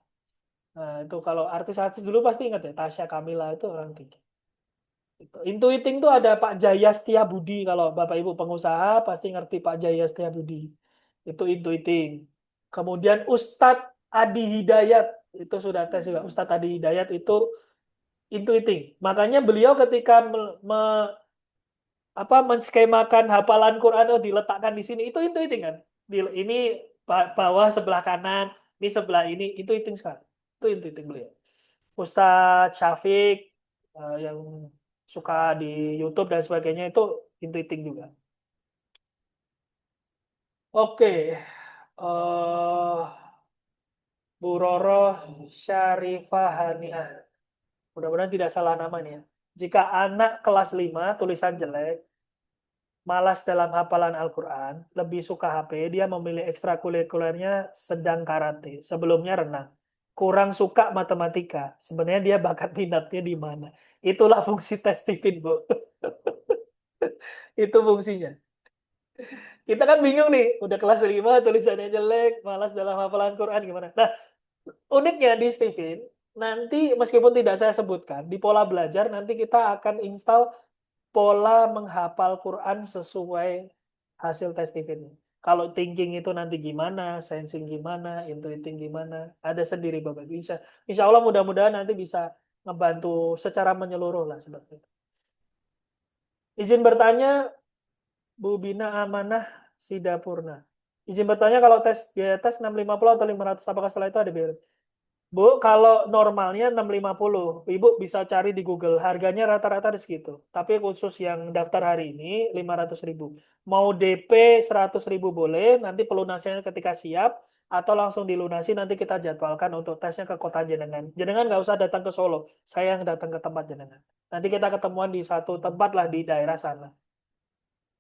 Nah, itu kalau artis-artis dulu pasti ingat ya, Tasya Kamila itu orang tinggi. Intuiting tuh ada Pak Jaya Setiabudi. Kalau Bapak Ibu pengusaha pasti ngerti Pak Jaya Setiabudi. Itu intuiting. Kemudian Ustadz Adi Hidayat. Itu sudah tes juga. Ustadz Adi Hidayat itu intuiting. Makanya beliau ketika menskemakan hafalan Quran diletakkan di sini, itu intuiting kan. Ini bawah sebelah kanan, ini sebelah ini, itu intuiting sekali. Itu intuiting beliau. Ustadz Syafiq yang suka di YouTube dan sebagainya itu intuiting juga. Oke, Bu Roro Syarifah Haniah. Mudah-mudahan tidak salah nama nih ya. Jika anak kelas 5 tulisan jelek, malas dalam hafalan Al-Quran, lebih suka HP, dia memilih ekstrakurikulernya sedang karate, sebelumnya renang. Kurang suka matematika, sebenarnya dia bakat minatnya di mana. Itulah fungsi tes Stephen, Bu. Itu fungsinya. Kita kan bingung nih, udah kelas 5 tulisannya jelek, malas dalam hafalan Quran gimana. Nah, uniknya di Steven, nanti meskipun tidak saya sebutkan, di pola belajar nanti kita akan install pola menghafal Quran sesuai hasil tes Steven. Kalau thinking itu nanti gimana, sensing gimana, intuiting gimana, ada sendiri Bapak. Insya Allah mudah-mudahan nanti bisa ngebantu secara menyeluruh lah seperti itu. Izin bertanya, Bu Bina Amanah Sidapurna. Izin bertanya kalau biaya tes 650 atau 500, apakah setelah itu ada biaya? Bu, kalau normalnya 650, Ibu bisa cari di Google. Harganya rata-rata di segitu. Tapi khusus yang daftar hari ini 500.000. Mau DP 100.000 boleh, nanti pelunasinya ketika siap, atau langsung dilunasi nanti kita jadwalkan untuk tesnya ke kota Jenengan. Jenengan nggak usah datang ke Solo, saya yang datang ke tempat Jenengan. Nanti kita ketemuan di satu tempat lah di daerah sana.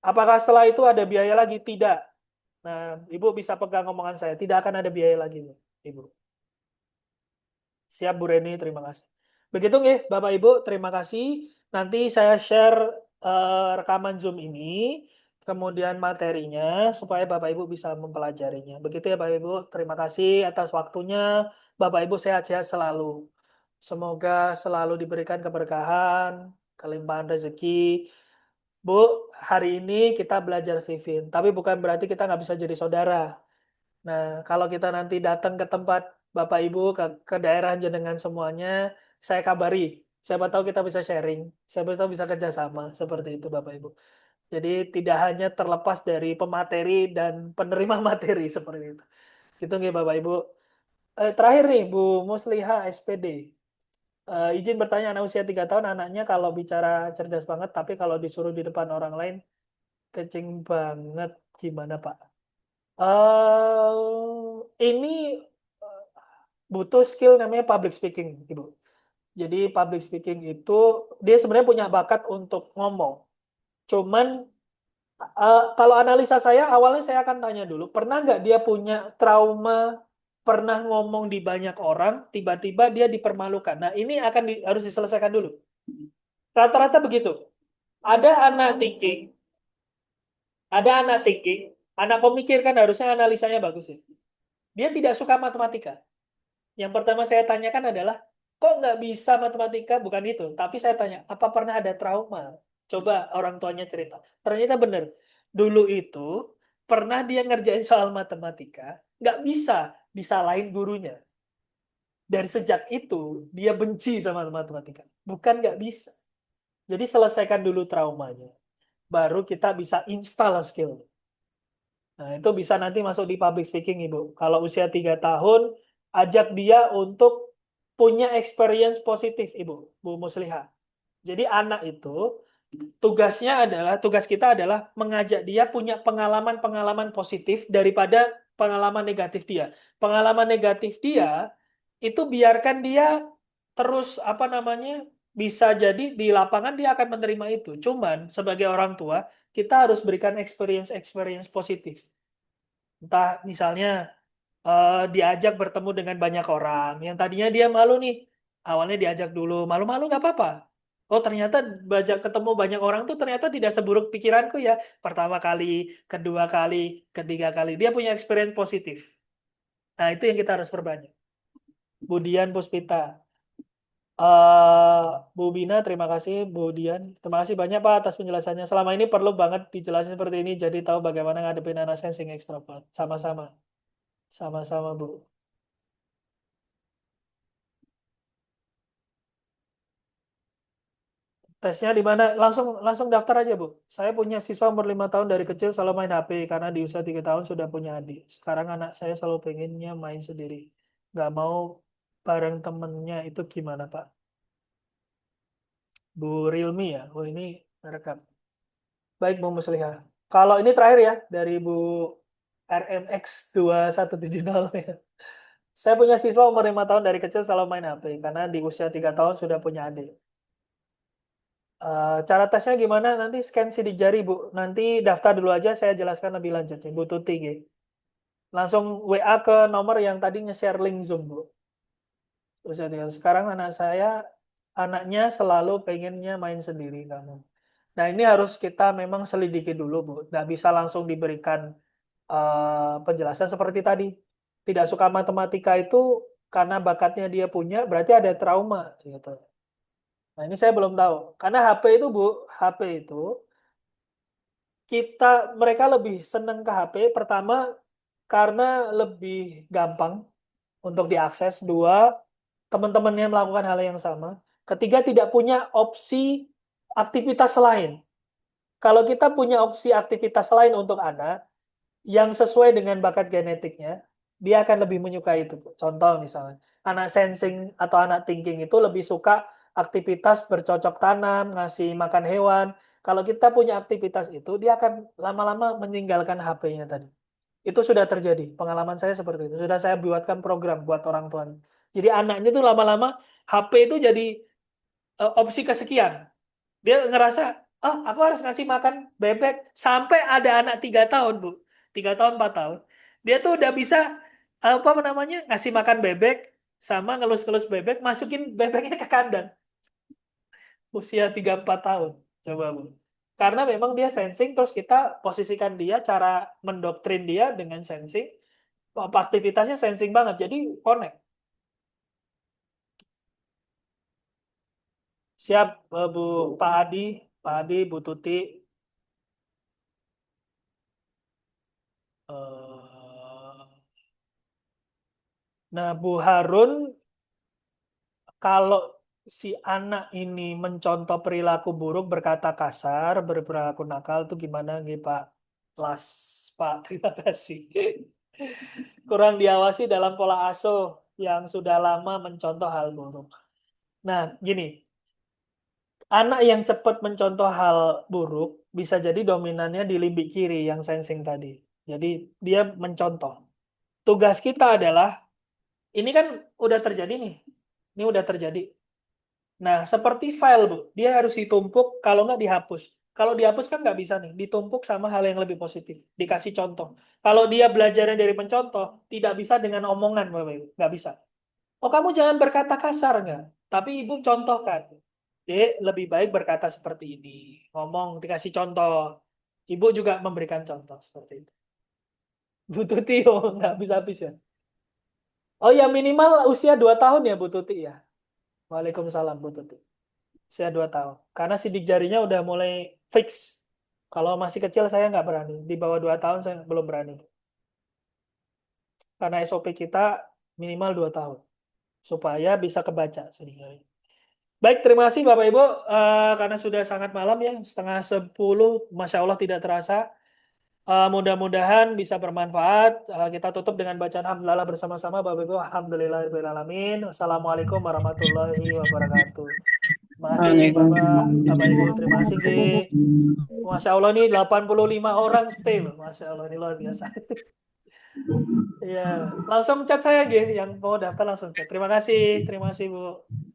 Apakah setelah itu ada biaya lagi? Tidak. Nah, Ibu bisa pegang omongan saya. Tidak akan ada biaya lagi, Ibu. Siap, Bu Reni. Terima kasih. Begitu nggih, Bapak Ibu. Terima kasih. Nanti saya share rekaman Zoom ini, kemudian materinya, supaya Bapak Ibu bisa mempelajarinya. Begitu ya, Bapak Ibu. Terima kasih atas waktunya. Bapak Ibu sehat-sehat selalu. Semoga selalu diberikan keberkahan, kelimpahan rezeki. Bu, hari ini kita belajar Sifin, tapi bukan berarti kita nggak bisa jadi saudara. Nah, kalau kita nanti datang ke tempat Bapak Ibu, ke daerah jenengan semuanya, saya kabari. Siapa tahu kita bisa sharing, siapa tahu bisa kerjasama, seperti itu Bapak Ibu. Jadi tidak hanya terlepas dari pemateri dan penerima materi, seperti itu. Gitu nggih Bapak Ibu. Terakhir nih, Bu Musliha SPD. Izin bertanya, anak usia 3 tahun, anaknya kalau bicara cerdas banget, tapi kalau disuruh di depan orang lain, kencing banget. Gimana, Pak? Ini butuh skill namanya public speaking, Ibu. Jadi public speaking itu, dia sebenarnya punya bakat untuk ngomong. Cuman, kalau analisa saya, awalnya saya akan tanya dulu, pernah nggak dia punya trauma, pernah ngomong di banyak orang, tiba-tiba dia dipermalukan. Nah, ini harus diselesaikan dulu. Rata-rata begitu. Ada anak thinking, anak pemikir kan harusnya analisanya bagus ya. Dia tidak suka matematika. Yang pertama saya tanyakan adalah, kok nggak bisa matematika? Bukan itu. Tapi saya tanya, apa pernah ada trauma? Coba orang tuanya cerita. Ternyata benar. Dulu itu, pernah dia ngerjain soal matematika, nggak bisa disalahin gurunya. Dari sejak itu, dia benci sama matematika. Bukan nggak bisa. Jadi selesaikan dulu traumanya. Baru kita bisa install skill. Nah, itu bisa nanti masuk di public speaking, Ibu. Kalau usia 3 tahun, ajak dia untuk punya experience positif, Ibu, Bu Musliha. Jadi anak itu, tugas kita adalah mengajak dia punya pengalaman-pengalaman positif daripada pengalaman negatif dia. Pengalaman negatif dia, itu biarkan dia terus, bisa jadi di lapangan dia akan menerima itu. Cuman, sebagai orang tua, kita harus berikan experience positif. Entah misalnya diajak bertemu dengan banyak orang. Yang tadinya dia malu nih. Awalnya diajak dulu. Malu-malu nggak apa-apa. Oh ternyata ketemu banyak orang tuh ternyata tidak seburuk pikiranku ya. Pertama kali, kedua kali, ketiga kali. Dia punya experience positif. Nah itu yang kita harus perbanyak. Budian Puspita. Bu Bina, terima kasih. Bu Dian, terima kasih banyak Pak atas penjelasannya. Selama ini perlu banget dijelasin seperti ini, jadi tahu bagaimana ngadepin anak sensing ekstrovert. Sama-sama. Sama-sama, Bu. Tesnya di mana? Langsung langsung daftar aja, Bu. Saya punya siswa umur 5 tahun dari kecil selalu main HP karena di usia 3 tahun sudah punya adik. Sekarang anak saya selalu pengennya main sendiri. Nggak mau bareng temennya, itu gimana, Pak? Bu Rilmi ya? Oh, ini rekam. Baik, Bu Musliha. Kalau ini terakhir ya, dari Bu RMX 2170 ya. Saya punya siswa umur 5 tahun dari kecil selalu main HP karena di usia 3 tahun sudah punya adik. Cara tesnya gimana? Nanti scan sidik jari, Bu. Nanti daftar dulu aja, saya jelaskan lebih lanjut. Bu Tuti. Langsung WA ke nomor yang tadi nge-share link Zoom, Bu. Sekarang anaknya selalu pengennya main sendiri kamu. Nah, ini harus kita memang selidiki dulu, Bu. Nggak bisa langsung diberikan penjelasan seperti tadi. Tidak suka matematika itu karena bakatnya dia punya, berarti ada trauma gitu. Nah, ini saya belum tahu. Karena HP itu, Bu, HP itu mereka lebih senang ke HP pertama karena lebih gampang untuk diakses. Dua, teman-temannya melakukan hal yang sama. Ketiga, tidak punya opsi aktivitas lain. Kalau kita punya opsi aktivitas lain untuk anak yang sesuai dengan bakat genetiknya, dia akan lebih menyukai itu. Contoh misalnya, anak sensing atau anak thinking itu lebih suka aktivitas bercocok tanam, ngasih makan hewan. Kalau kita punya aktivitas itu, dia akan lama-lama meninggalkan HP-nya tadi. Itu sudah terjadi. Pengalaman saya seperti itu. Sudah saya buatkan program buat orang tuanya. Jadi anaknya tuh lama-lama HP itu jadi opsi kesekian. Dia ngerasa, oh aku harus ngasih makan bebek. Sampai ada anak 3 tahun, Bu. 3 tahun, 4 tahun. Dia tuh udah bisa, apa namanya, ngasih makan bebek, sama ngelus-ngelus bebek, masukin bebeknya ke kandang. Usia 3-4 tahun. Coba, Bu. Karena memang dia sensing, terus kita posisikan dia, cara mendoktrin dia dengan sensing, aktivitasnya sensing banget, jadi connect. Siap, Bu Pak Adi, Bu Tuti. Nah, Bu Harun, kalau si anak ini mencontoh perilaku buruk, berkata kasar, berperilaku nakal, itu gimana nih Pak? Las, Pak, terima kasih. Kurang diawasi dalam pola asuh yang sudah lama mencontoh hal buruk. Nah, gini, anak yang cepat mencontoh hal buruk bisa jadi dominannya di limbik kiri yang sensing tadi. Jadi dia mencontoh. Tugas kita adalah, ini kan udah terjadi nih. Ini udah terjadi. Nah, seperti file, Bu. Dia harus ditumpuk, kalau nggak dihapus. Kalau dihapus kan nggak bisa nih. Ditumpuk sama hal yang lebih positif. Dikasih contoh. Kalau dia belajarnya dari mencontoh, tidak bisa dengan omongan, Bapak Ibu. Nggak bisa. Oh, kamu jangan berkata kasar, nggak. Tapi Ibu contohkan. Dek, lebih baik berkata seperti ini. Ngomong, dikasih contoh. Ibu juga memberikan contoh seperti itu. Bu Tuti, oh, nggak bisa habis ya. Oh ya, minimal usia 2 tahun ya, Bu Tuti ya. Waalaikumsalam, Bu Tuti. Usia 2 tahun. Karena sidik jarinya udah mulai fix. Kalau masih kecil saya nggak berani. Di bawah 2 tahun saya belum berani. Karena SOP kita minimal 2 tahun. Supaya bisa kebaca sidik jari. Baik, terima kasih Bapak Ibu. Karena sudah sangat malam ya, setengah 10. Masya Allah tidak terasa. Mudah-mudahan bisa bermanfaat. Kita tutup dengan bacaan Alhamdulillah bersama-sama Bapak Ibu. Alhamdulillahirrahmanirrahim. Assalamualaikum warahmatullahi wabarakatuh. Terima kasih Bapak Ibu. Terima kasih G. Masya Allah nih 85 orang stay loh. Masya Allah ini luar biasa. Iya, langsung chat saya G. Yang mau daftar langsung chat. Terima kasih Bu.